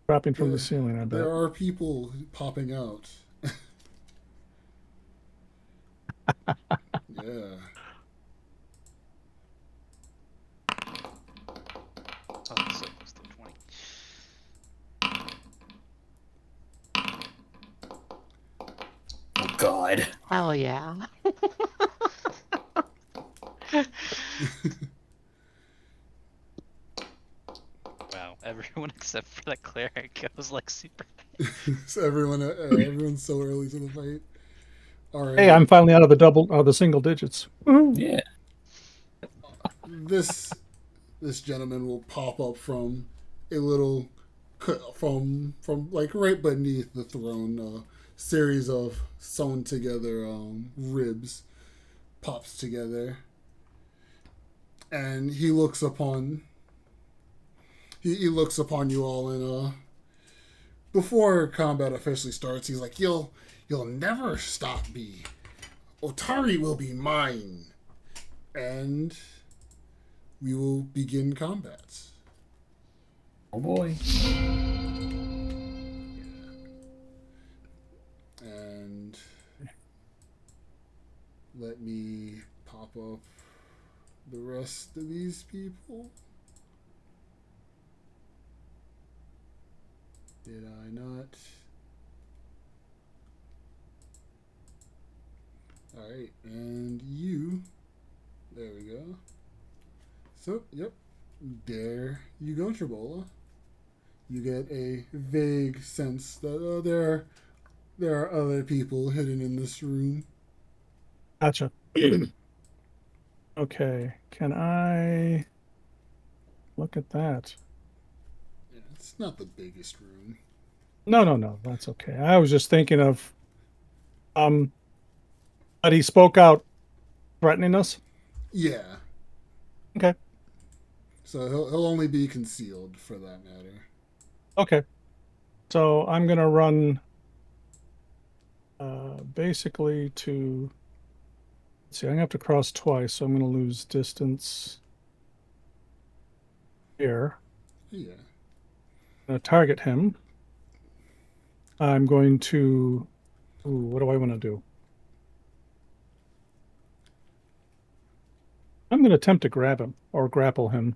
dropping from the ceiling, I bet. There are people popping out. Yeah. Oh, so close to 20. Oh God. Hell yeah. Wow, everyone except for the cleric goes like super. So everyone's so early to the fight. All right. Hey, I'm finally out of the single digits. Woohoo. Yeah. This gentleman will pop up from a little from like right beneath the throne. Series of sewn together ribs pops together, and he looks upon you all, and before combat officially starts, he's like, "You'll never stop me. Otari will be mine," and we will begin combat. Oh boy. And let me pop up the rest of these people. Did I not? Alright, and you. There we go. So, yep. There you go, Trabola. You get a vague sense that there are other people hidden in this room. Gotcha. Okay, can I look at that? Yeah, it's not the biggest room. No, that's okay. I was just thinking of, but he spoke out threatening us. Yeah. Okay. So he'll only be concealed for that matter. Okay. So I'm gonna run basically to, let's see, I'm gonna have to cross twice, so I'm gonna lose distance here. Yeah. I'm gonna target him. I'm going to, what do I want to do? I'm going to attempt to grab him or grapple him.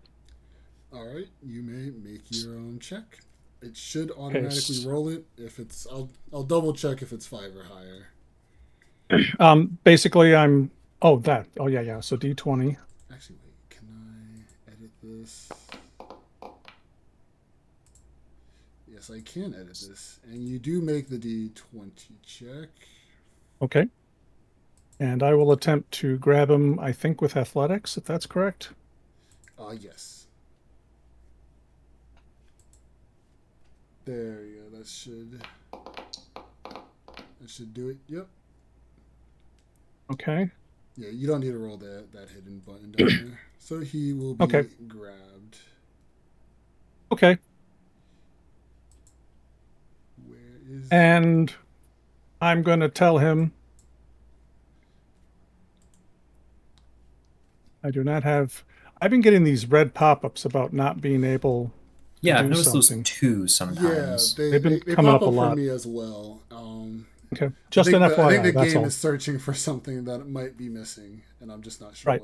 All right, you may make your own check. It should automatically roll it. If it's, I'll double check if it's 5 or higher. Basically, I'm. Oh, that. Oh, yeah. So D20. Actually, wait. Can I edit this? Yes, I can edit this. And you do make the D20 check. Okay. And I will attempt to grab him, I think, with athletics, if that's correct. Yes. There you go. That should do it. Yep. Okay. Yeah, you don't need to roll that hidden button down there. So he will be grabbed. Okay. Where is... And I'm going to tell him I do not have... I've been getting these red pop-ups about not being able to I've do noticed something. those too sometimes. Yeah, They've been they coming pop up a lot. for me as well. Okay, just an I FYI, think the that's game all. is searching for something that might be missing, and I'm just not sure Right.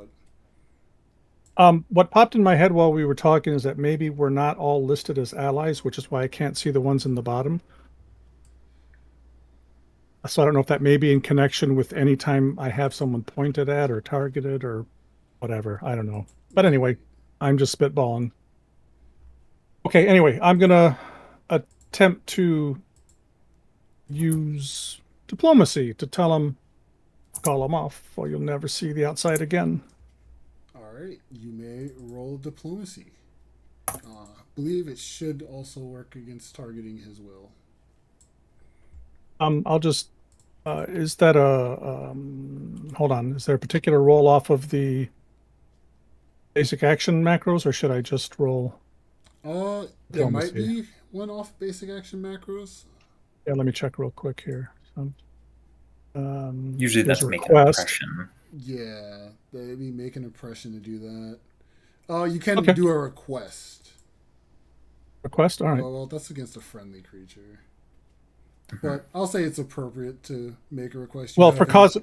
what. What popped in my head while we were talking is that maybe we're not all listed as allies, which is why I can't see the ones in the bottom. So I don't know if that may be in connection with any time I have someone pointed at or targeted or whatever. I don't know. But anyway, I'm just spitballing. Okay, anyway, I'm going to attempt to use diplomacy to tell him, call him off, or you'll never see the outside again. All right, you may roll diplomacy. I believe it should also work against targeting his will. I'll just, is that hold on, is there a particular roll off of the basic action macros, or should I just roll? There might be one off basic action macros. Yeah, let me check real quick here. Usually that's make an impression. Yeah, maybe make an impression to do that. You can do a request. Request? All right. Well, that's against a friendly creature. But I'll say it's appropriate to make a request. Well, for cause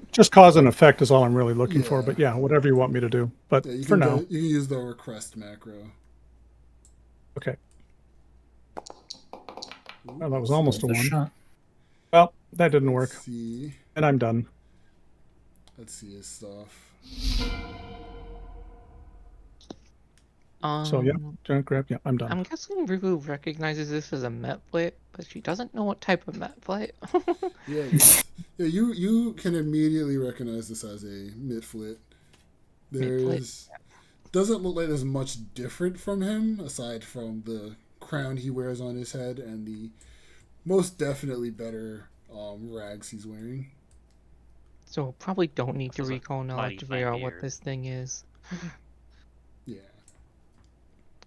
and effect is all I'm really looking for. But yeah, whatever you want me to do. But for now, you can use the request macro. Okay. Well, that was almost a 1. Shot. Well, that didn't work. See. And I'm done. Let's see his stuff. So yeah, giant grab. Yeah, I'm done. I'm guessing Ru-ru recognizes this as a met flit, but she doesn't know what type of met flit. Yeah, you can immediately recognize this as a mid-flit. Doesn't look like there's much different from him aside from the crown he wears on his head and the most definitely better rags he's wearing. So probably don't need to recall knowledge to figure out what this thing is. Yeah.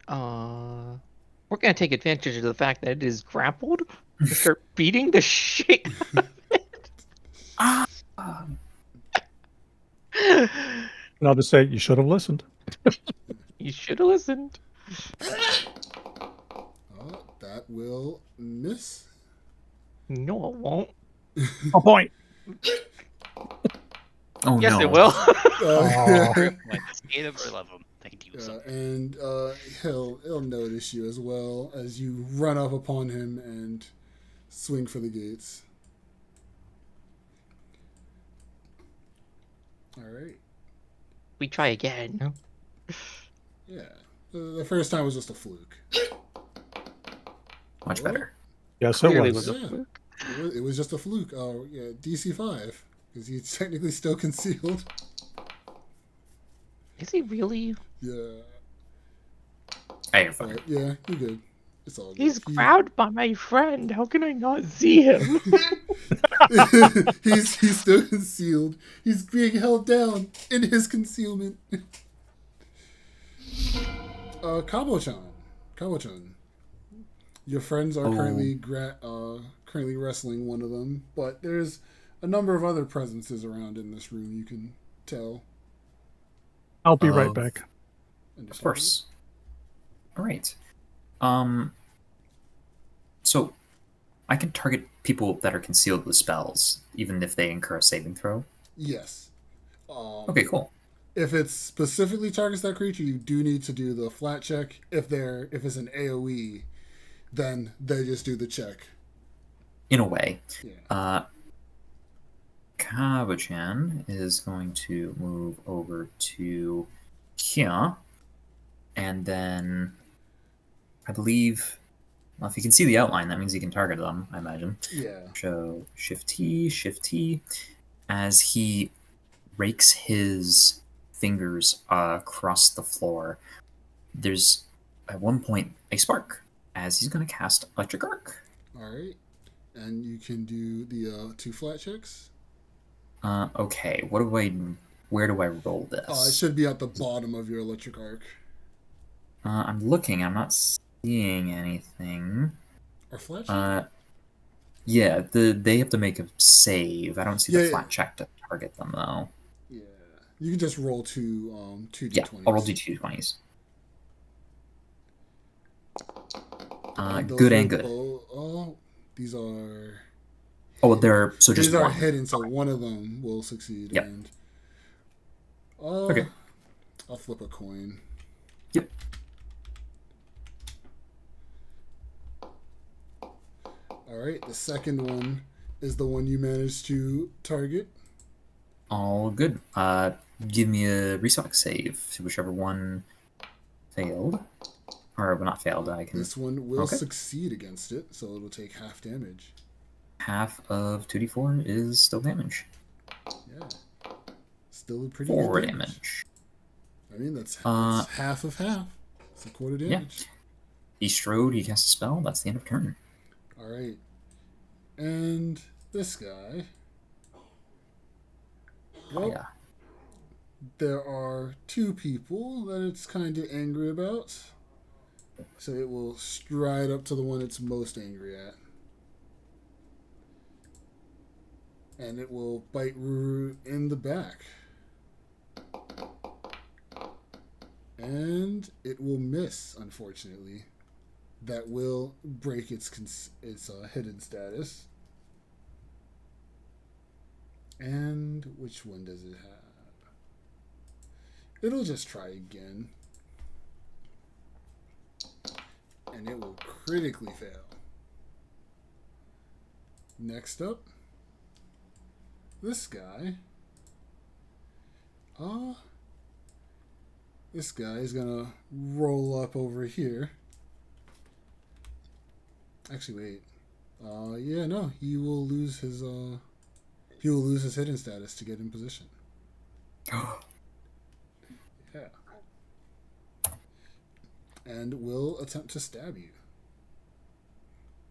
We're gonna take advantage of the fact that it is grappled and start beating the shit out of it. And I'll just say you should have listened. You should have listened. That will miss. No, it won't. A point. Oh yes, no. it will. Hate him or love him. Thank you. And he'll notice you as well as you run up upon him and swing for the gates. All right. We try again. Yeah. The first time was just a fluke. Much better. Yes, it Clearly was. a fluke. It was just a fluke. Oh, yeah, DC 5. Because he's technically still concealed. Is he really? Yeah. Hey, you're fine. Yeah, you're good. It's all good. He's grabbed by my friend. How can I not see him? he's still concealed. He's being held down in his concealment. Cabochon. Your friends are currently wrestling one of them, but there's a number of other presences around in this room. You can tell. I'll be right back. Of course. All right. So I can target people that are concealed with spells, even if they incur a saving throw. Yes. Okay, cool. If it specifically targets that creature, you do need to do the flat check. If it's an AoE, then they just do the check. In a way. Yeah. Cabochon is going to move over to here, and then I believe, well, if you can see the outline, that means you can target them, I imagine. Yeah. So Shift T, as he rakes his fingers across the floor. There's at one point a spark as he's going to cast Electric Arc. All right. And you can do the 2 flat checks. Okay, where do I roll this? It should be at the bottom of your electric arc. I'm looking. I'm not seeing anything. Or flat check? Yeah, they have to make a save. I don't see the flat check to target them though. Yeah, you can just roll two d20s. Yeah, I'll roll d20s. Good and good. These are. Oh, they're so just these are one. hidden, so one of them will succeed. Yep. And Okay. I'll flip a coin. Yep. All right, the second one is the one you managed to target. All good. Give me a reflex save. Whichever one failed, or not failed. I can. This one will succeed against it, so it'll take half damage. Half of 2d4 is still damage. Yeah, still a pretty 4 good damage. I mean, that's half of half. It's a quarter damage. Yeah. He strode. He casts a spell. That's the end of turn. All right, and this guy. Well, yeah. There are 2 people that it's kind of angry about. So it will stride up to the one it's most angry at. And it will bite Ru-ru in the back. And it will miss, unfortunately. That will break its hidden status. And which one does it have? It'll just try again. And it will critically fail. Next up, this guy. This guy is gonna roll up over here. Actually, wait. Yeah, no, he will lose his hidden status to get in position. Yeah. And will attempt to stab you.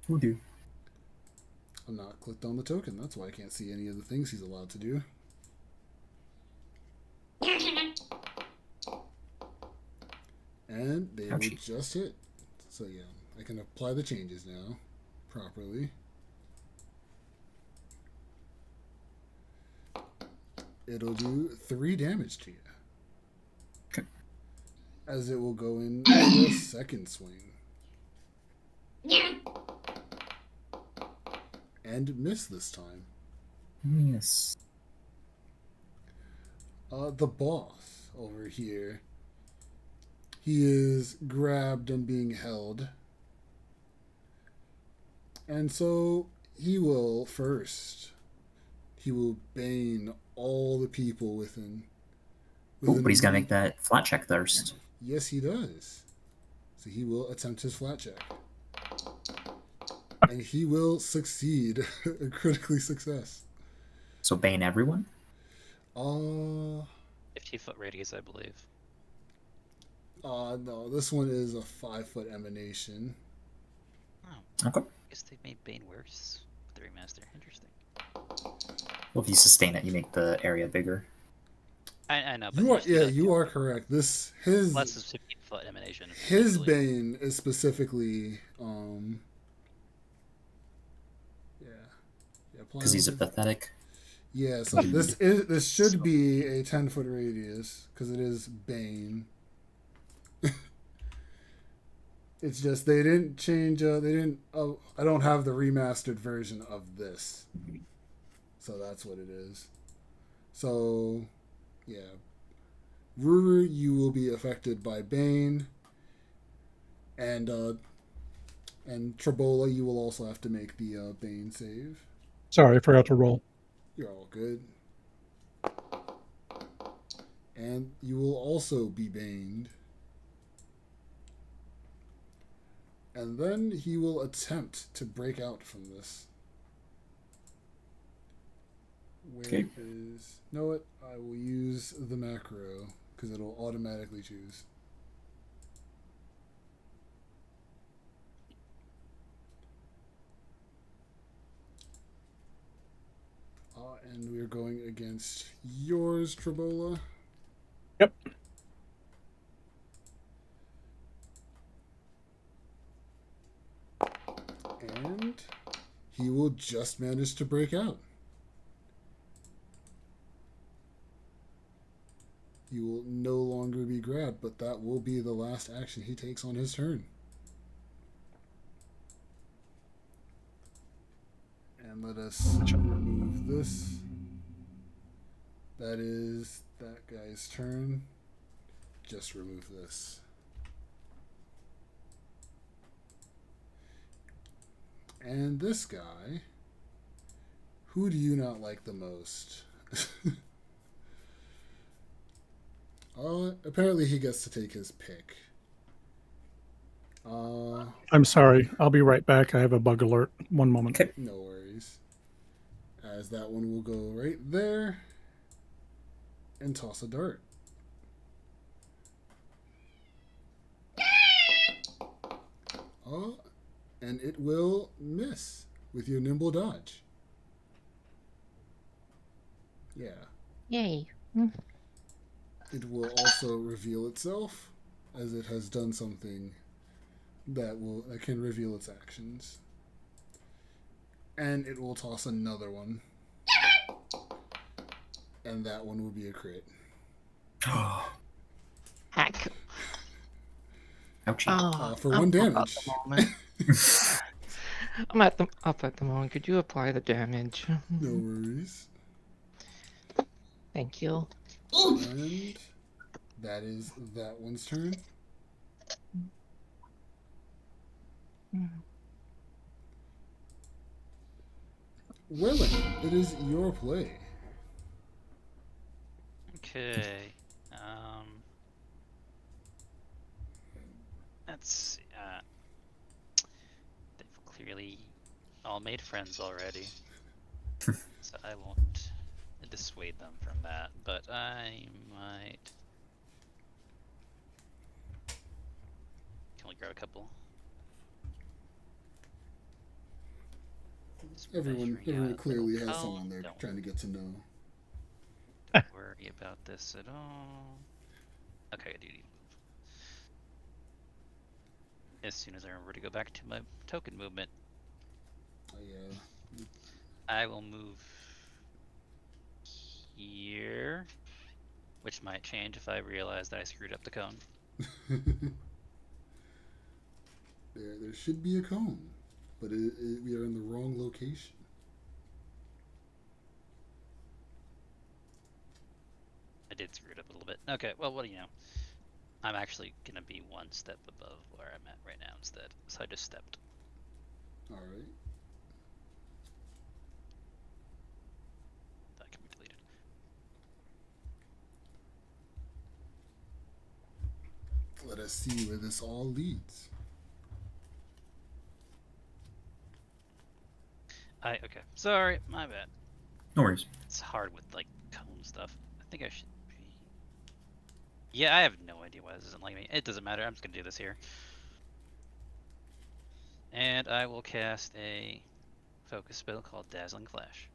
Will do. I'm not clicked on the token. That's why I can't see any of the things he's allowed to do. And they will just hit. So yeah, I can apply the changes now properly. It'll do 3 damage to you. Okay. As it will go in the second swing. And miss this time. Yes. The boss over here. He is grabbed and being held. And so he will first. He will bane all the people within. But he's gonna make that flat check first. Yes, he does. So he will attempt his flat check. And he will succeed. A critically success. So bane everyone? 50-foot radius, I believe. No, this one is a 5-foot emanation. Oh. Okay. I guess they made Bane worse with the remaster. Interesting. Well, if you sustain it, you make the area bigger. I know. But you are correct. His less is 50-foot emanation. His Bane is specifically because he's a pathetic. Yeah, so this should be a 10-foot radius because it is Bane. It's just they didn't change. I don't have the remastered version of this, so that's what it is. So, yeah, Ru-ru, you will be affected by Bane, and Trabola, you will also have to make the Bane save. Sorry, I forgot to roll. You're all good. And you will also be baned. And then he will attempt to break out from this. Where Okay. is... Know what? I will use the macro, because it'll automatically choose. And we're going against yours, Trabola. Yep. And he will just manage to break out. He will no longer be grabbed, but that will be the last action he takes on his turn. And let us remove this. That is that guy's turn. Just remove this. And this guy, who do you not like the most? Apparently he gets to take his pick. I'm sorry. I'll be right back. I have a bug alert. One moment. Okay. No worries. As that one will go right there and toss a dart. And it will miss with your nimble dodge. Yeah. Yay. It will also reveal itself, as it has done something that can reveal its actions. And it will toss another one. And that one will be a crit. Heck. Ouchie. For one damage. I'm up at the moment. Could you apply the damage? No worries. Thank you. And that is that one's turn. Wayland, it is your play. Okay. Let's see. They've clearly all made friends already, so I won't dissuade them from that. But I might. Can we grab a couple? Everyone clearly has Oh, someone they're don't trying to get to know. worry about this at all. Okay, I do need to move. As soon as I remember to go back to my token movement, Yeah. I will move here, which might change if I realize that I screwed up the cone. There should be a cone, but we are in the wrong location. I did screw it up a little bit. Okay, well, what do you know? I'm actually going to be one step above where I'm at right now instead, so I just stepped. All right. That can be deleted. Let us see where this all leads. Okay, sorry, my bad. No worries. It's hard with, like, cone stuff. I think I should be... Yeah, I have no idea why this isn't letting me. It doesn't matter, I'm just gonna do this here. And I will cast a focus spell called Dazzling Flash.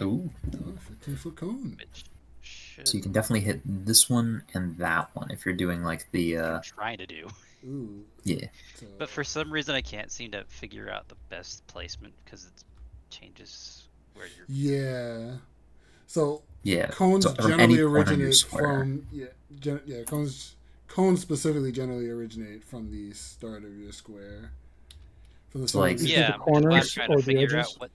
Ooh. 15-foot cone. Which should... So you can definitely hit this one and that one if you're doing like the I'm trying to do. Ooh. yeah. So, But for some reason I can't seem to figure out the best placement because it changes where you're... yeah. So Yeah. cones So from generally any corner of your originate square. from cones specifically generally originate from the start of your square. From the So, start like- of your Either Yeah, the which is why I'm corners trying or to the figure edges. out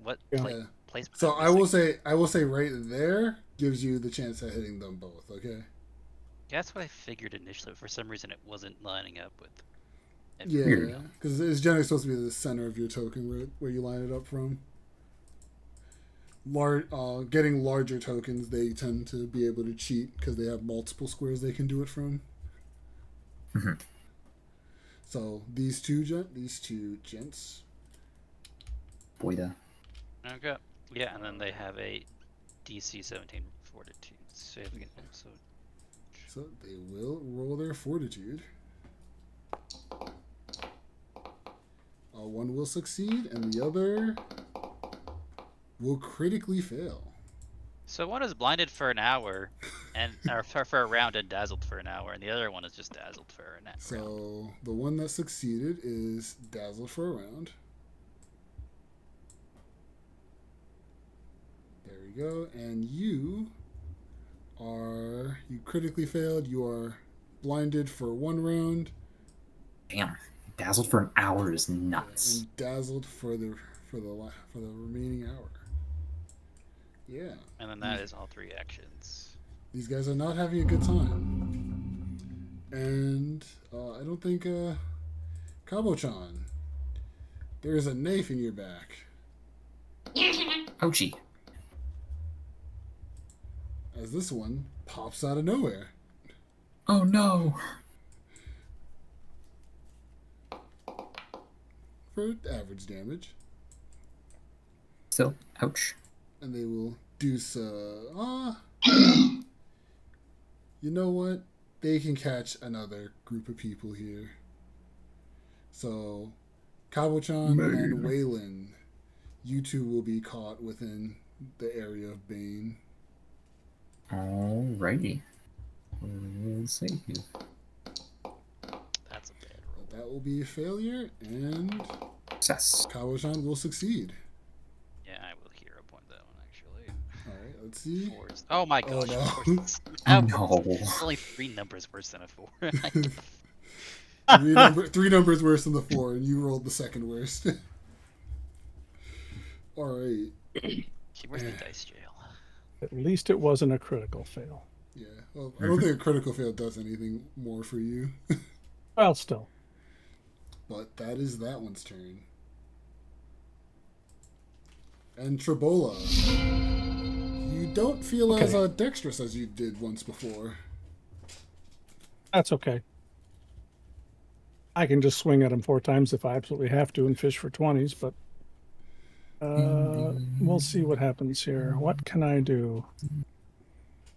what Yeah. Yeah. placement So I'm I will missing. say right there gives you the chance at hitting them both, okay? That's what I figured initially. But for some reason, it wasn't lining up with. Yeah, Weird. because it's generally supposed to be the center of your token where you line it up from. Getting larger tokens, they tend to be able to cheat because they have multiple squares they can do it from. Mhm. So these two gents. Boyda. Okay. Yeah, and then they have a DC 17 Fortitude saving it also. So they will roll their fortitude. One will succeed, and the other will critically fail. So one is blinded for an hour, or for a round, and dazzled for an hour, and the other one is just dazzled for an hour. So the one that succeeded is dazzled for a round. There we go. And you critically failed. You are blinded for 1 round. Damn. Dazzled for an hour is nuts. And dazzled for the remaining hour. Yeah. And then that is all 3 actions. These guys are not having a good time. And I don't think Cabochon, there is a knife in your back. Ouchie. As this one pops out of nowhere. Oh no. For average damage. Still, ouch. And they will do so. You know what? They can catch another group of people here. So, Cabochon and Wayland, you two will be caught within the area of Bane. Alrighty. We'll see. That's a bad roll. That will be a failure, and Success. Cabochon will succeed. Yeah, I will hero point that one actually. Alright, let's see. 4s. Oh my gosh! no. Of course. Oh no. It's only 3 numbers worse than a 4. 3 numbers worse than the 4, and you rolled the second worst. Alright. Where's the dice jail? At least it wasn't a critical fail. Yeah. Well, I don't think a critical fail does anything more for you. Well, still. But that is that one's turn. And Trabola, you don't feel as dexterous as you did once before. That's okay. I can just swing at him 4 times if I absolutely have to and fish for 20s, but we'll see what happens here. What can I do?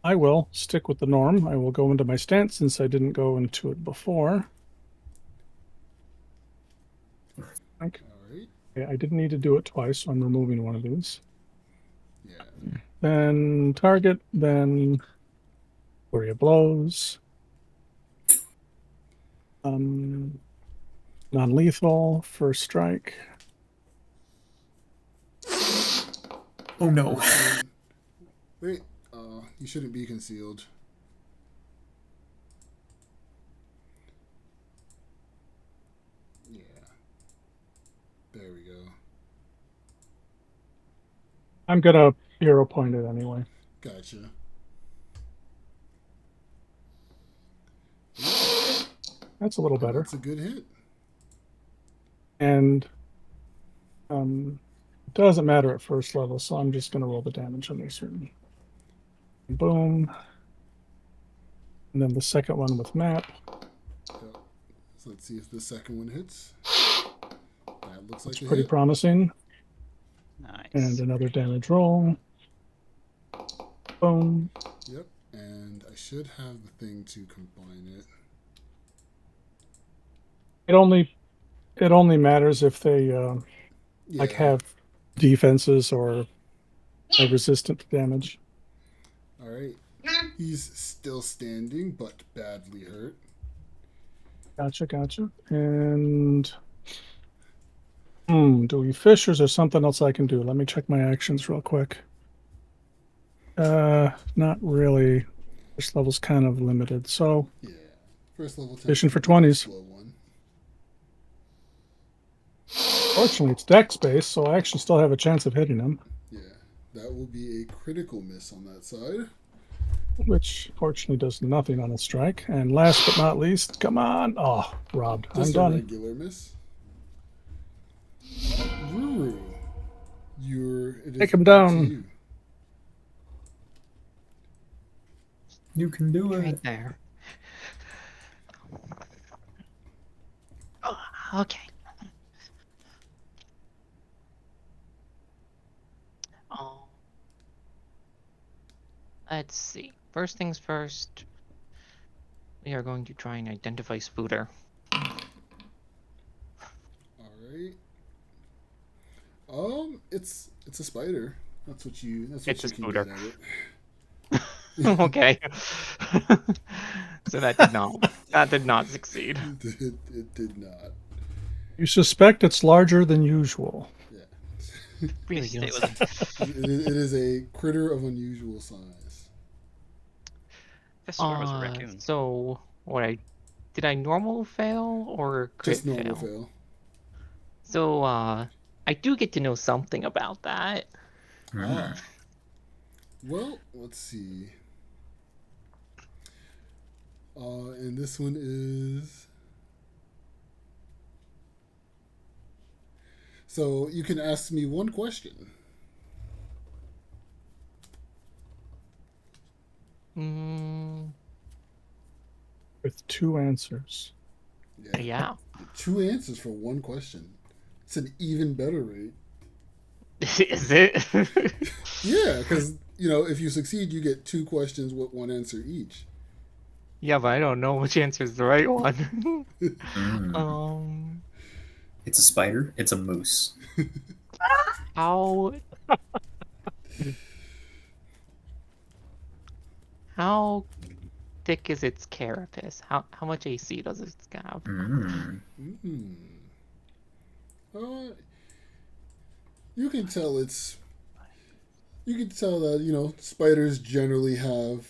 I will stick with the norm. I will go into my stance since I didn't go into it before. Alright. Okay, I didn't need to do it twice, so I'm removing one of these. Yeah. Then target, then flurry of blows. Non-lethal, first strike. Oh no. Wait, you shouldn't be concealed. Yeah. There we go. I'm gonna hero point it anyway. Gotcha. That's a little better. That's a good hit. And it doesn't matter at first level, so I'm just gonna roll the damage on this one. Boom. And then the second one with map. Yep. So let's see if the second one hits. That looks like It's a pretty hit. promising. Nice. And another damage roll. Boom. Yep. And I should have the thing to combine it. It only matters if they like Yeah. have defenses or are resistant to damage. All right. He's still standing, but badly hurt. Gotcha. And do we fish or is there something else I can do? Let me check my actions real quick. Not really. First level's kind of limited, so Yeah. First level 10. fishing for 20s. Slow one. Fortunately, it's dex based, so I actually still have a chance of hitting him. Yeah. That will be a critical miss on that side. which fortunately does nothing on a strike. And last but not least, come on. Oh, robbed. I'm Just a done. regular miss. Ru-ru, Take him up down. to you. You can do Right it. there. Oh, okay. Oh, let's see. First things first, we are going to try and identify Spooter. All right. It's a spider. That's what you It's a can spooter. get at it. Okay. So that did not succeed. It did not. You suspect it's larger than usual. Yeah. Really Stay is. with him. It is a critter of unusual size. This swear was a raccoon. So did I normal fail or crit Just normal fail? fail. So I do get to know something about that. Ah. Well, let's see. And this one is. So you can ask me one question. With 2 answers. Yeah. 2 answers for one question. It's an even better rate. Is it? Yeah, because if you succeed, you get 2 questions with 1 answer each. Yeah, but I don't know which answer is the right one. Mm. It's a spider. It's a moose. How how thick is its carapace? How much AC does it have? Mm. You can tell You can tell that spiders generally have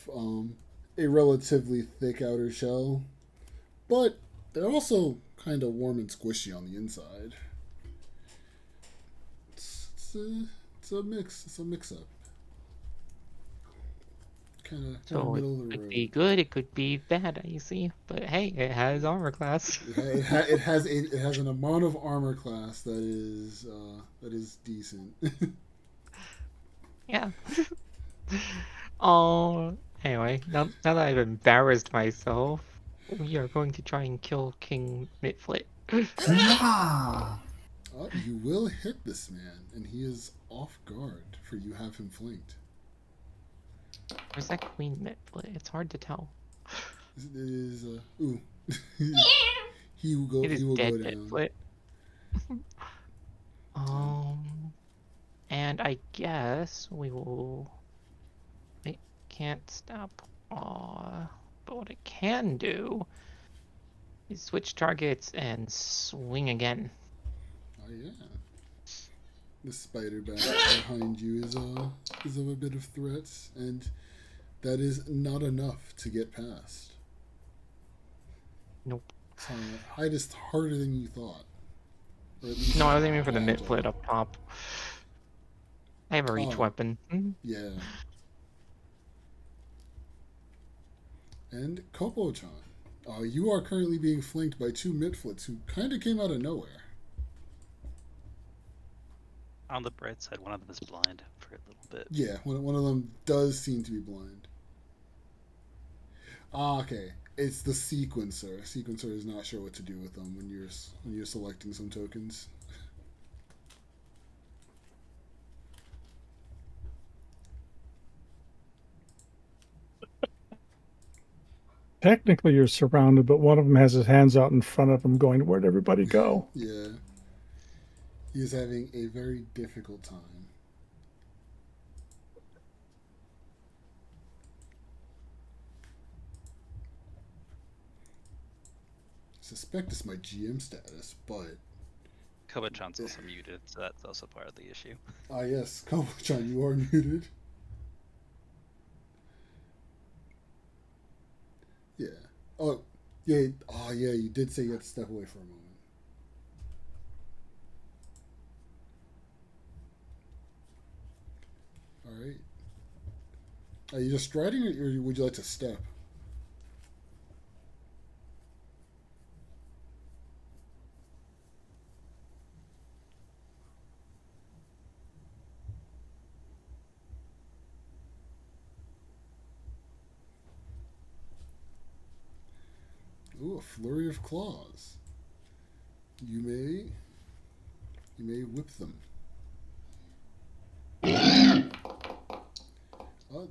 a relatively thick outer shell, but they're also kind of warm and squishy on the inside. It's a mix. It's a mix-up. Kind of So middle it of the could road. be good, it could be bad AC, but hey, it has armor class. It has an amount of armor class that is decent. Yeah. Anyway, now that I've embarrassed myself, we are going to try and kill King Mitflit. You will hit this man, and he is off guard, for you have him flanked. Where's that Queen Mitflit? It's hard to tell. It is ooh. He will It is go dead down. Mitflit. And I guess we will. It can't stop. But what it can do is switch targets and swing again. Oh yeah. The spider behind you is of a bit of threat, and that is not enough to get past. Nope. Height is harder than you thought. No, I was aiming for the Mitflit up top. I have a reach weapon. Yeah. And Cabochon. You are currently being flanked by 2 Mitflits who kind of came out of nowhere. On the bright side, one of them is blind for a little bit. Yeah, one of them does seem to be blind. Okay. It's the sequencer. Sequencer is not sure what to do with them when you're selecting some tokens. Technically, you're surrounded, but one of them has his hands out in front of him going, where'd everybody go? Yeah. He is having a very difficult time. I suspect it's my GM status, but... Cabochon's also muted, so that's also part of the issue. Yes, Cabochon, you are muted. Yeah. Oh, yeah. Oh, yeah, you did say you had to step away for a moment. All right. Are you just striding, or would you like to step? Ooh, a flurry of claws. You may whip them.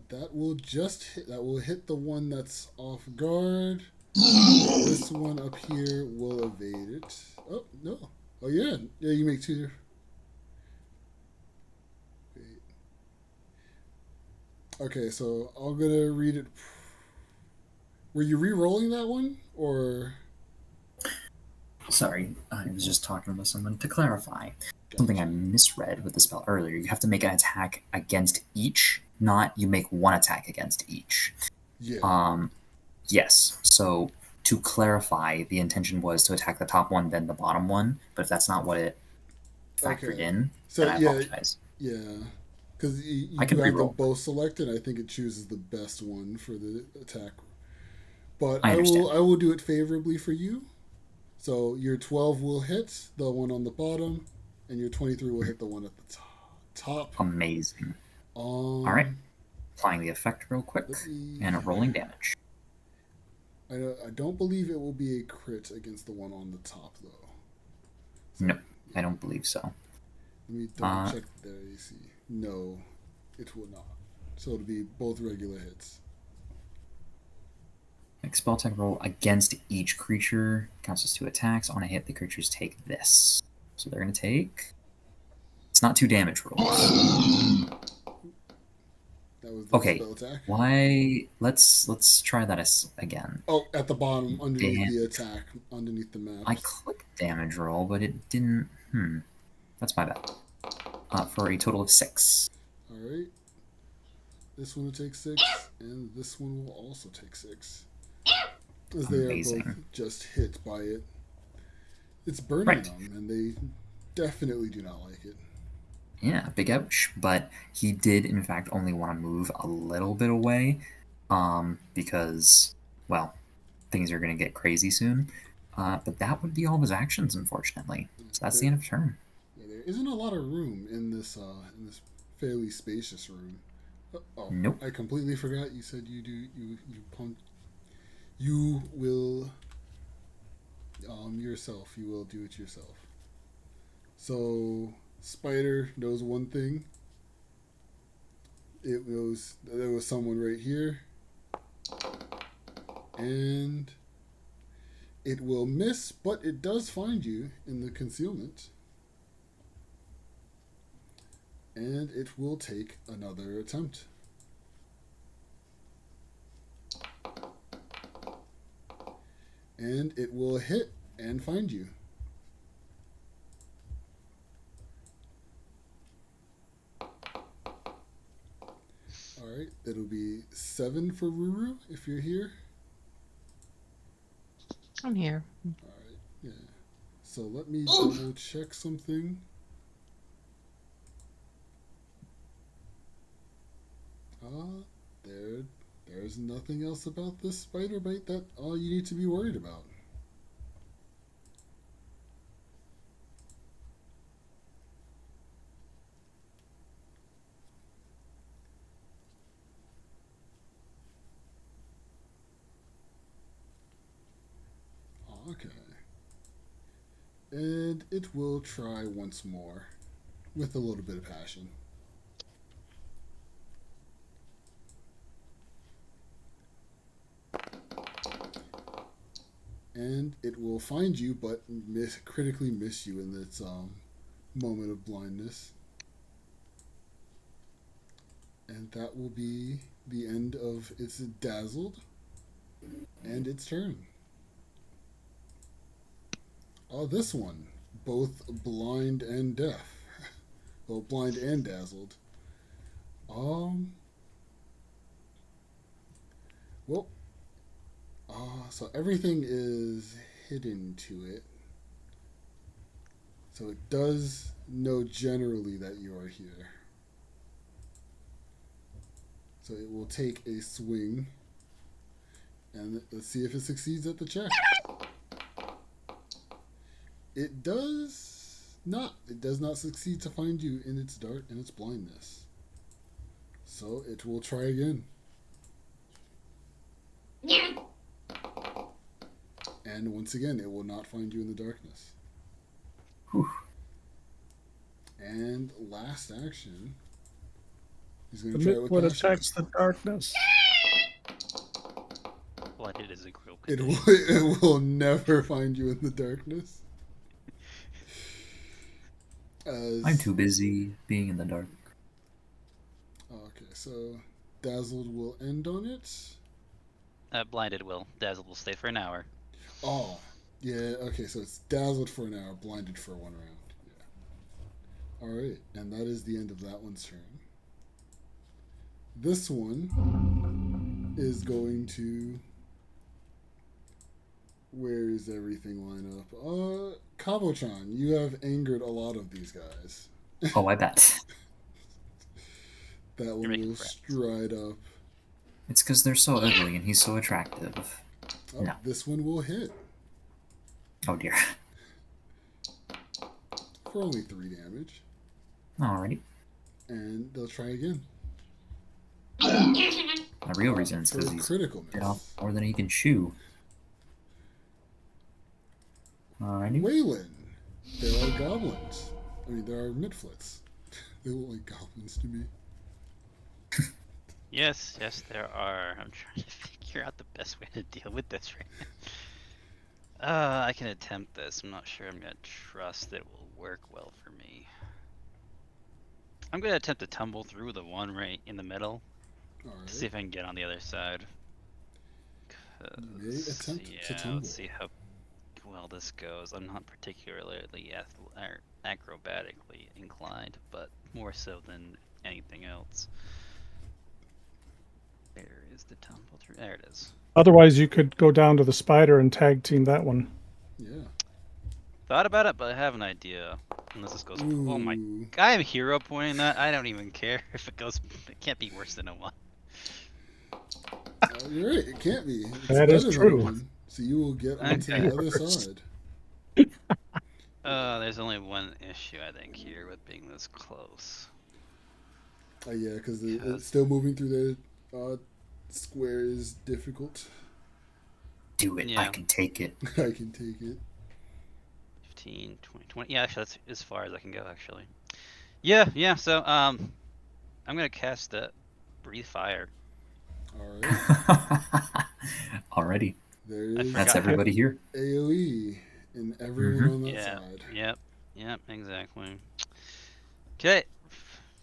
That will hit the one that's off guard. This one up here will evade it. Oh no! Oh yeah, yeah. You make two. Wait. Okay, so I'm gonna read it. Were you re-rolling that one, or? Sorry, I was just talking with someone. To clarify, something I Gotcha. misread with the spell earlier. You have to make an attack against each, not you make one attack against each. Yeah. Yes. So to clarify, the intention was to attack the top one, then the bottom one. But if that's not what it factored Okay. in, So then I apologize. yeah, because you I can do have them reroll. both selected. I think it chooses the best one for the attack. But I understand. I will do it favorably for you. So your 12 will hit the one on the bottom, and your 23 will hit the one at the top. Amazing. Um, All right. Applying the effect real quick let me. and rolling damage. I don't believe it will be a crit against the one on the top though. So, No, I don't believe so. Let me double check the AC. No, it will not. So it'll be both regular hits. Make spell attack roll against each creature. Counts as 2 attacks. On a hit, the creatures take this. So they're going to take... It's not 2 damage rolls. That was the Okay. spell attack. Why? Let's try that again. Oh, at the bottom, underneath the attack, underneath the map. I clicked damage roll, but it didn't... That's my bad. For a total of 6. Alright. This one will take 6, and this one will also take 6. As they are both just hit by it. It's burning them, and they definitely do not like it. Yeah, big ouch. But he did, in fact, only want to move a little bit away, because, well, things are going to get crazy soon. But that would be all of his actions, unfortunately. So that's the end of turn. Yeah, there isn't a lot of room in this fairly spacious room. Oh, Nope. I completely forgot. You said you will yourself. You will do it yourself. So Spider knows one thing. It knows there was someone right here, and it will miss, but it does find you in the concealment. And it will take another attempt. And it will hit and find you. Alright, it'll be 7 for Ru-ru if you're here. I'm here. Alright, yeah. So let me double check something. There's nothing else about this spider bite that all you need to be worried about. Okay. And it will try once more with a little bit of passion. And it will find you, but critically miss you in its moment of blindness. And that will be the end of its dazzled and its turn. Oh, this one, both blind and deaf. Well, blind and dazzled. Well, so everything is hidden to it. So it does know generally that you are here. So it will take a swing. And let's see if it succeeds at the check. It does not. It does not succeed to find you in its dart and its blindness. So it will try again. And once again, it will not find you in the darkness. Whew. And last action, he's going to try it Commit with what passion. attacks the darkness. Blinded is a group. It will never find you in the darkness. I'm too busy being in the dark. Okay, so Dazzled will end on it. Blinded will. Dazzled will stay for an hour. Oh, yeah, okay, so it's Dazzled for an hour, Blinded for 1 round. Yeah. Alright, and that is the end of that one's turn. This one is going to... Where is everything line up? Cabochon, you have angered a lot of these guys. Oh, I bet. That one making will friends. stride up. It's because they're so ugly and he's so attractive. Oh, No. this one will hit Oh dear. for only 3 damage. Alrighty. And they'll try again. The real reason is For because a he's critical bit miss. off more than he can chew. Alrighty. Wayland. There are goblins. I mean, there are midflits. They look like goblins to me. Yes, there are. I'm trying to figure out the best way to deal with this right now. I can attempt this. I'm not sure I'm going to trust that it will work well for me. I'm going to attempt to tumble through the one right in the middle to see Alright. if I can get on the other side. You may attempt to tumble. Let's see how well this goes. I'm not particularly acrobatically inclined, but more so than anything else. Where is the tumble through? There it is. Otherwise, you could go down to the spider and tag team that one. Yeah. Thought about it, but I have an idea. Unless this goes. Oh my! Ooh. I am hero pointing that. I don't even care if it goes. It can't be worse than a 1. You're right, it can't be. It's That is better than true. 1. So you will get onto Okay. the other side. There's only one issue I think here with being this close. Yeah, because it's still moving through the square is difficult. Do it. I Yeah. can take it. I can take it. 15, 20, 20. Yeah, actually, that's as far as I can go. Actually. Yeah. So I'm gonna cast Breathe Fire. Alright. Alrighty. There I is forgot. That's everybody here. AoE in everyone on that Yeah. side. Yep. Exactly. Okay.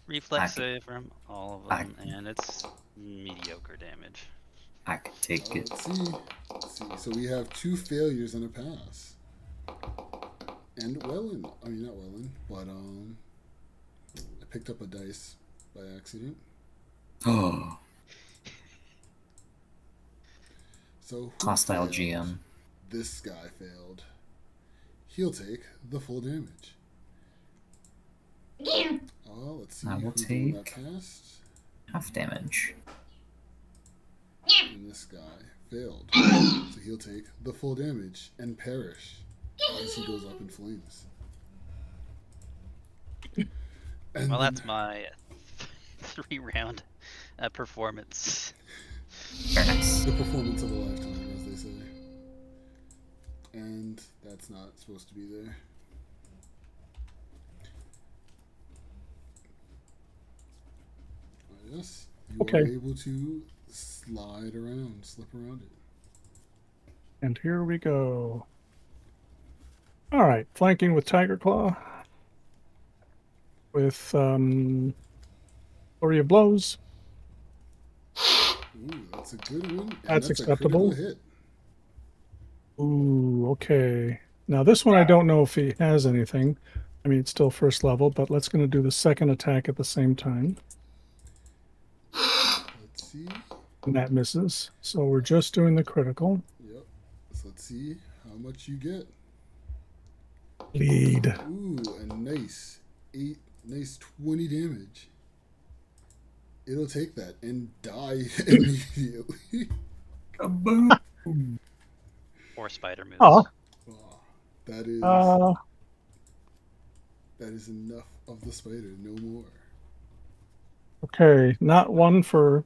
Reflex I save from all of them, and it's mediocre damage. I can take it. Let's see. So we have 2 failures and a pass. And Wayland. I mean, not Wayland, but I picked up a dice by accident. Oh, So who hostile failed? GM. This guy failed. He'll take the full damage. Let's see I will who's the one that take- passed. Half damage. And this guy failed. So he'll take the full damage and perish as he goes up in flames. And Well, then- that's my 3-round performance. Very nice. the performance of a lifetime, as they say. And that's not supposed to be there. Yes, you Okay. are able to slide around, slip around it. And here we go. All right, flanking with Tiger Claw. With Flurry of Blows. Ooh, that's a good one. And That's a acceptable. critical hit. Ooh, okay. Now this one I don't know if he has anything. I mean, it's still first level, but let's going to do the second attack at the same time. Let's see. And that misses. So we're just doing the critical. Yep. So let's see how much you get. Lead. Ooh, a nice 20 damage. it'll take that and die immediately. Kaboom! Or spider moves. Oh. Oh, that is enough of the spider. No more. Okay, not one for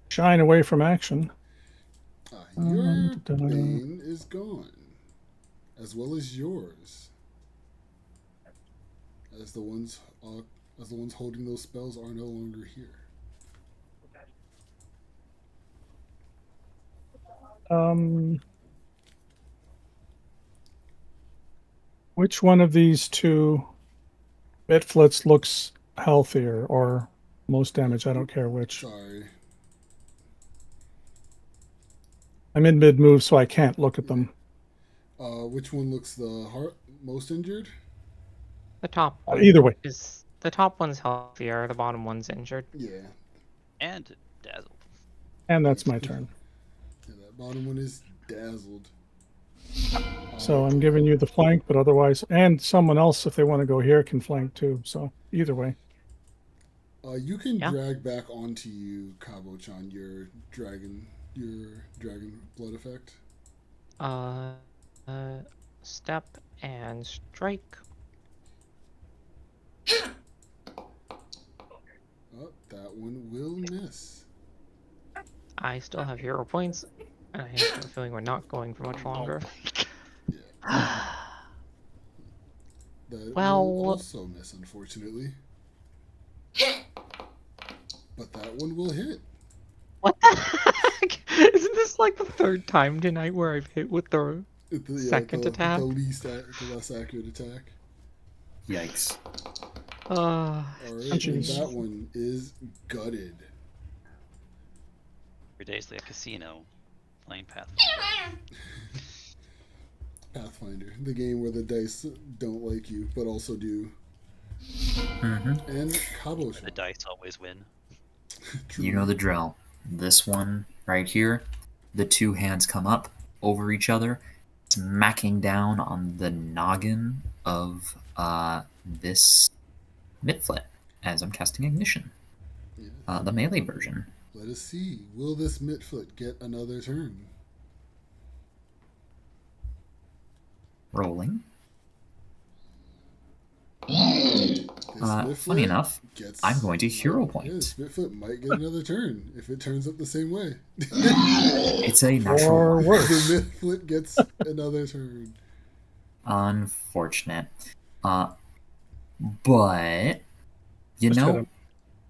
shying away from action. Your Da-da. bane is gone, as well as yours. As the ones holding those spells are no longer here. Which one of these two Bitflits looks healthier or most damage? I don't care which. Sorry. I'm in mid move, so I can't look at them. Which one looks the most injured? The top one Either way. is the top one's healthier. The bottom one's injured. Yeah. And dazzled. And that's my turn. Yeah, that bottom one is dazzled. So I'm giving you the flank, but otherwise, and someone else, if they want to go here, can flank too. So either way. You can Yeah. drag back onto you, Cabochon, your dragon blood effect. Step and strike. Oh, that one will miss. I still have hero points, and I have a feeling we're not going for much longer. That Well- will also miss, unfortunately. But that one will hit. What the heck? Isn't this like the third time tonight where I've hit with the second attack? The less accurate attack. Yikes. Alright, and Jeez. that one is gutted. Every day's like a casino playing Pathfinder. Pathfinder, the game where the dice don't like you, but also do. Mm-hmm. And The Cabochon. dice always win. You know the drill. This one right here, the two hands come up over each other, smacking down on the noggin of this Midflit as I'm casting Ignition, Yeah. the melee version. Let us see. Will this Mitfoot get another turn? Rolling. This Funny Mitfoot enough, I'm going to hero point. Yeah, this Mitfoot might get another turn if it turns up the same way. It's a natural Or one. worse. The Mitfoot gets another turn. Unfortunate. But you Just hit know, him.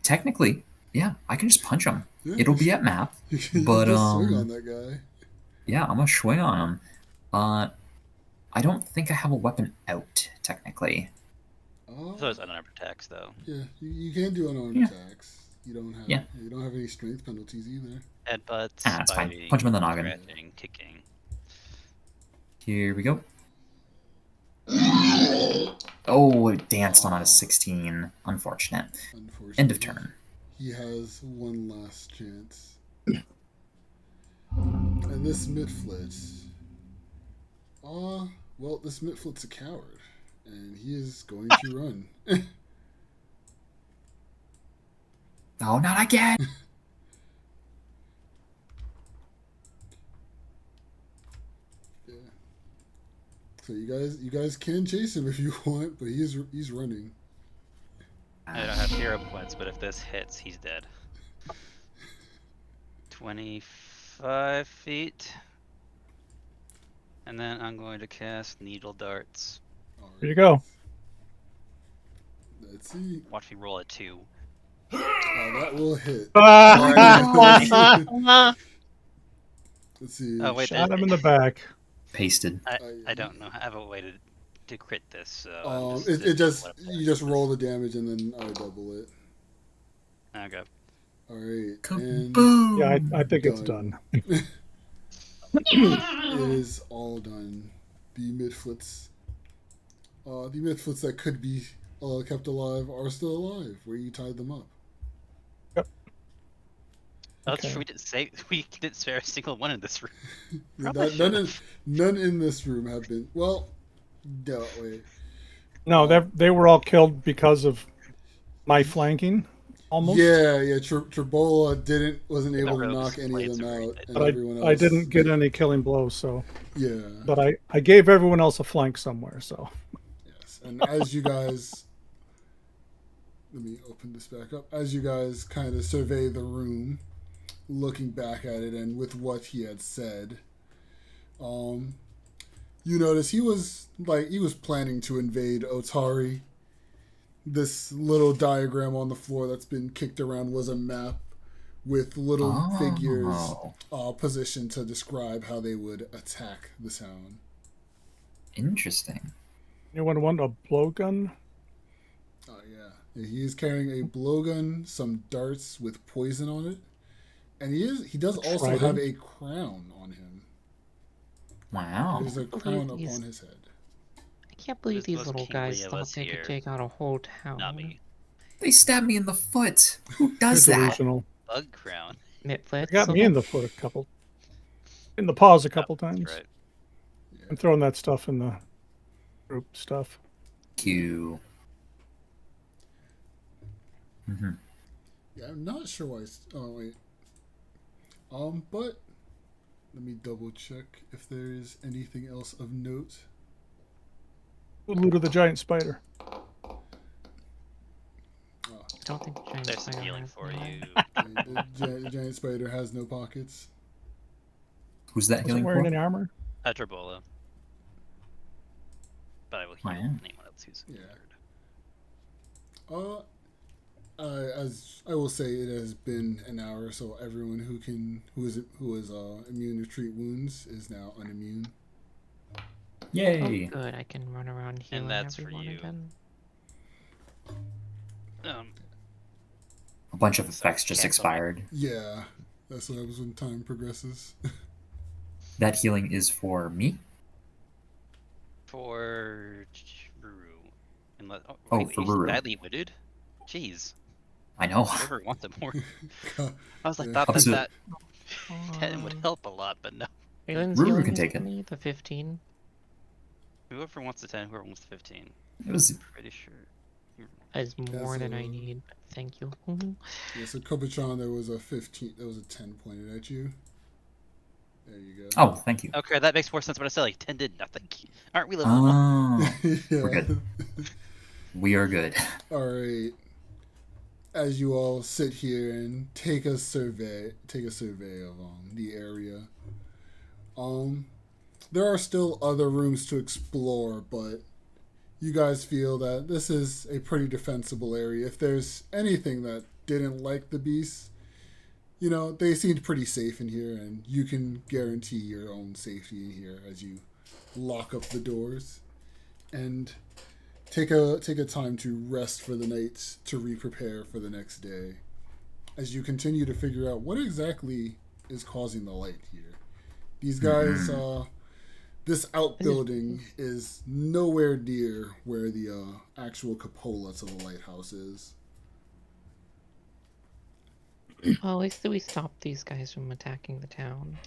technically, yeah, I can just punch him. Yeah, It'll be at map. You can But, just swing on that guy. Yeah, I'm gonna swing on him. I don't think I have a weapon out technically. So it's unarmed attacks, though. Yeah, you can do unarmed Yeah. attacks. You don't have Yeah. you don't have any strength penalties either. Headbutts, That's fine. biting, Punch him in the noggin. scratching, kicking. Here we go. Oh, it danced on a 16. Unfortunate. Unfortunately. End of turn. He has one last chance. And this Mitflit. Well, this Mitflit's a coward. And he is going to run. Oh, not again! Yeah. So you guys can chase him if you want, but he's running. I don't have hero points, but if this hits, he's dead. 25 feet. And then I'm going to cast Needle Darts. All Here you go. Let's see. Watch me roll a 2. That will hit. Let's see. Oh, wait, Shot him in the back. Pasted. I don't know. I have a way to crit this, so... You just roll the damage and then I double it. Okay. Alright. And Boom! Yeah, I think it's done. it is all done. The Midflits that could be kept alive are still alive, where you tied them up. That's Okay. true. We didn't spare a single one in this room. None in this room have been. Well, no, wait. No, they were all killed because of my flanking. almost. Yeah. Trabola wasn't The able to rogue's knock any blades of them are very out, good. and But everyone else. I didn't get any killing blows, so. Yeah. But I gave everyone else a flank somewhere, so. Yes. And as you guys, let me open this back up. As you guys kind of survey the room, looking back at it, and with what he had said, you notice he was planning to invade Otari. This little diagram on the floor that's been kicked around was a map with little figures positioned to describe how they would attack the town. Interesting. Anyone want a blowgun? Oh yeah, he is carrying a blowgun, some darts with poison on it, and he does also Trident? have a crown on him. Wow. There's a crown upon his head. I can't believe Who's the these most little kingly guys of thought us they here? could take out a whole town. Not me. They stabbed me in the foot. Who You're does that? delusional. Bug crown. They Mitflitz. got me in the foot in the paws a couple That's times. right. I'm throwing that stuff in the group stuff. Q. Mm-hmm. Yeah, I'm not sure why. Oh wait. But let me double check if there is anything else of note. Who looted the giant spider? Oh, I don't think the giant There's some spider healing has for any. you. the giant spider has no pockets. Who's that Wasn't healing wearing for? any armor. Trabola. But I will heal Wow. anyone else who's Yeah. injured. As I will say, it has been an hour, so everyone who is immune to treat wounds is now unimmune. Yay. Oh, good. I can run around healing that's for everyone you. again. A bunch of effects just Cancel my- expired. Yeah, that's what happens when time progresses. That healing is for me? For Ru-ru. Oh, wait, for he's Ru-ru. badly wounded? Jeez. I know. Whoever wants it more. I was like, Yeah. thought Up to- that 10 would help a lot, but no. Wayland's Ru-ru healing can is take it. me, the 15. Whoever wants the 10, whoever wants the 15. It was Pretty sure. Is more than I a- need. Thank you. Yeah, so Cabochon, there was a 15. There was a 10 pointed at you. There you go. Oh, thank you. Okay, that makes more sense, but I said like 10 did nothing. Aren't we level 1? Oh, yeah. we're good. We are good. All right. As you all sit here and take a survey of the area. There are still other rooms to explore, but you guys feel that this is a pretty defensible area. If there's anything that didn't like the beasts, you know, they seemed pretty safe in here, and you can guarantee your own safety in here as you lock up the doors and take a time to rest for the night to re-prepare for the next day as you continue to figure out what exactly is causing the light here. These guys, this outbuilding is nowhere near where the actual cupola to the lighthouse is. Well, at least we stopped these guys from attacking the town.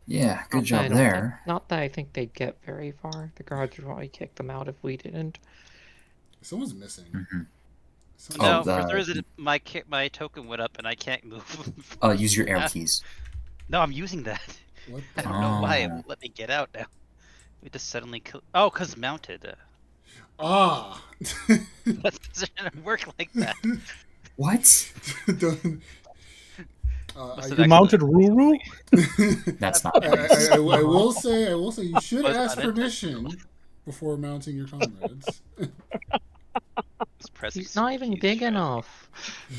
Yeah, good Not that I job don't there. think- not that I think they'd get very far. The guards would probably kick them out if we didn't. Someone's missing. Mhm. No, Oh, for the- some reason my token went up and I can't move. Use your air keys. No, I'm using that. What? I don't know why it Oh. won't let me get out now. We just suddenly oh, cause mounted. Ah! That doesn't work like that. What? Don't- Must have You actually- mounted Ru-ru? That's not I will say you should Was ask unintentional. permission before mounting your comrades. Just pressing He's not even keys big shut. enough.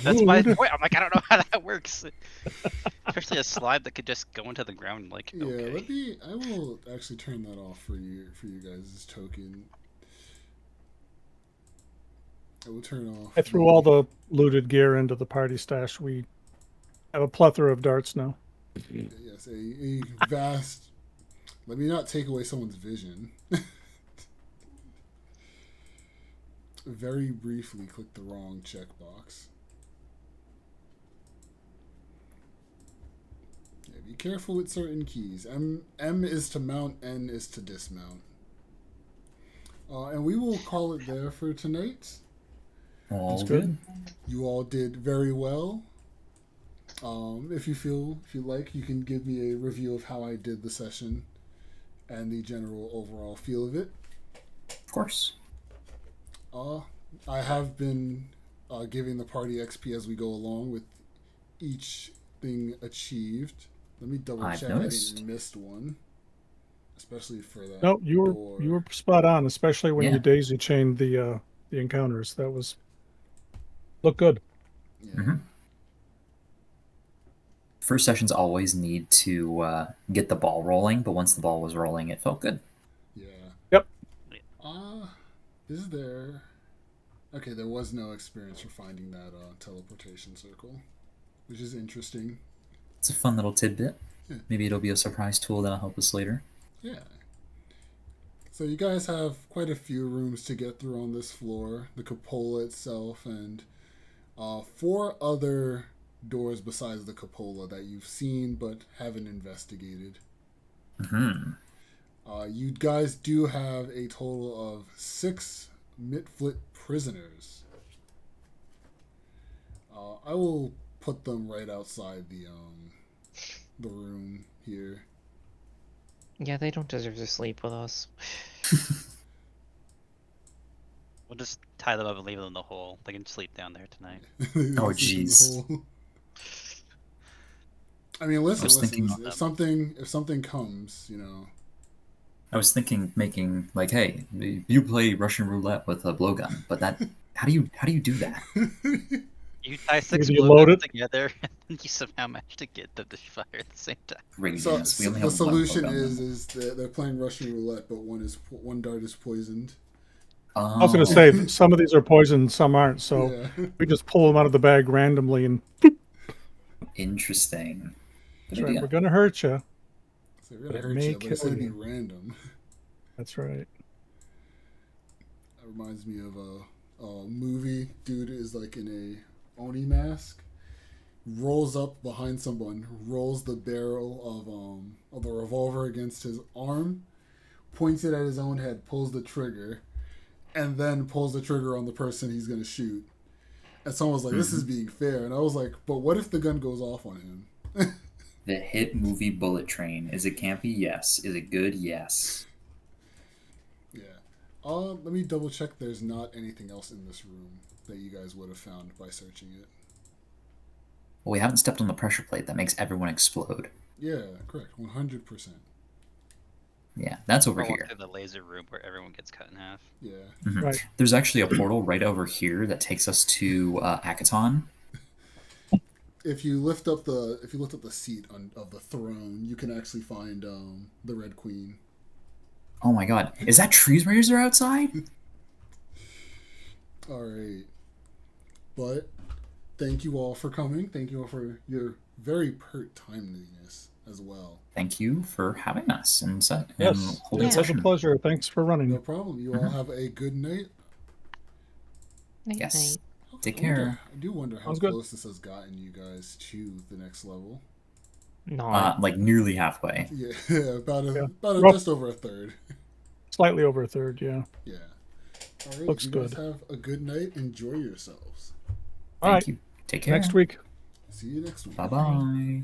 That's my Rude. point. I'm like, I don't know how that works. Especially a slide that could just go into the ground. Like, Yeah, okay. I will actually turn that off for you guys' token. I will turn off. I threw all the looted gear into the party stash. We have a plethora of darts now. Yes, a vast. Let me not take away someone's vision. Very briefly click the wrong checkbox. Yeah, be careful with certain keys. M is to mount, N is to dismount. And we will call it there for tonight. All That's good. good. You all did very well. If you like, you can give me a review of how I did the session and the general overall feel of it. Of course. I have been giving the party XP as we go along with each thing achieved. Let me double I've check noticed. I didn't miss one, especially for that. No, you door. were spot on, especially when Yeah. you daisy chained the encounters. That was looked good. Yeah. Mhm. First sessions always need to get the ball rolling, but once the ball was rolling, it felt good. Yeah. Yep. Is there? Okay, there was no experience for finding that teleportation circle, which is interesting. It's a fun little tidbit. Yeah. Maybe it'll be a surprise tool that'll help us later. Yeah. So you guys have quite a few rooms to get through on this floor. The cupola itself and 4 other doors besides the cupola that you've seen but haven't investigated. Hmm. You guys do have a total of 6 Mitflit prisoners. I will put them right outside the room here. Yeah, they don't deserve to sleep with us. We'll just tie them up and leave them in the hole. They can sleep down there tonight. Oh, Sleep in the jeez. hole. I mean, listen. was thinking If something comes, you know. I was thinking making like, hey, you play Russian roulette with a blowgun, but that how do you do that? You tie 6 Either you load blowguns it- together, and you somehow manage to get them to fire at the same time. Craziness. We only the have one solution blowgun. is they're playing Russian roulette, but one dart is poisoned. I was going to Oh, say some of these are poisoned, some aren't. So Yeah. we just pull them out of the bag randomly, and interesting. Good that's right. idea. We're going to hurt you. So we're But gonna it hurt may you, but it's kill gonna be you. random. That's right. That reminds me of a movie. Dude is like in a Oni mask, rolls up behind someone, rolls the barrel of the revolver against his arm, points it at his own head, pulls the trigger, and then pulls the trigger on the person he's gonna shoot. And someone was like, "This is being fair," and I was like, "But what if the gun goes off on him?" The hit movie Bullet Train. Is it campy? Yes. Is it good? Yes. Yeah. Let me double check. There's not anything else in this room that you guys would have found by searching it. Well, we haven't stepped on the pressure plate that makes everyone explode. Yeah, correct. 100%. Yeah, that's over Or walk here. through the laser room where everyone gets cut in half. Yeah. Mhm. Right. There's actually a portal right over here that takes us to Akaton. If you lift up the seat of the throne, you can actually find the Red Queen. Oh my god. Is that Trees Razor outside? All right. But thank you all for coming. Thank you all for your very pert timeliness as well. Thank you for having us and Yes. holding It was a session. pleasure. Thanks for running. No problem. You all have a good night. Night Yes. night. Take I wonder- care. I do wonder how Sounds good. close this has gotten you guys to the next level. Not. Like nearly halfway. Yeah, about Rough. just over a third. Slightly over a third, yeah. Yeah. All right. Looks you guys good. have a good night. Enjoy yourselves. All Thank right. you. Take care. Next week. See you next week. Bye bye.